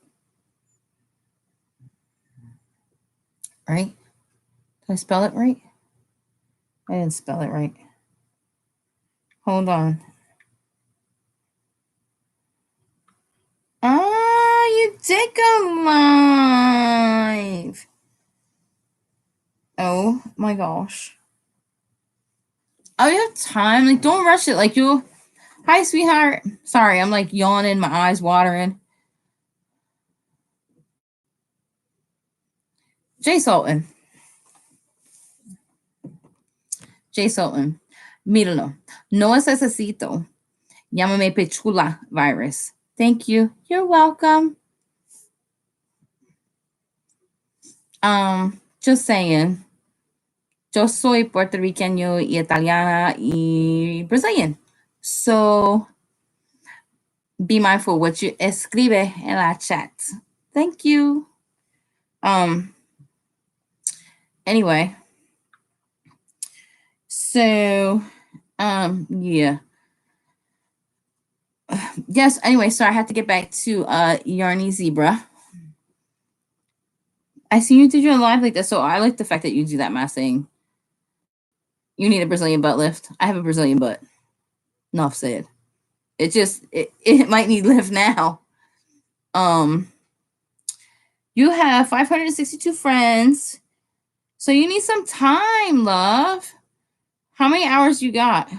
Right? Did I spell it right? I didn't spell it right. Hold on. Oh, you did go live. Oh my gosh. Oh, you have time. Like, don't rush it. Like, you. Hi, sweetheart. Sorry, I'm like yawning, my eyes watering. Jay Sultan. Míralo. No necesito. Llámame Pechula virus. Thank you. You're welcome. Just saying. Yo soy puertorriqueño y italiana y Brazilian. So be mindful what you escribe en la chat. Thank you. Anyway. So yeah. Yes, anyway, so I had to get back to Yarny Zebra. I see you did your live like this, so I like the fact that you do that mass thing. You need a Brazilian butt lift. I have a Brazilian butt. Enough said. It might need lift now. You have 562 friends. So you need some time, love. How many hours you got?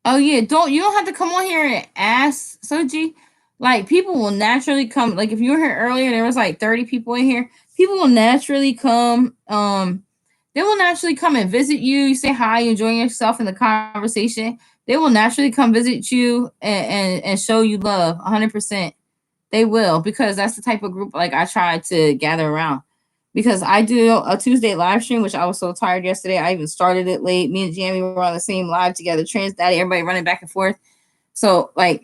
Oh yeah, you don't have to come on here and ask Soji. Like, people will naturally come. Like, if you were here earlier, there was like 30 people in here. People will naturally come. They will naturally come and visit you. You say hi, you enjoying yourself in the conversation. They will naturally come visit you and show you love 100%. They will, because that's the type of group like I try to gather around. Because I do a Tuesday live stream, which I was so tired yesterday. I even started it late. Me and Jamie were on the same live together. Trans Daddy, everybody running back and forth. So like,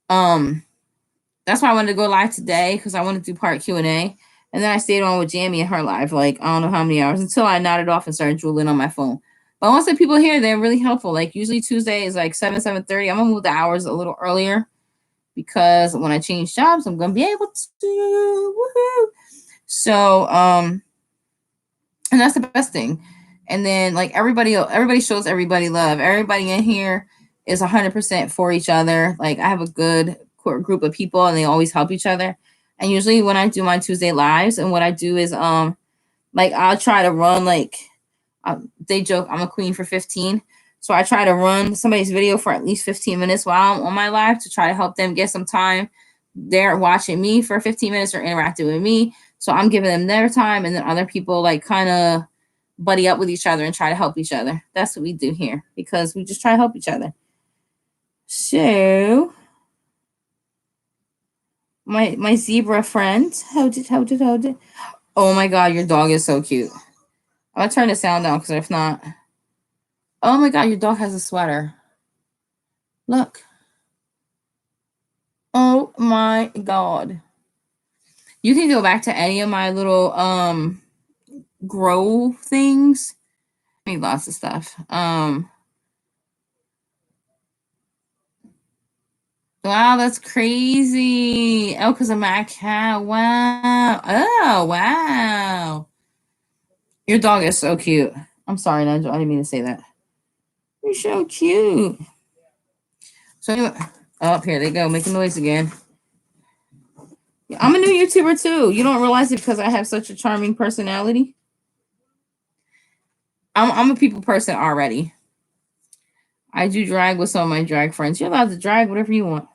that's why I wanted to go live today, because I wanted to do part Q&A. And then I stayed on with Jamie and her live, like, I don't know how many hours, until I nodded off and started drooling on my phone. But once the people here, they're really helpful. Like, usually Tuesday is like 7:30. I'm gonna move the hours a little earlier, because when I change jobs, I'm gonna be able to. Woohoo! So, and that's the best thing. And then, like, everybody shows everybody love. Everybody in here is 100% for each other. Like, I have a good group of people, and they always help each other. And usually when I do my Tuesday lives, and what I do is, like, I'll try to run, like, they joke I'm a queen for 15. So I try to run somebody's video for at least 15 minutes while I'm on my live, to try to help them get some time. They're watching me for 15 minutes or interacting with me. So I'm giving them their time, and then other people, like, kind of buddy up with each other and try to help each other. That's what we do here, because we just try to help each other. So my zebra friend, hold it. Oh my God, your dog is so cute. I'm gonna turn the sound down, because if not, oh my God, your dog has a sweater. Look. Oh my God. You can go back to any of my little grow things. I need lots of stuff. Wow, that's crazy. Oh, because of my cat. Wow. Oh, wow. Your dog is so cute. I'm sorry, Nigel. I didn't mean to say that. You're so cute. So anyway, oh, here they go, making noise again. I'm a new YouTuber too. You don't realize it because I have such a charming personality. I'm a people person already. I do drag with some of my drag friends. You're allowed to drag whatever you want.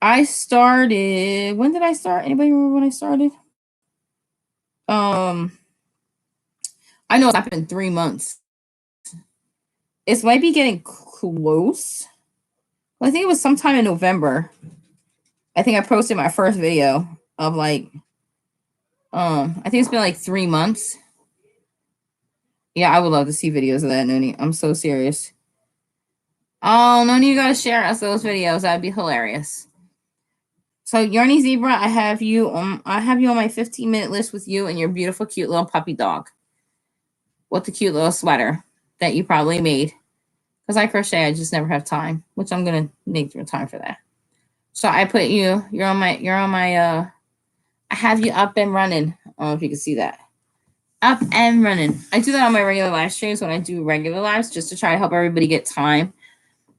I started. When did I start? Anybody remember when I started? I know it's happened 3 months. It might be getting close. I think it was sometime in November. I think I posted my first video of like, I think it's been like 3 months. Yeah, I would love to see videos of that, Noni. I'm so serious. Oh, Noni, you gotta share us those videos. That'd be hilarious. So, Yarny Zebra, I have you on my 15-minute list with you and your beautiful, cute little puppy dog with the cute little sweater that you probably made. Because I crochet, I just never have time, which I'm gonna make time for that. So I put you. You're on my. I have you up and running. I don't know if you can see that. Up and running. I do that on my regular live streams when I do regular lives, just to try to help everybody get time.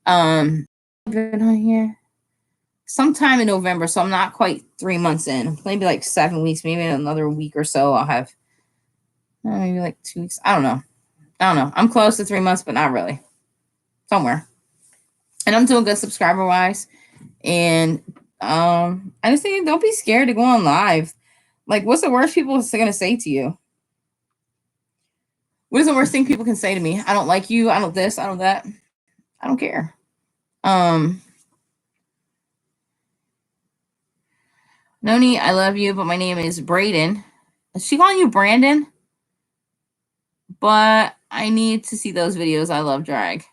Been on here sometime in November, so I'm not quite 3 months in. Maybe like 7 weeks, maybe another week or so. I'll have maybe like 2 weeks. I don't know. I'm close to 3 months, but not really. Somewhere. And I'm doing good subscriber wise. And I just think don't be scared to go on live. Like, what's the worst people are gonna say to you? What is the worst thing people can say to me? I don't like you. I don't this. I don't that. I don't care. Noni, I love you, but my name is Braden. Is she calling you Brandon? But I need to see those videos. I love drag.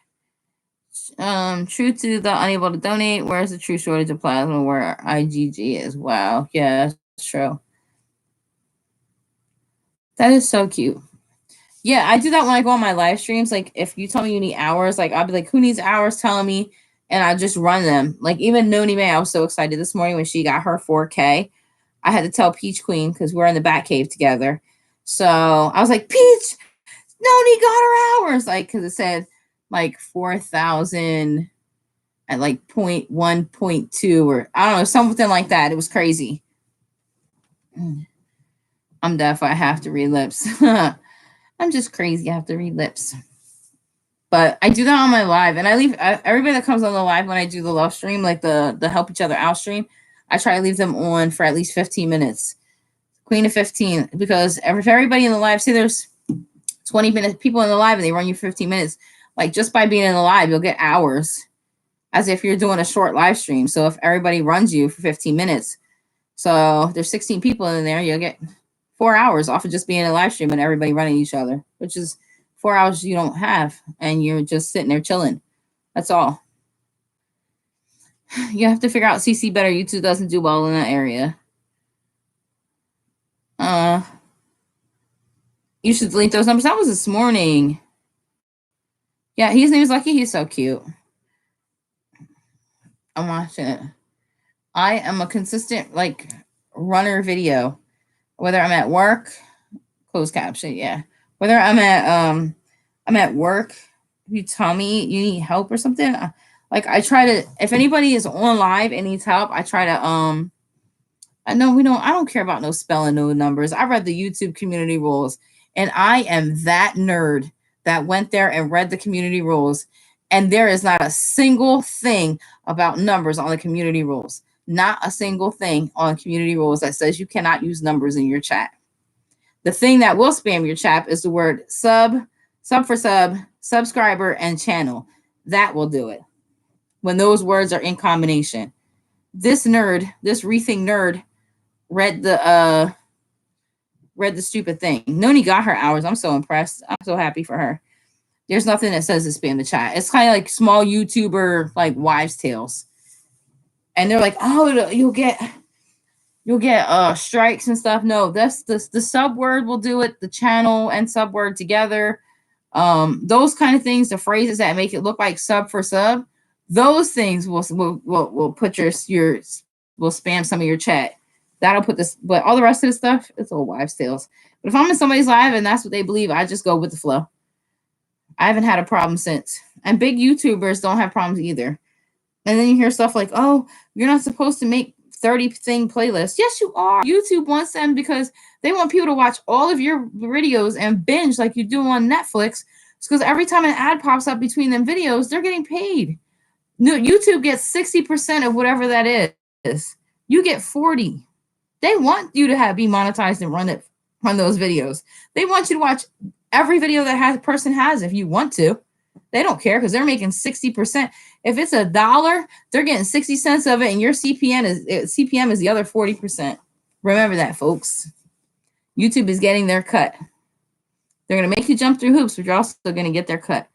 True to the unable to donate. Where's the true shortage of plasma? Where IgG is? Wow. Yeah, that's true. That is so cute. Yeah, I do that when I go on my live streams. Like, if you tell me you need hours, like, I'll be like, who needs hours? Telling me, and I just run them. Like, even Noni May, I was so excited this morning when she got her 4K. I had to tell Peach Queen because we're in the Batcave together. So I was like, Peach, Noni got her hours. Like, because it said like 4,000 at like 0.1.2 or I don't know, something like that. It was crazy. I'm deaf. I have to read lips. I'm just crazy. I have to read lips. But I do that on my live, and I leave everybody that comes on the live when I do the love stream, like the help each other out stream. I try to leave them on for at least 15 minutes. Queen of 15, because if everybody in the live, say there's 20 minutes people in the live and they run you 15 minutes, like just by being in the live, you'll get hours as if you're doing a short live stream. So if everybody runs you for 15 minutes, so there's 16 people in there, you'll get 4 hours off of just being in a live stream and everybody running each other, which is 4 hours you don't have, and you're just sitting there chilling. That's all. You have to figure out CC better. YouTube doesn't do well in that area. You should delete those numbers. That was this morning. Yeah, his name is Lucky. He's so cute. I'm watching it. I am a consistent like runner video, whether I'm at work, closed caption, yeah. Whether I'm at work, if you tell me you need help or something, like I try to, if anybody is on live and needs help, I try to I don't care about no spelling, no numbers. I read the YouTube community rules, and I am that nerd that went there and read the community rules. And there is not a single thing about numbers on the community rules. Not a single thing on community rules that says you cannot use numbers in your chat. The thing that will spam your chat is the word sub for sub, subscriber, and channel. That will do it when those words are in combination. This rethink nerd read the stupid thing. Noni got her hours. I'm so impressed. I'm so happy for her. There's nothing that says to spam the chat. It's kind of like small YouTuber like wives' tales. And they're like, oh, you'll get strikes and stuff. No, that's the sub word will do it. The channel and sub word together. Those kind of things, the phrases that make it look like sub for sub, those things will put will spam some of your chat. That'll put this, but all the rest of the stuff, it's all wives' tales. But if I'm in somebody's live and that's what they believe, I just go with the flow. I haven't had a problem since. And big YouTubers don't have problems either. And then you hear stuff like, oh, you're not supposed to make 30 thing playlists. Yes, you are. YouTube wants them because they want people to watch all of your videos and binge like you do on Netflix. It's because every time an ad pops up between them videos, they're getting paid. No, YouTube gets 60% of whatever that is. You get 40. They want you to be monetized and run those videos. They want you to watch every video that person has if you want to. They don't care because they're making 60%. If it's $1, they're getting 60 cents of it, and your CPM is the other 40%. Remember that, folks. YouTube is getting their cut. They're going to make you jump through hoops, but you're also going to get their cut.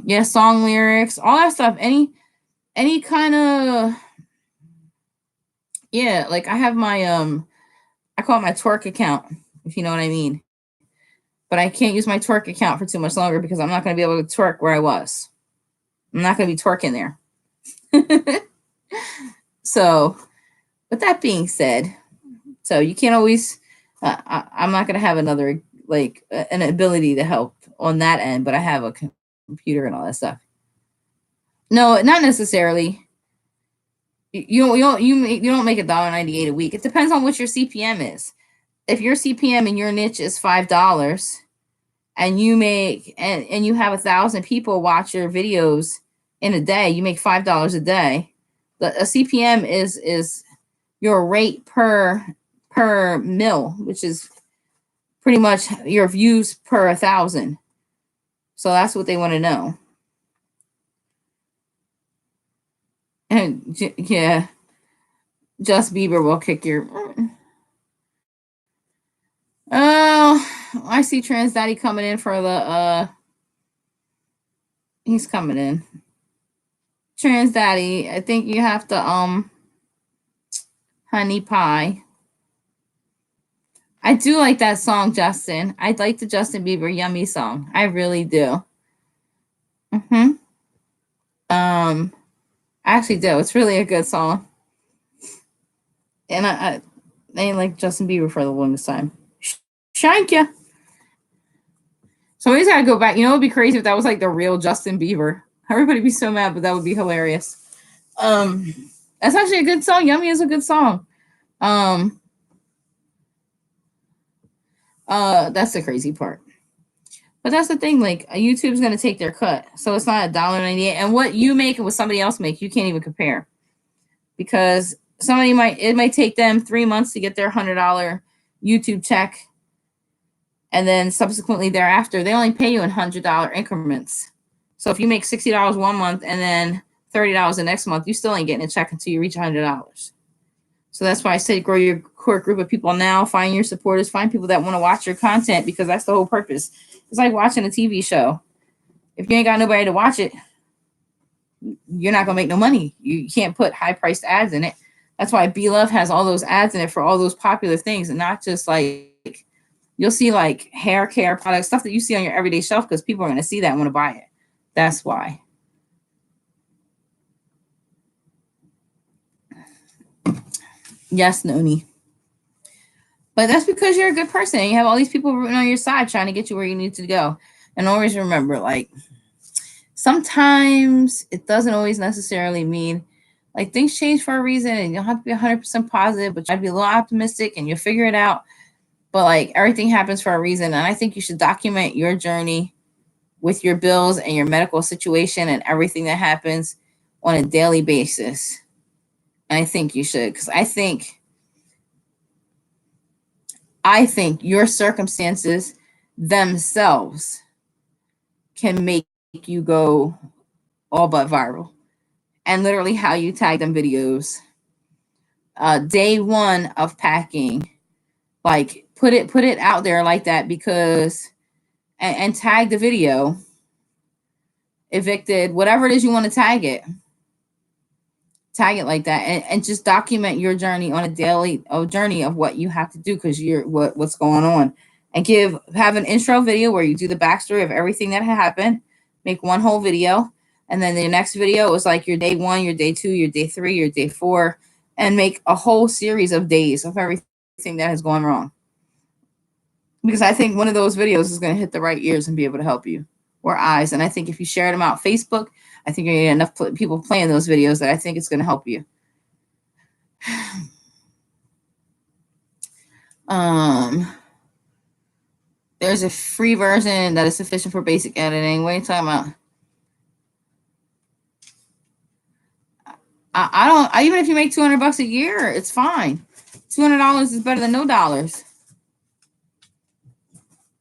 Yeah, song lyrics, all that stuff. Any kind of, yeah, like I have my I call it my twerk account, if you know what I mean. But I can't use my twerk account for too much longer because I'm not going to be able to twerk where I was. I'm not going to be twerking there. So, with that being said, so you can't always, I'm not going to have another, like, an ability to help on that end, but I have a computer and all that stuff. No, not necessarily. You don't make $1.98 a week. It depends on what your CPM is. If your CPM in your niche is $5 and you make and you have 1,000 people watch your videos in a day, you make $5 a day. A CPM is your rate per mil, which is pretty much your views per 1,000. So that's what they want to know. And yeah, Just Bieber will kick your. Oh, I see Trans Daddy coming in for the. He's coming in. Trans Daddy, I think you have to honey pie. I do like that song, Justin. I like the Justin Bieber Yummy song. I really do. I actually do. It's really a good song. And I ain't like Justin Bieber for the longest time. Shank ya. Somebody's gotta go back. You know, it'd be crazy if that was like the real Justin Bieber. Everybody'd be so mad, but that would be hilarious. That's actually a good song. Yummy is a good song. That's the crazy part. But that's the thing, like YouTube's gonna take their cut. So it's not $1.98. And what you make and what somebody else make, you can't even compare. Because it might take them 3 months to get their $100 YouTube check. And then subsequently thereafter, they only pay you in $100 increments. So if you make $60 one month and then $30 the next month, you still ain't getting a check until you reach $100. So that's why I said grow your core group of people now, find your supporters, find people that want to watch your content, because that's the whole purpose. It's like watching a TV show. If you ain't got nobody to watch it, you're not going to make no money. You can't put high-priced ads in it. That's why B-Love has all those ads in it for all those popular things, and not just like, you'll see like hair care products, stuff that you see on your everyday shelf, because people are going to see that and want to buy it. That's why. Yes, Noni. But that's because you're a good person. You have all these people rooting on your side trying to get you where you need to go. And always remember, like, sometimes it doesn't always necessarily mean, like, things change for a reason, and you don't have to be 100% positive, but you have to be a little optimistic and you'll figure it out. But, like, everything happens for a reason. And I think you should document your journey with your bills and your medical situation and everything that happens on a daily basis. And I think you should, because I think your circumstances themselves can make you go all but viral. And literally how you tag them videos. Day one of packing, like put it out there like that, because and tag the video. Evicted, whatever it is you want to tag it like that, and just document your journey on a daily journey of what you have to do, because you're what's going on, and have an intro video where you do the backstory of everything that happened. Make one whole video, and then the next video is like your day 1, your day 2, your day 3, your day 4, and make a whole series of days of everything that has gone wrong. because I think one of those videos is going to hit the right ears and be able to help you, or eyes. And I think if you share them out Facebook, I think you're going to get enough people playing those videos that I think it's going to help you. There's a free version that is sufficient for basic editing. What are you talking about? I don't. Even if you make $200 a year, it's fine. $200 is better than no dollars.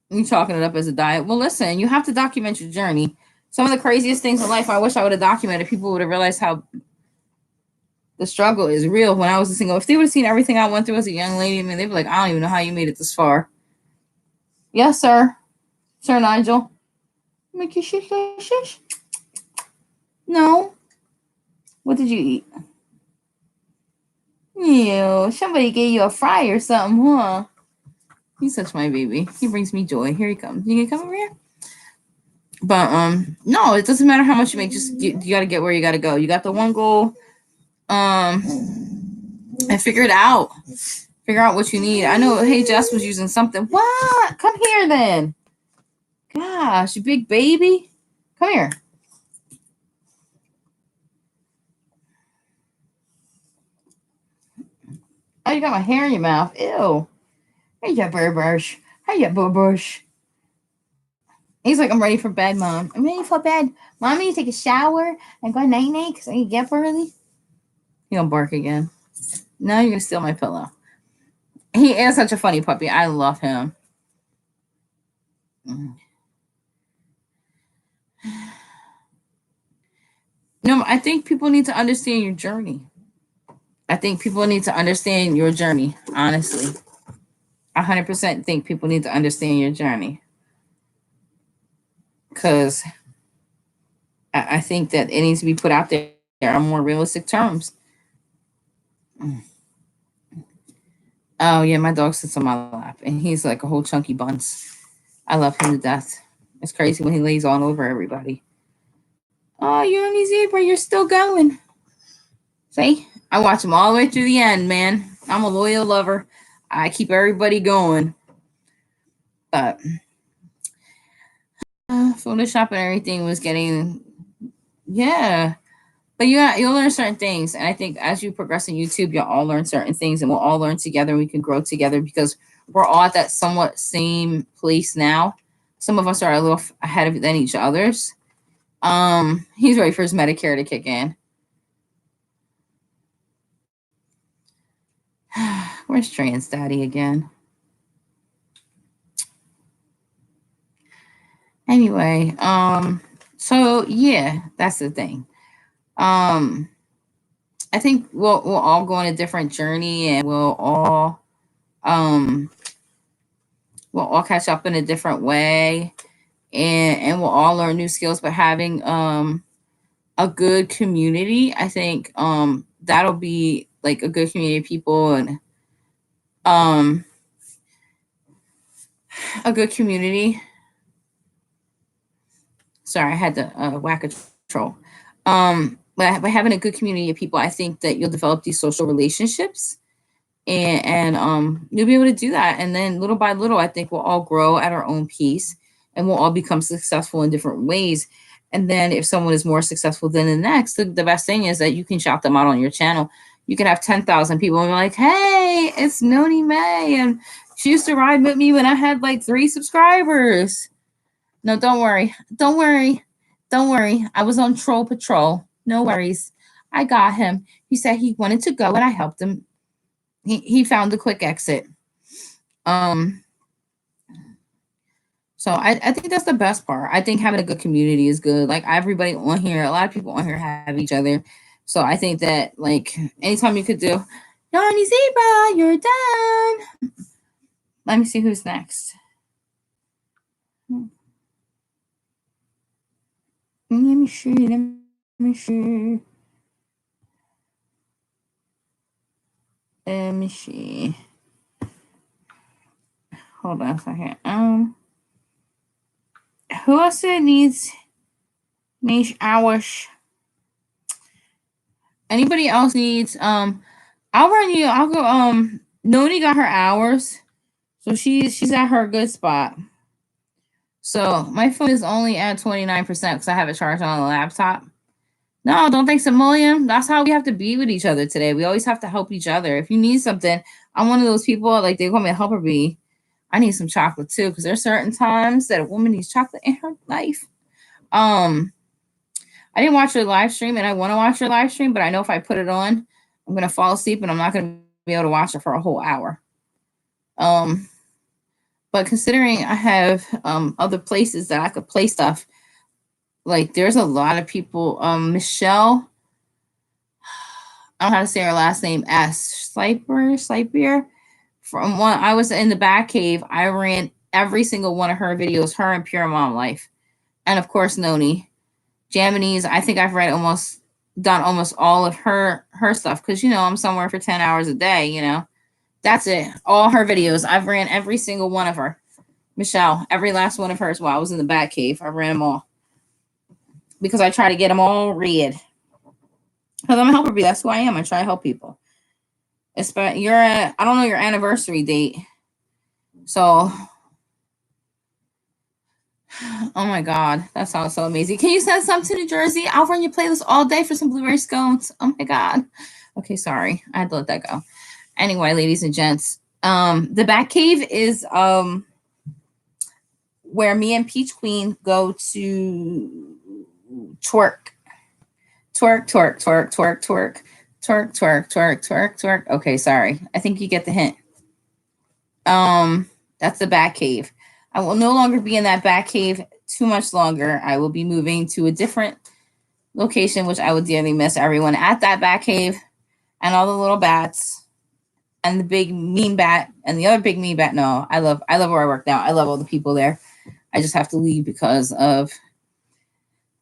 You chalking it up as a diet. Well, listen, you have to document your journey. Some of the craziest things in life I wish I would have documented. People would have realized how the struggle is real when I was a single. If they would have seen everything I went through as a young lady, I mean, they'd be like, I don't even know how you made it this far. Yes, sir. Sir Nigel. Make you shush, shush, shush. No. What did you eat? Ew, somebody gave you a fry or something, huh? He's such my baby. He brings me joy. Here he comes. You gonna come over here? But no, it doesn't matter how much you make. Just you got to get where you got to go. You got the one goal, and figure it out. Figure out what you need. I know. Hey, Jess was using something. What? Come here then. Gosh, you big baby. Come here. Oh, you got my hair in your mouth. Ew. Hey, ya burbush. Hey, ya burbush. He's like, I'm ready for bed, Mom. I'm ready for bed. Mom, I need to take a shower and go night-night because I need to get up early. He gonna bark again. Now you're gonna steal my pillow. He is such a funny puppy. I love him. No, I think people need to understand your journey. I think people need to understand your journey, honestly. 100% think people need to understand your journey. Because I think that it needs to be put out there on more realistic terms. Oh, yeah, my dog sits on my lap, and he's like a whole chunky bunce. I love him to death. It's crazy when he lays all over everybody. Oh, you're on his zebra. You're still going. See? I watch him all the way through the end, man. I'm a loyal lover. I keep everybody going. But Photoshop and everything was getting, yeah. But you'll learn certain things. And I think as you progress in YouTube, you'll all learn certain things and we'll all learn together and we can grow together because we're all at that somewhat same place now. Some of us are a little ahead of than each other's. He's ready for his Medicare to kick in. Where's Trans Daddy again? Anyway, so yeah, that's the thing. I think we'll all go on a different journey and we'll all catch up in a different way and we'll all learn new skills, but having a good community, I think that'll be like a good community of people and a good community. Sorry, I had to whack a troll. But by having a good community of people, I think that you'll develop these social relationships and you'll be able to do that. And then little by little, I think we'll all grow at our own pace and we'll all become successful in different ways. And then if someone is more successful than the next, the best thing is that you can shout them out on your channel. You can have 10,000 people and be like, hey, it's Noni May. And she used to ride with me when I had like 3 subscribers. No, don't worry. Don't worry. Don't worry. I was on Troll Patrol. No worries. I got him. He said he wanted to go and I helped him. He found the quick exit. So I think that's the best part. I think having a good community is good. Like everybody on here, a lot of people on here have each other. So I think that like anytime you could do, Yarny Zebra, you're done. Let me see who's next. Let me see. Let me see. Let me see. Hold on a second. Who else needs hours? Anybody else needs I'll run you. I'll go Noni got her hours. So she's at her good spot. So my phone is only at 29% because I have it charged on the laptop. No, don't thanks a million. That's how we have to be with each other today. We always have to help each other. If you need something, I'm one of those people, like they call me a helper bee. I need some chocolate too, because there's certain times that a woman needs chocolate in her life. I didn't watch your live stream, and I want to watch your live stream, but I know if I put it on, I'm gonna fall asleep, and I'm not gonna be able to watch it for a whole hour. But considering I have other places that I could play stuff, like there's a lot of people. Michelle, I don't know how to say her last name. Sliper. From when I was in the back cave, I ran every single one of her videos. Her and Pure Mom Life, and of course Noni. Jamini's, I think I've done almost all of her stuff because I'm somewhere for 10 hours a day. That's it. All her videos. I've ran every single one of her. Michelle, every last one of hers while I was in the back cave. I ran them all because I try to get them all read. Because I'm a helper bee. That's who I am. I try to help people. I don't know your anniversary date. So, oh my God, that sounds so amazing. Can you send some to New Jersey? I'll run your playlist all day for some blueberry scones. Oh my God. Okay, sorry. I had to let that go. Anyway, ladies and gents, the back cave is where me and Peach Queen go to twerk. Twerk. Okay, sorry. I think you get the hint. That's the back cave. I will no longer be in that back cave too much longer. I will be moving to a different location, which I would dearly miss everyone at that back cave and all the little bats and the big mean bat and the other big mean bat. No, I love where I work now. I love all the people there. I just have to leave because of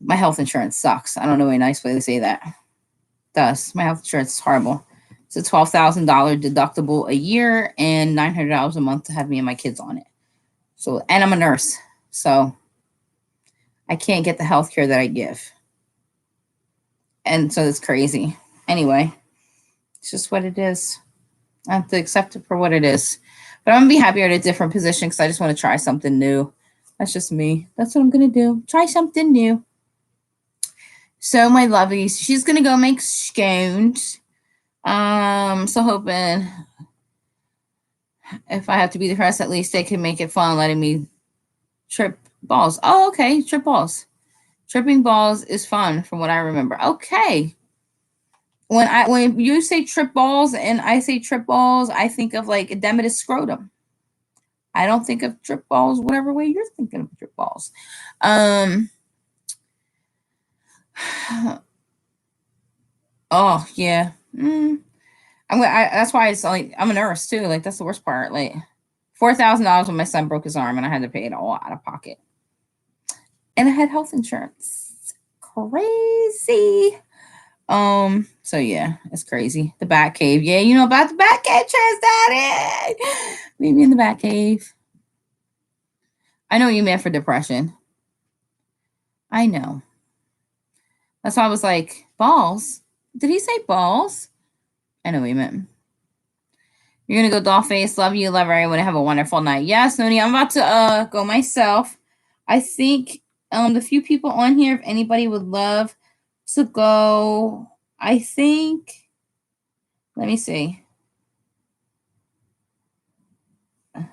my health insurance sucks. I don't know a nice way to say that. It does. My health insurance is horrible. It's a $12,000 deductible a year and $900 a month to have me and my kids on it. So, and I'm a nurse, so I can't get the health care that I give. And so it's crazy. Anyway, it's just what it is. I have to accept it for what it is. But I'm going to be happier at a different position because I just want to try something new. That's just me. That's what I'm going to do. Try something new. So my lovelies, she's going to go make scones. So hoping if I have to be depressed, at least they can make it fun letting me trip balls. Oh, okay. Trip balls. Tripping balls is fun from what I remember. Okay. When you say trip balls and I say trip balls, I think of like edematous scrotum. I don't think of trip balls whatever way you're thinking of trip balls. Oh yeah. That's why it's like I'm a nurse too. Like that's the worst part. Like $4,000 when my son broke his arm and I had to pay it all out of pocket. And I had health insurance. Crazy. So yeah, it's crazy. The Bat Cave. Yeah, you know about the Bat Cave, Trans Daddy. Meet me in the Bat Cave. I know what you meant for depression. I know. That's why I was like, balls? Did he say balls? I know what you meant. You're gonna go doll face. Love you, love everyone. Have a wonderful night. Yes, Noni, I'm about to go myself. I think the few people on here, if anybody would love to go, I think. Let me see. Let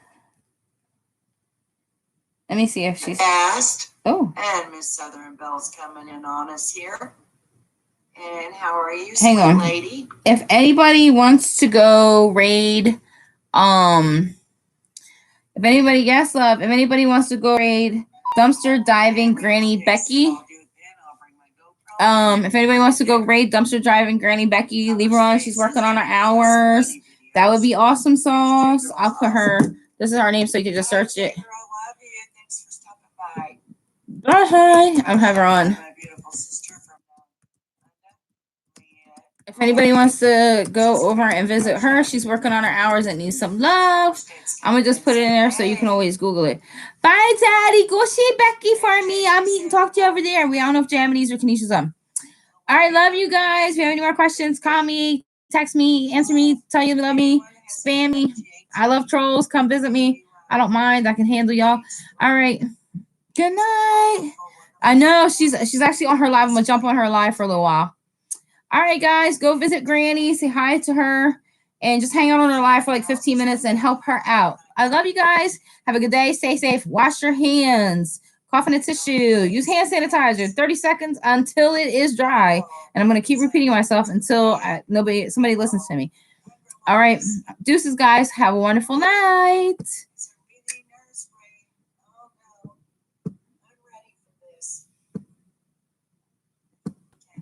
me see if she's asked. Oh. And Miss Southern Bell's coming in on us here. And how are you, Hang on, lady? If anybody wants to go raid, if anybody, yes, love, if anybody wants to go raid Dumpster Diving Granny Becky, if anybody wants to go raid Dumpster Diving Granny Becky, leave her on. She's working on her hours. That would be awesome, Sauce. I'll put her. This is her name, so you can just search it. Bye. I'll have her on. If anybody wants to go over and visit her, she's working on her hours and needs some love. I'm going to just put it in there so you can always Google it. Bye, Daddy. Go see Becky for me. I'll meet and talk to you over there. We don't know if Japanese or Kanisha's on. All right, love you guys. If you have any more questions, call me, text me, answer me, tell you you love me, spam me. I love trolls. Come visit me. I don't mind. I can handle y'all. All right. Good night. I know she's actually on her live. I'm gonna jump on her live for a little while. All right, guys, go visit Granny, say hi to her, and just hang out on her live for like 15 minutes and help her out. I love you guys. Have a good day. Stay safe. Wash your hands. Cough in a tissue. Use hand sanitizer. 30 seconds until it is dry. And I'm gonna keep repeating myself until somebody listens to me. All right, deuces, guys. Have a wonderful night.